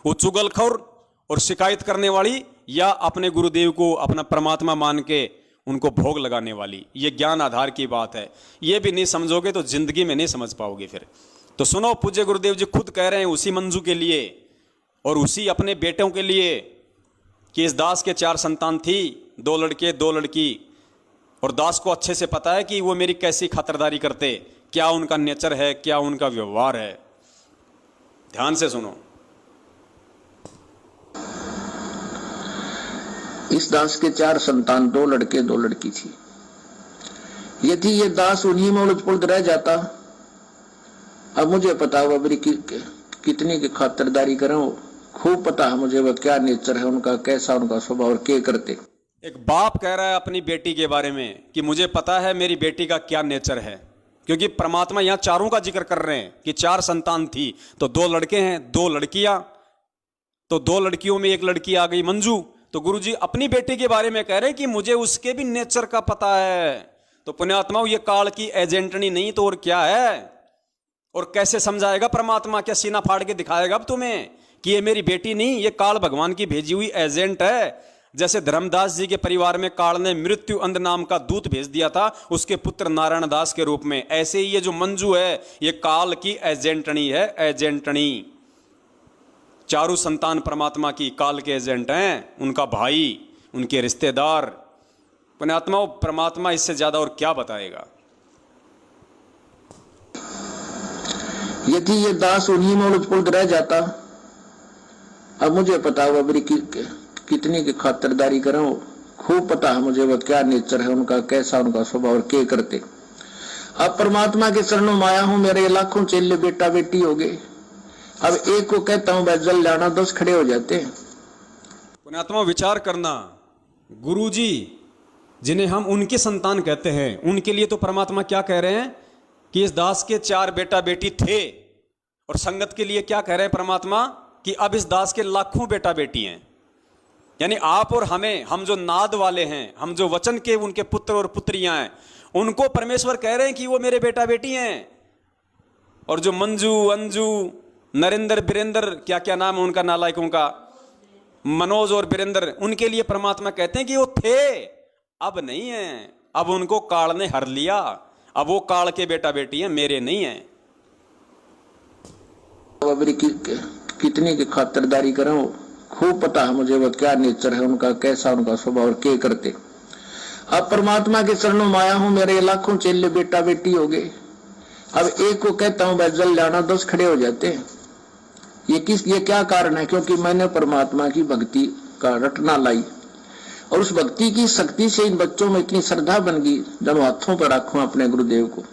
वो चुगलखोर और शिकायत करने वाली, या अपने गुरुदेव को अपना परमात्मा मान के उनको भोग लगाने वाली? ये ज्ञान आधार की बात है। ये भी नहीं समझोगे तो जिंदगी में नहीं समझ पाओगे फिर। तो सुनो, पूज्य गुरुदेव जी खुद कह रहे हैं उसी मंजू के लिए और उसी अपने बेटों के लिए कि इस दास के 4 संतान थी, 2 लड़के 2 लड़की, और दास को अच्छे से पता है कि वो मेरी कैसी खातिरदारी करते, क्या उनका नेचर है, क्या उनका व्यवहार है। ध्यान से सुनो। इस दास के 4 संतान, 2 लड़के 2 लड़की थी। यदि ये दास उन्हीं में उलझ पुलझ रह जाता, अब मुझे पता हुआ मेरी कितनी की खातिरदारी करें, खूब पता है मुझे वह क्या नेचर है उनका, कैसा उनका स्वभाव और क्या करते। एक बाप कह रहा है अपनी बेटी के बारे में कि मुझे पता है मेरी बेटी का क्या नेचर है, क्योंकि परमात्मा यहां 4 का जिक्र कर रहे हैं कि 4 संतान थी, तो 2 लड़के हैं, 2 लड़कियां, तो 2 लड़कियों में एक लड़की आ गई मंजू। तो गुरुजी अपनी बेटी के बारे में कह रहे हैं कि मुझे उसके भी नेचर का पता है। तो पुण्यात्माओं, ये काल की एजेंटनी नहीं तो और क्या है? और कैसे समझाएगा परमात्मा? क्या सीना फाड़ के दिखाएगा अब तुम्हें कि ये मेरी बेटी नहीं, ये काल भगवान की भेजी हुई एजेंट है? जैसे धर्मदास जी के परिवार में काल ने मृत्यु अंध नाम का दूत भेज दिया था उसके पुत्र नारायण दास के रूप में, ऐसे ही ये जो मंजू है ये काल की एजेंटनी है, एजेंटनी। 4 संतान परमात्मा की काल के एजेंट हैं, उनका भाई, उनके रिश्तेदार। पुण्यात्माओं, परमात्मा इससे ज्यादा और क्या बताएगा? यदि ये दास उन्हीं में उलझ पुलझ रह जाता, अब मुझे पता हुआ मेरी कितनी की खातिरदारी करें, खूब पता है मुझे वह क्या नेचर है उनका, कैसा उनका स्वभाव और क्या करते। अब परमात्मा के चरणों में आया हूं, मेरे लाखों चेले बेटा बेटी हो गए। अब एक को कहता हूं बस जल जाना, 10 खड़े हो जाते हैं। पुण्यात्मा, विचार करना, गुरुजी जिन्हें हम उनके संतान कहते हैं, उनके लिए तो परमात्मा क्या कह रहे हैं कि इस दास के 4 बेटा बेटी थे, और संगत के लिए क्या कह रहे हैं परमात्मा कि अब इस दास के लाखों बेटा बेटी हैं। यानी आप और हमें, हम जो नाद वाले हैं, हम जो वचन के उनके पुत्र और पुत्रियां हैं, उनको परमेश्वर कह रहे हैं कि वो मेरे बेटा बेटी हैं। और जो मंजू, अंजू, नरेंद्र, बीरेंद्र, क्या क्या नाम है उनका नालायकों का, मनोज और बीरेंद्र, उनके लिए परमात्मा कहते हैं कि वो थे, अब नहीं है, अब उनको काल ने हर लिया, अब वो काल के बेटा बेटी हैं, मेरे नहीं हैं। कितनी की खातिरदारी करें, खूब पता है मुझे वह क्या नेचर है उनका, कैसा उनका स्वभाव और क्या करते। अब परमात्मा के चरणों में आया हूं, मेरे लाखों चेले बेटा बेटी हो गए। अब एक को कहता हूं बस जल जाना, 10 खड़े हो जाते हैं। ये क्या कारण है? क्योंकि मैंने परमात्मा की भक्ति का रटना लाई, और उस भक्ति की शक्ति से इन बच्चों में इतनी श्रद्धा बन गई, जब हाथों पर रखूं अपने गुरुदेव को।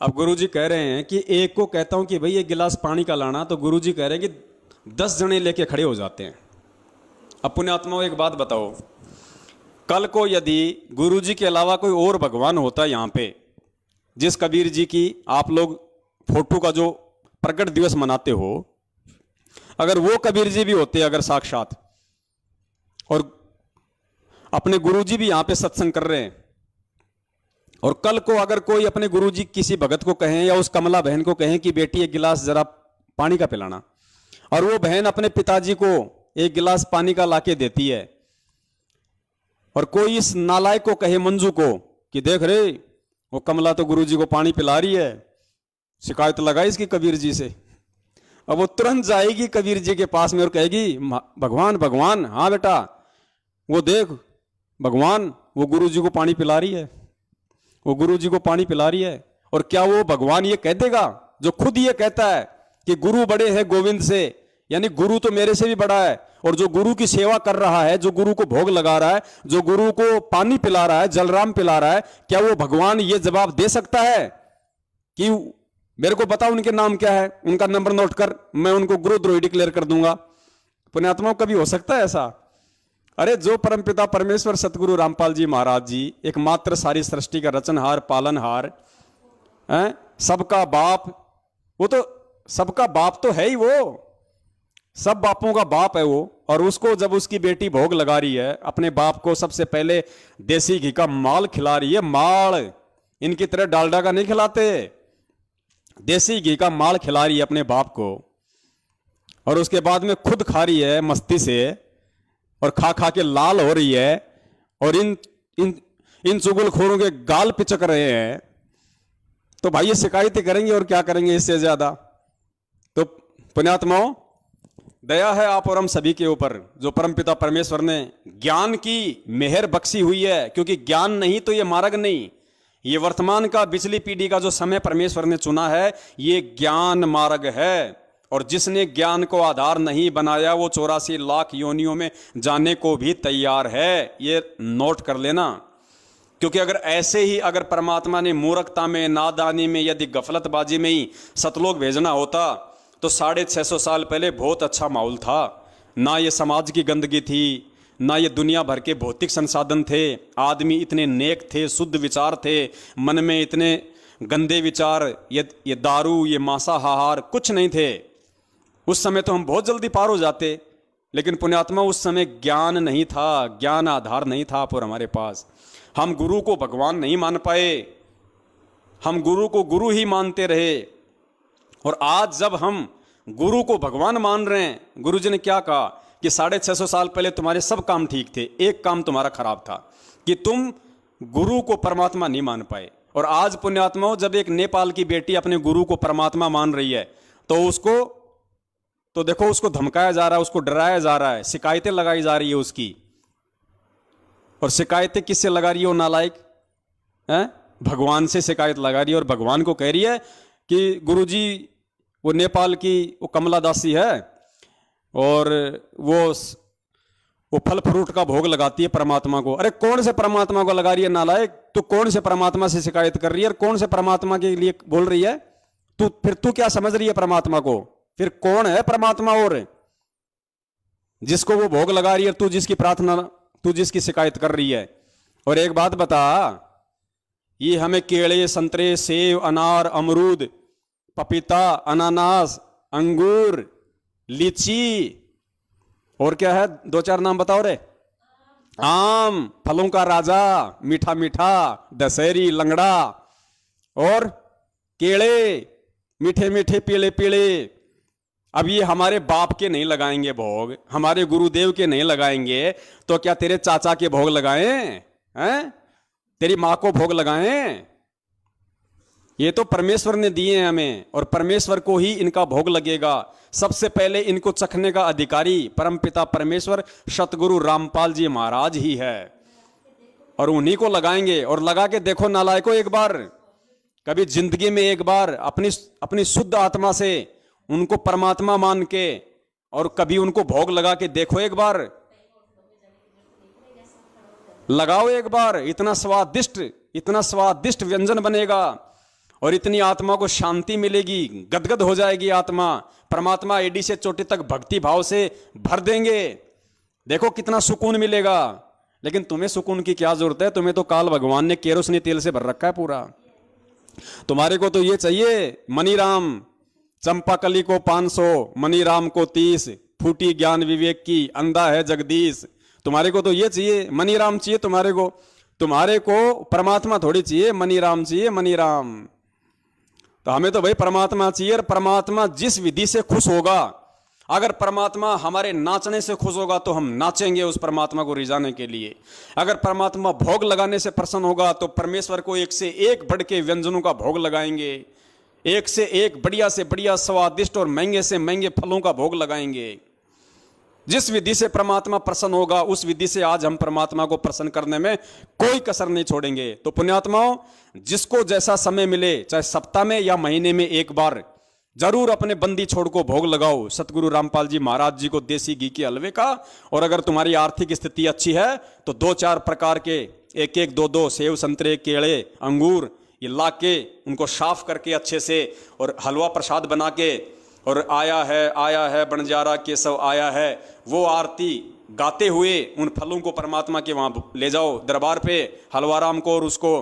अब गुरुजी कह रहे हैं कि एक को कहता हूं कि भाई एक गिलास पानी का लाना, तो गुरुजी कह रहे हैं कि 10 जने लेके खड़े हो जाते हैं। अब पुण्यात्माओं, एक बात बताओ, कल को यदि गुरुजी के अलावा कोई और भगवान होता यहां पे, जिस कबीर जी की आप लोग फोटो का जो प्रकट दिवस मनाते हो, अगर वो कबीर जी भी होते अगर साक्षात, और अपने गुरुजी भी यहां पे सत्संग कर रहे हैं, और कल को अगर कोई अपने गुरुजी किसी भगत को कहें या उस कमला बहन को कहें कि बेटी एक गिलास जरा पानी का पिलाना, और वो बहन अपने पिताजी को एक गिलास पानी का लाके देती है, और कोई इस नालायक को कहे मंजू को कि देख रे वो कमला तो गुरुजी को पानी पिला रही है, शिकायत लगाई इसकी कबीर जी से। अब वो तुरंत जाएगी कबीर जी के पास में और कहेगी भगवान भगवान, हाँ बेटा वो देख भगवान वो गुरुजी को पानी पिला रही है, वो गुरुजी को पानी पिला रही है। और क्या वो भगवान ये कह देगा जो खुद ये कहता है कि गुरु बड़े हैं गोविंद से, यानी गुरु तो मेरे से भी बड़ा है, और जो गुरु की सेवा कर रहा है, जो गुरु को भोग लगा रहा है, जो गुरु को पानी पिला रहा है, जलराम पिला रहा है, क्या वो भगवान ये जवाब दे सकता है कि मेरे को बता उनके नाम क्या है, उनका नंबर नोट कर, मैं उनको गुरुद्रोही डिक्लेयर कर दूंगा? पुण्यात्माओं कभी हो सकता है ऐसा? अरे जो परमपिता परमेश्वर सतगुरु रामपाल जी महाराज जी एकमात्र सारी सृष्टि का रचनहार पालनहार हैं, सबका बाप, वो तो सबका बाप तो है ही, वो सब बापों का बाप है वो। और उसको जब उसकी बेटी भोग लगा रही है, अपने बाप को सबसे पहले देसी घी का माल खिला रही है, माल, इनकी तरह डालडा का नहीं खिलाते, देसी घी का माल खिला रही है अपने बाप को, और उसके बाद में खुद खा रही है मस्ती से, और खा खा के लाल हो रही है, और इन चुगलखोरों के गाल पिचक रहे हैं। तो भाई ये शिकायतें करेंगे और क्या करेंगे इससे ज्यादा? तो पुण्यात्माओं, दया है आप और हम सभी के ऊपर, जो परमपिता परमेश्वर ने ज्ञान की मेहर बख्शी हुई है, क्योंकि ज्ञान नहीं तो ये मार्ग नहीं, ये वर्तमान का पिछली पीढ़ी का जो समय परमेश्वर ने चुना है, ये ज्ञान मार्ग है। और जिसने ज्ञान को आधार नहीं बनाया वो 84 लाख योनियों में जाने को भी तैयार है, ये नोट कर लेना। क्योंकि अगर ऐसे ही अगर परमात्मा ने मूर्खता में, नादानी में, यदि गफलतबाजी में ही सतलोक भेजना होता तो 650 साल पहले बहुत अच्छा माहौल था। ना ये समाज की गंदगी थी, ना ये दुनिया भर के भौतिक संसाधन थे, आदमी इतने नेक थे, शुद्ध विचार थे, मन में इतने गंदे विचार, ये दारू, ये मांसाहार कुछ नहीं थे। उस समय तो हम बहुत जल्दी पार हो जाते, लेकिन पुण्यात्मा उस समय ज्ञान नहीं था, ज्ञान आधार नहीं था पर हमारे पास। हम गुरु को भगवान नहीं मान पाए, हम गुरु को गुरु ही मानते रहे। और आज जब हम गुरु को भगवान मान रहे हैं, गुरु जी ने क्या कहा कि 650 साल पहले तुम्हारे सब काम ठीक थे, एक काम तुम्हारा खराब था कि तुम गुरु को परमात्मा नहीं मान पाए। और आज पुण्यात्माओं, जब एक नेपाल की बेटी अपने गुरु को परमात्मा मान रही है तो देखो उसको धमकाया जा रहा है, उसको डराया जा रहा है, शिकायतें लगाई जा रही है उसकी। और शिकायतें किससे लगा रही है वो नालायक? भगवान से शिकायत लगा रही है, और भगवान को कह रही है कि गुरुजी वो नेपाल की वो कमला दासी है, और वो फल फ्रूट का भोग लगाती है परमात्मा को। अरे कौन से परमात्मा को लगा रही है नालायक? तू कौन से परमात्मा से शिकायत कर रही है, और कौन से परमात्मा के लिए बोल रही है? तू क्या समझ रही है परमात्मा को? फिर कौन है परमात्मा? और जिसको वो भोग लगा रही है, तू जिसकी प्रार्थना, तू जिसकी शिकायत कर रही है। और एक बात बता, ये हमें केले, संतरे, सेब, अनार, अमरूद, पपीता, अनानास, अंगूर, लीची, और क्या है, 2-4 नाम बताओ रे। आम, फलों का राजा, मीठा मीठा, दशहरी, लंगड़ा, और केले मीठे मीठे, पीले पीले। अब ये हमारे बाप के नहीं लगाएंगे भोग, हमारे गुरुदेव के नहीं लगाएंगे, तो क्या तेरे चाचा के भोग लगाएं? हैं? तेरी माँ को भोग लगाएं? ये तो परमेश्वर ने दिए हैं हमें, और परमेश्वर को ही इनका भोग लगेगा। सबसे पहले इनको चखने का अधिकारी परमपिता परमेश्वर सतगुरु रामपाल जी महाराज ही है, और उन्हीं को लगाएंगे। और लगा के देखो नालायकों, एक बार कभी जिंदगी में एक बार अपनी शुद्ध आत्मा से उनको परमात्मा मान के, और कभी उनको भोग लगा के देखो, एक बार लगाओ, एक बार। इतना स्वादिष्ट व्यंजन बनेगा, और इतनी आत्मा को शांति मिलेगी, गदगद हो जाएगी आत्मा। परमात्मा एडी से चोटी तक भक्ति भाव से भर देंगे। देखो कितना सुकून मिलेगा। लेकिन तुम्हें सुकून की क्या जरूरत है? तुम्हें तो काल भगवान ने केरोसिनी तेल से भर रखा है पूरा। तुम्हारे को तो ये चाहिए मनीराम, चंपाकली को 500, मनीराम को 30, फूटी ज्ञान विवेक की, अंधा है जगदीश। तुम्हारे को तो ये चाहिए, मनीराम चाहिए तुम्हारे को परमात्मा थोड़ी चाहिए, मनीराम चाहिए, मनीराम। तो हमें तो भाई परमात्मा चाहिए, और परमात्मा जिस विधि से खुश होगा, अगर परमात्मा हमारे नाचने से खुश होगा तो हम नाचेंगे उस परमात्मा को रिझाने के लिए। अगर परमात्मा भोग लगाने से प्रसन्न होगा तो परमेश्वर को एक से एक बढ़ के व्यंजनों का भोग लगाएंगे, एक से एक बढ़िया से बढ़िया स्वादिष्ट और महंगे से महंगे फलों का भोग लगाएंगे। जिस विधि से परमात्मा प्रसन्न होगा उस विधि से आज हम परमात्मा को प्रसन्न करने में कोई कसर नहीं छोड़ेंगे। तो पुण्यात्माओं, जिसको जैसा समय मिले, चाहे सप्ताह में या महीने में एक बार, जरूर अपने बंदी छोड़ को भोग लगाओ सतगुरु रामपाल जी महाराज जी को देसी घी के हलवे का। और अगर तुम्हारी आर्थिक स्थिति अच्छी है तो 2-4 प्रकार के 1-1, 2-2 सेव, संतरे, केले, अंगूर ये ला के उनको साफ करके अच्छे से और हलवा प्रसाद बना के, और आया है बंजारा केशव आया है, वो आरती गाते हुए उन फलों को परमात्मा के वहाँ ले जाओ दरबार पे हलवाराम को और उसको।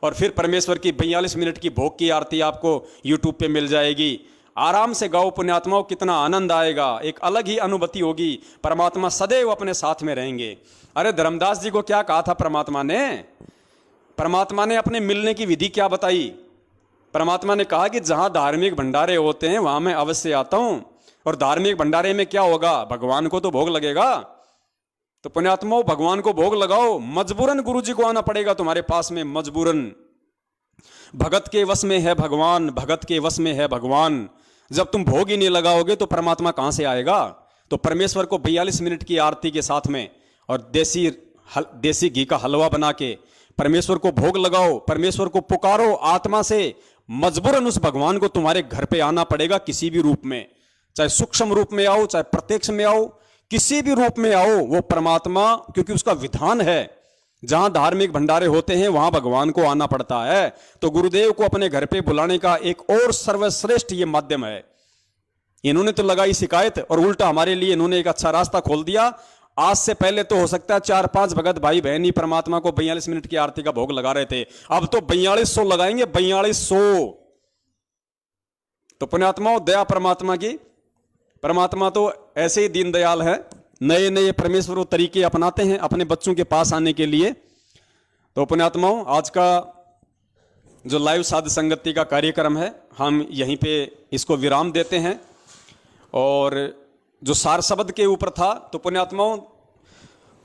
और फिर परमेश्वर की 42 मिनट की भोग की आरती आपको यूट्यूब पे मिल जाएगी। आराम से गाओ पुण्यात्माओं, कितना आनंद आएगा, एक अलग ही अनुभूति होगी। परमात्मा सदैव अपने साथ में रहेंगे। अरे धर्मदास जी को क्या कहा था परमात्मा ने? परमात्मा ने अपने मिलने की विधि क्या बताई? परमात्मा ने कहा कि जहां धार्मिक भंडारे होते हैं वहां मैं अवश्य आता हूं। और धार्मिक भंडारे में क्या होगा? भगवान को तो भोग लगेगा। तो पुण्यात्माओं, भगवान को भोग लगाओ। मजबूरन गुरु जी को आना पड़ेगा तुम्हारे पास में, मजबूरन। भगत के वश में है भगवान, भगत के वश में है भगवान। जब तुम भोग ही नहीं लगाओगे तो परमात्मा कहां से आएगा? तो परमेश्वर को 42 मिनट की आरती के साथ में और देसी घी का हलवा बना के परमेश्वर को भोग लगाओ, परमेश्वर को पुकारो आत्मा से। मजबूरन उस भगवान को तुम्हारे घर पे आना पड़ेगा किसी भी रूप में, चाहे सूक्ष्म रूप में आओ, चाहे प्रत्यक्ष में आओ, किसी भी रूप में आओ, वो परमात्मा, क्योंकि उसका विधान है जहां धार्मिक भंडारे होते हैं वहां भगवान को आना पड़ता है। तो गुरुदेव को अपने घर पे बुलाने का एक और सर्वश्रेष्ठ ये माध्यम है। इन्होंने तो लगाई शिकायत और उल्टा हमारे लिए इन्होंने एक अच्छा रास्ता खोल दिया। आज से पहले तो हो सकता है 4-5 भगत भाई बहन ही परमात्मा को 42 मिनट की आरती का भोग लगा रहे थे, अब तो 4200 लगाएंगे, 4200। तो पुण्यात्माओं, दया परमात्मा की। परमात्मा तो ऐसे ही दीनदयाल है, नए नए परमेश्वर तरीके अपनाते हैं अपने बच्चों के पास आने के लिए। तो पुण्यात्माओं, आज का जो लाइव साध संगति का कार्यक्रम है हम यहीं पे इसको विराम देते हैं। और जो सार शब्द के ऊपर था, तो पुण्यात्माओं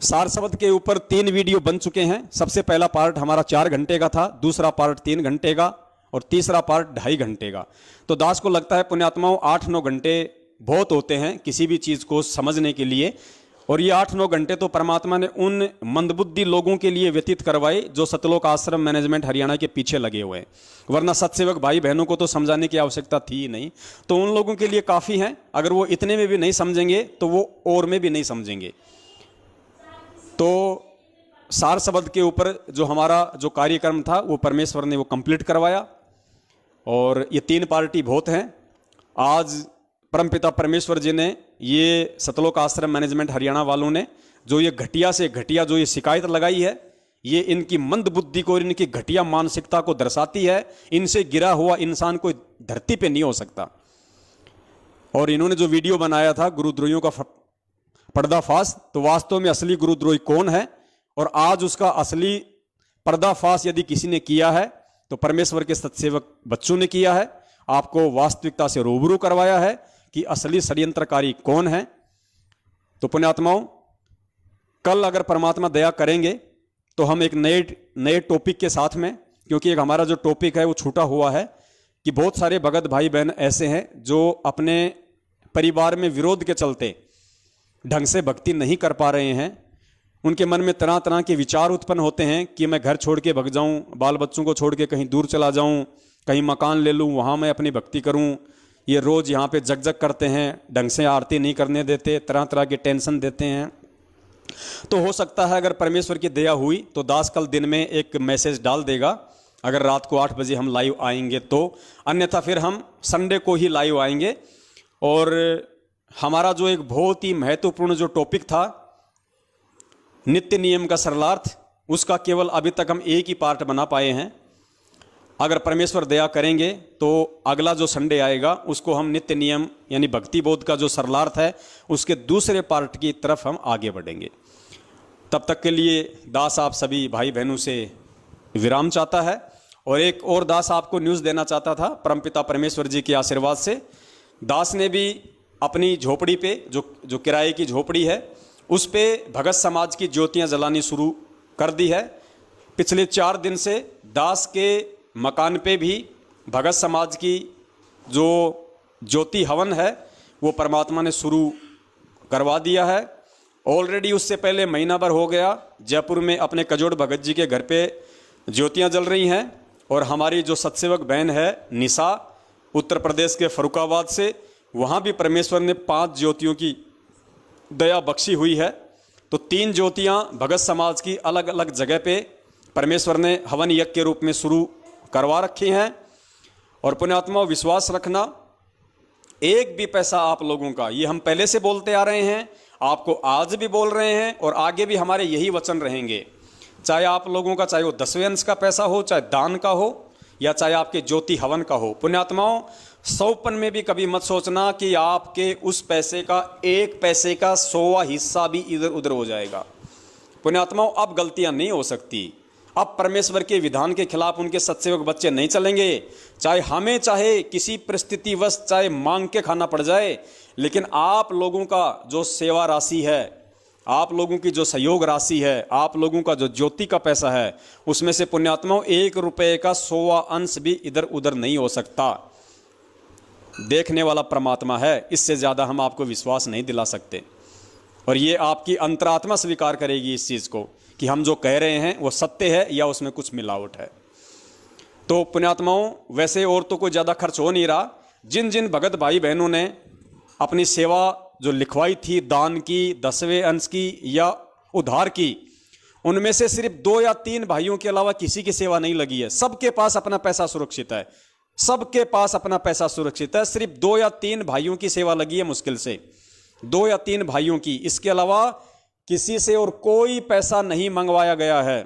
सार शब्द के ऊपर 3 वीडियो बन चुके हैं। सबसे पहला पार्ट हमारा 4 घंटे का था, दूसरा पार्ट 3 घंटे का और तीसरा पार्ट 2.5 घंटे का। तो दास को लगता है पुण्यात्माओं 8-9 घंटे बहुत होते हैं किसी भी चीज़ को समझने के लिए। और ये 8-9 घंटे तो परमात्मा ने उन मंदबुद्धि लोगों के लिए व्यतीत करवाए जो सतलोक आश्रम मैनेजमेंट हरियाणा के पीछे लगे हुए हैं, वरना सत्सेवक भाई बहनों को तो समझाने की आवश्यकता थी ही नहीं। तो उन लोगों के लिए काफ़ी है, अगर वो इतने में भी नहीं समझेंगे तो वो और में भी नहीं समझेंगे। तो सार शब्द के ऊपर जो हमारा जो कार्यक्रम था वो परमेश्वर ने वो कंप्लीट करवाया। और ये 3 पार्टी बहुत हैं। आज परमपिता परमेश्वर जी ने ये सतलोक आश्रम मैनेजमेंट हरियाणा वालों ने जो ये घटिया से घटिया जो ये शिकायत लगाई है, ये इनकी मंद बुद्धि को और इनकी घटिया मानसिकता को दर्शाती है। इनसे गिरा हुआ इंसान कोई धरती पे नहीं हो सकता। और इन्होंने जो वीडियो बनाया था गुरुद्रोहियों का पर्दाफाश, तो वास्तव में असली गुरुद्रोही कौन है और आज उसका असली पर्दाफाश यदि किसी ने किया है तो परमेश्वर के सत्सेवक बच्चों ने किया है। आपको वास्तविकता से रूबरू करवाया है कि असली षड्यंत्रकारी कौन है। तो पुण्यात्माओं, कल अगर परमात्मा दया करेंगे तो हम एक नए टॉपिक के साथ में, क्योंकि एक हमारा जो टॉपिक है वो छूटा हुआ है कि बहुत सारे भगत भाई बहन ऐसे हैं जो अपने परिवार में विरोध के चलते ढंग से भक्ति नहीं कर पा रहे हैं। उनके मन में तरह तरह के विचार उत्पन्न होते हैं कि मैं घर छोड़ के भग जाऊं, बाल बच्चों को छोड़ के कहीं दूर चला जाऊं, कहीं मकान ले लूं, वहां मैं अपनी भक्ति करूं। ये रोज यहाँ पे जग जग करते हैं, ढंग से आरती नहीं करने देते, तरह तरह के टेंशन देते हैं। तो हो सकता है अगर परमेश्वर की दया हुई तो दास कल दिन में एक मैसेज डाल देगा, अगर रात को 8 बजे हम लाइव आएंगे तो। अन्यथा फिर हम संडे को ही लाइव आएंगे। और हमारा जो एक बहुत ही महत्वपूर्ण जो टॉपिक था नित्य नियम का सरलार्थ, उसका केवल अभी तक हम एक ही पार्ट बना पाए हैं। अगर परमेश्वर दया करेंगे तो अगला जो संडे आएगा उसको हम नित्य नियम यानी भक्ति बोध का जो सरलार्थ है उसके दूसरे पार्ट की तरफ हम आगे बढ़ेंगे। तब तक के लिए दास आप सभी भाई बहनों से विराम चाहता है। और एक और दास आपको न्यूज़ देना चाहता था परमपिता परमेश्वर जी के आशीर्वाद से। दास ने भी अपनी झोपड़ी पे जो किराए की झोपड़ी है उस पे भगत समाज की ज्योतियां जलानी शुरू कर दी है। पिछले 4 दिन से दास के मकान पे भी भगत समाज की जो ज्योति हवन है वो परमात्मा ने शुरू करवा दिया है। ऑलरेडी उससे पहले महीना भर हो गया जयपुर में अपने कजोड़ भगत जी के घर पे ज्योतियां जल रही हैं। और हमारी जो सतसेवक बहन है निशा उत्तर प्रदेश के फरुखाबाद से, वहाँ भी परमेश्वर ने 5 ज्योतियों की दया बख्शी हुई है। तो 3 ज्योतियाँ भगत समाज की अलग अलग जगह पे परमेश्वर ने हवन यज्ञ के रूप में शुरू करवा रखी हैं। और पुण्यात्मा विश्वास रखना, एक भी पैसा आप लोगों का, ये हम पहले से बोलते आ रहे हैं, आपको आज भी बोल रहे हैं और आगे भी हमारे यही वचन रहेंगे। चाहे आप लोगों का, चाहे वो 10वें अंश का पैसा हो, चाहे दान का हो, या चाहे आपके ज्योति हवन का हो। पुण्यात्माओं, 100पन में भी कभी मत सोचना कि आपके उस पैसे का 1 पैसे का 100वां हिस्सा भी इधर उधर हो जाएगा। पुण्यात्माओं, अब गलतियां नहीं हो सकती। अब परमेश्वर के विधान के खिलाफ उनके सतसेवक बच्चे नहीं चलेंगे। चाहे हमें, चाहे किसी परिस्थितिवश, चाहे मांग के खाना पड़ जाए, लेकिन आप लोगों का जो सेवा राशि है, आप लोगों की जो सहयोग राशि है, आप लोगों का जो ज्योति का पैसा है, उसमें से पुण्यात्माओं 1 रुपये का 100वां अंश भी इधर उधर नहीं हो सकता। देखने वाला परमात्मा है, इससे ज़्यादा हम आपको विश्वास नहीं दिला सकते। और ये आपकी अंतरात्मा स्वीकार करेगी इस चीज़ को कि हम जो कह रहे हैं वो सत्य है या उसमें कुछ मिलावट है। तो पुण्यात्माओं, वैसे और तो कोई ज़्यादा खर्च हो नहीं रहा। जिन जिन भगत भाई बहनों ने अपनी सेवा जो लिखवाई थी, दान की, 10वें अंश की या उधार की, उनमें से सिर्फ 2 या 3 भाइयों के अलावा किसी की सेवा नहीं लगी है। सबके पास अपना पैसा सुरक्षित है, सबके पास अपना पैसा सुरक्षित है। सिर्फ 2 या 3 भाइयों की सेवा लगी है, मुश्किल से 2 या 3 भाइयों की। इसके अलावा किसी से और कोई पैसा नहीं मंगवाया गया है।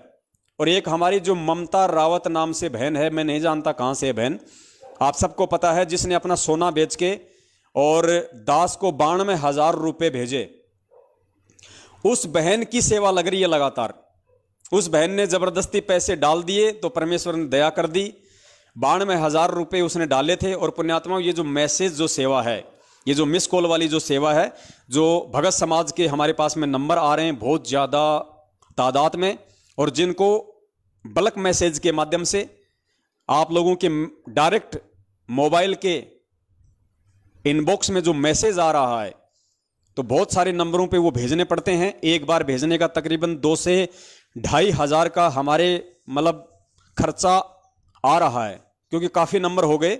और एक हमारी जो ममता रावत नाम से बहन है, मैं नहीं जानता कहाँ से है बहन, आप सबको पता है, जिसने अपना सोना बेच के और दास को 92,000 रुपये भेजे। उस बहन की सेवा लग रही है लगातार। उस बहन ने जबरदस्ती पैसे डाल दिए तो परमेश्वर ने दया कर दी। 92,000 रुपये उसने डाले थे। और पुण्यात्माओं, ये जो मैसेज जो सेवा है, ये जो मिस कॉल वाली जो सेवा है, जो भगत समाज के हमारे पास में नंबर आ रहे हैं बहुत ज़्यादा तादाद में, और जिनको बल्क मैसेज के माध्यम से आप लोगों के डायरेक्ट मोबाइल के इनबॉक्स में जो मैसेज आ रहा है, तो बहुत सारे नंबरों पे वो भेजने पड़ते हैं। एक बार भेजने का तकरीबन 2 से 2,500 हज़ार का हमारे मतलब खर्चा आ रहा है, क्योंकि काफ़ी नंबर हो गए।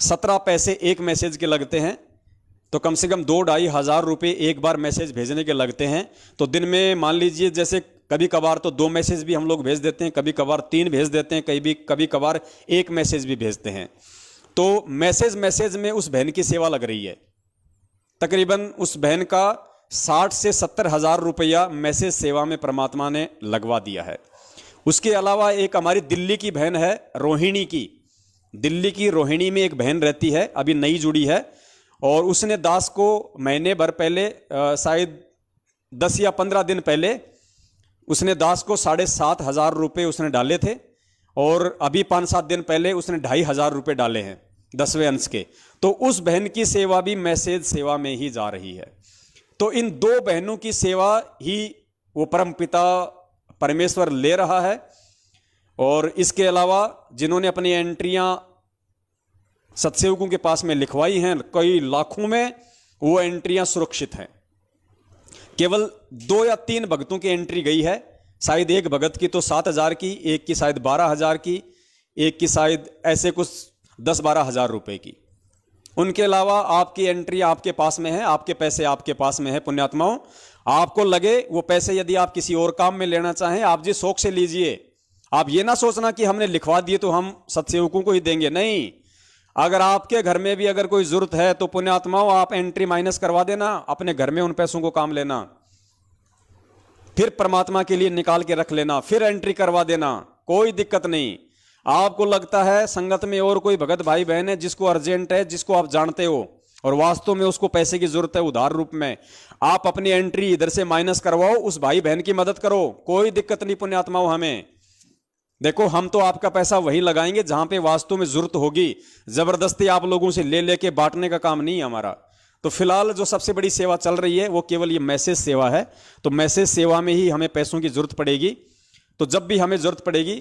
17 पैसे एक मैसेज के लगते हैं, तो कम से कम 2-2,500 हज़ार रुपये एक बार मैसेज भेजने के लगते हैं। तो दिन में मान लीजिए, जैसे कभी कभार तो 2 मैसेज भी हम लोग भेज देते हैं, कभी कभार 3 भेज देते हैं, कभी कभार 1 मैसेज भी भेजते हैं। तो मैसेज में उस बहन की सेवा लग रही है। तकरीबन उस बहन का 60 से 70 हज़ार रुपया मैसेज सेवा में परमात्मा ने लगवा दिया है। उसके अलावा एक हमारी दिल्ली की बहन है, रोहिणी की। दिल्ली की रोहिणी में एक बहन रहती है, अभी नई जुड़ी है, और उसने दास को महीने भर पहले, शायद 10 या 15 दिन पहले, उसने दास को 7,500 रुपये उसने डाले थे। और अभी 5-7 दिन पहले उसने 2,500 रुपये डाले हैं 10वें अंश के। तो उस बहन की सेवा भी मैसेज सेवा में ही जा रही है। तो इन 2 बहनों की सेवा ही वो परमपिता परमेश्वर ले रहा है। और इसके अलावा जिन्होंने अपनी एंट्रियां सतसेवकों के पास में लिखवाई हैं, कई लाखों में, वो एंट्रियां सुरक्षित हैं। केवल 2 या 3 भक्तों की एंट्री गई है, शायद एक भगत की तो 7,000 की, एक की शायद 12,000 की, एक की शायद ऐसे कुछ 10-12 हज़ार रुपये की। उनके अलावा आपकी एंट्री आपके पास में है, आपके पैसे आपके पास में है। पुण्यात्माओं, आपको लगे वो पैसे यदि आप किसी और काम में लेना चाहें, आप जी शौक से लीजिए। आप ये ना सोचना कि हमने लिखवा दिए तो हम सतसेवकों को ही देंगे, नहीं। अगर आपके घर में भी अगर कोई जरूरत है तो पुण्यात्माओं, आप एंट्री माइनस करवा देना, अपने घर में उन पैसों को काम लेना, फिर परमात्मा के लिए निकाल के रख लेना, फिर एंट्री करवा देना, कोई दिक्कत नहीं। आपको लगता है संगत में और कोई भगत भाई बहन है जिसको अर्जेंट है, जिसको आप जानते हो और वास्तव में उसको पैसे की जरूरत है उधार रूप में, आप अपनी एंट्री इधर से माइनस करवाओ, उस भाई बहन की मदद करो, कोई दिक्कत नहीं। पुण्यात्माओं, हमें देखो, हम तो आपका पैसा वहीं लगाएंगे जहां पे वास्तव में जरूरत होगी। जबरदस्ती आप लोगों से ले लेके बांटने का काम नहीं है हमारा। तो फिलहाल जो सबसे बड़ी सेवा चल रही है वो केवल ये मैसेज सेवा है। तो मैसेज सेवा में ही हमें पैसों की जरूरत पड़ेगी। तो जब भी हमें जरूरत पड़ेगी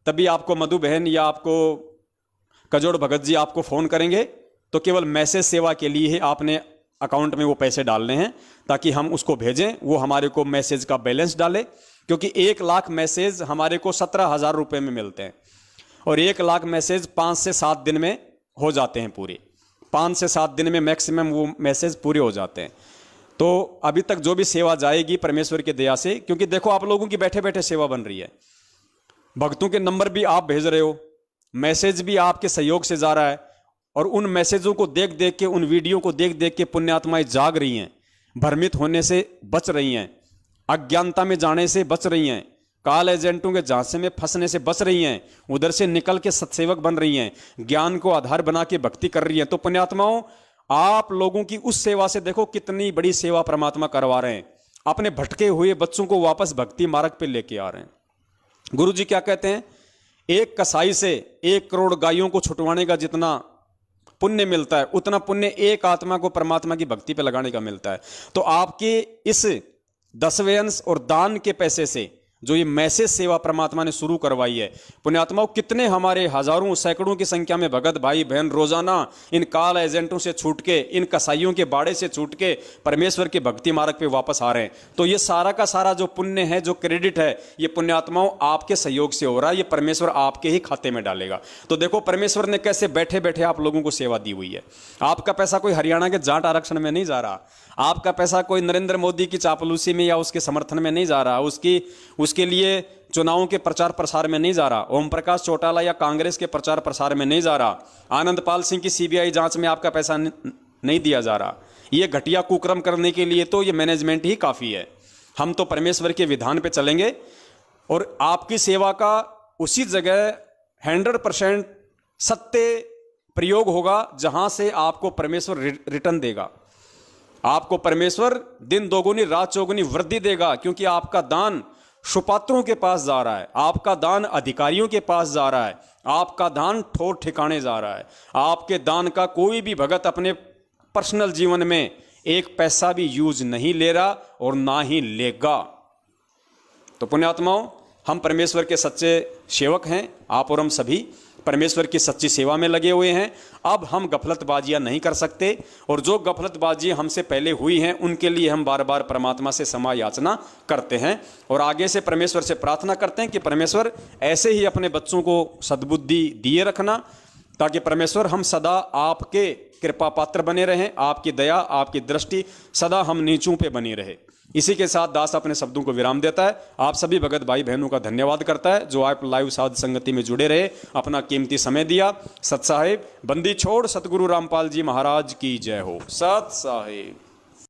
तभी आपको मधु बहन या आपको कजोड़ भगत जी आपको फ़ोन करेंगे। तो केवल मैसेज सेवा के लिए ही आपने अकाउंट में वो पैसे डालने हैं ताकि हम उसको भेजें, वो हमारे को मैसेज का बैलेंस डाले। क्योंकि 1 लाख मैसेज हमारे को 17,000 रुपये में मिलते हैं और 1 लाख मैसेज 5 से 7 दिन में हो जाते हैं पूरे। 5 से 7 दिन में मैक्सिमम वो मैसेज पूरे हो जाते हैं। तो अभी तक जो भी सेवा जाएगी परमेश्वर की दया से, क्योंकि देखो आप लोगों की बैठे बैठे सेवा बन रही है, भक्तों के नंबर भी आप भेज रहे हो, मैसेज भी आपके सहयोग से जा रहा है और उन मैसेजों को देख देख के, उन वीडियो को देख देख के पुण्यात्माएं जाग रही हैं, भ्रमित होने से बच रही हैं, अज्ञानता में जाने से बच रही हैं, काल एजेंटों के झांसे में फंसने से बच रही हैं, उधर से निकल के सत्सेवक बन रही हैं, ज्ञान को आधार बना के भक्ति कर रही हैं। तो पुण्यात्माओं, आप लोगों की उस सेवा से देखो कितनी बड़ी सेवा परमात्मा करवा रहे हैं। अपने भटके हुए बच्चों को वापस भक्ति मार्ग पे लेके आ रहे हैं। गुरु जी क्या कहते हैं, एक कसाई से 1 करोड़ गायों को छुटवाने का जितना पुण्य मिलता है उतना पुण्य एक आत्मा को परमात्मा की भक्ति पे लगाने का मिलता है। तो आपके इस 10वें अंश और दान के पैसे से जो ये मैसेज सेवा परमात्मा ने शुरू करवाई है, पुण्यात्माओं कितने हमारे हजारों सैकड़ों की संख्या में भगत भाई बहन रोजाना इन काल एजेंटों से छूट के, इन कसाईयों के बाड़े से छूट के परमेश्वर के भक्ति मार्ग पे वापस आ रहे हैं। तो ये सारा का सारा जो पुण्य है, जो क्रेडिट है, ये पुण्यात्माओं आपके सहयोग से हो रहा है। ये परमेश्वर आपके ही खाते में डालेगा। तो देखो परमेश्वर ने कैसे बैठे बैठे आप लोगों को सेवा दी हुई है। आपका पैसा कोई हरियाणा के जाट आरक्षण में नहीं जा रहा, आपका पैसा कोई नरेंद्र मोदी की चापलूसी में या उसके समर्थन में नहीं जा रहा, उसके लिए चुनावों के प्रचार प्रसार में नहीं जा रहा, ओम प्रकाश चौटाला या कांग्रेस के प्रचार प्रसार में नहीं जा रहा, आनंदपाल सिंह की सीबीआई जांच में आपका पैसा नहीं दिया जा रहा। ये घटिया कुकर्म करने के लिए तो ये मैनेजमेंट ही काफ़ी है। हम तो परमेश्वर के विधान पे चलेंगे और आपकी सेवा का उसी जगह 100% सत्य प्रयोग होगा जहां से आपको परमेश्वर रिटर्न देगा। आपको परमेश्वर दिन दोगुनी रात चौगुनी वृद्धि देगा, क्योंकि आपका दान सुपात्रों के पास जा रहा है, आपका दान अधिकारियों के पास जा रहा है, आपका दान ठोर ठिकाने जा रहा है। आपके दान का कोई भी भगत अपने पर्सनल जीवन में 1 पैसा भी यूज नहीं ले रहा और ना ही लेगा। तो पुण्यात्माओं, हम परमेश्वर के सच्चे सेवक हैं, आप और हम सभी परमेश्वर की सच्ची सेवा में लगे हुए हैं। अब हम गफलतबाजियां नहीं कर सकते और जो गफलतबाजियां हमसे पहले हुई हैं उनके लिए हम बार बार परमात्मा से क्षमा याचना करते हैं और आगे से परमेश्वर से प्रार्थना करते हैं कि परमेश्वर ऐसे ही अपने बच्चों को सद्बुद्धि दिए रखना, ताकि परमेश्वर हम सदा आपके कृपा पात्र बने रहें, आपकी दया आपकी दृष्टि सदा हम नीचों पे बनी रहे। इसी के साथ दास अपने शब्दों को विराम देता है। आप सभी भगत भाई बहनों का धन्यवाद करता है जो आप लाइव साध संगति में जुड़े रहे, अपना कीमती समय दिया। सत साहिब बंदी छोड़ सतगुरु रामपाल जी महाराज की जय हो। सत साहिब।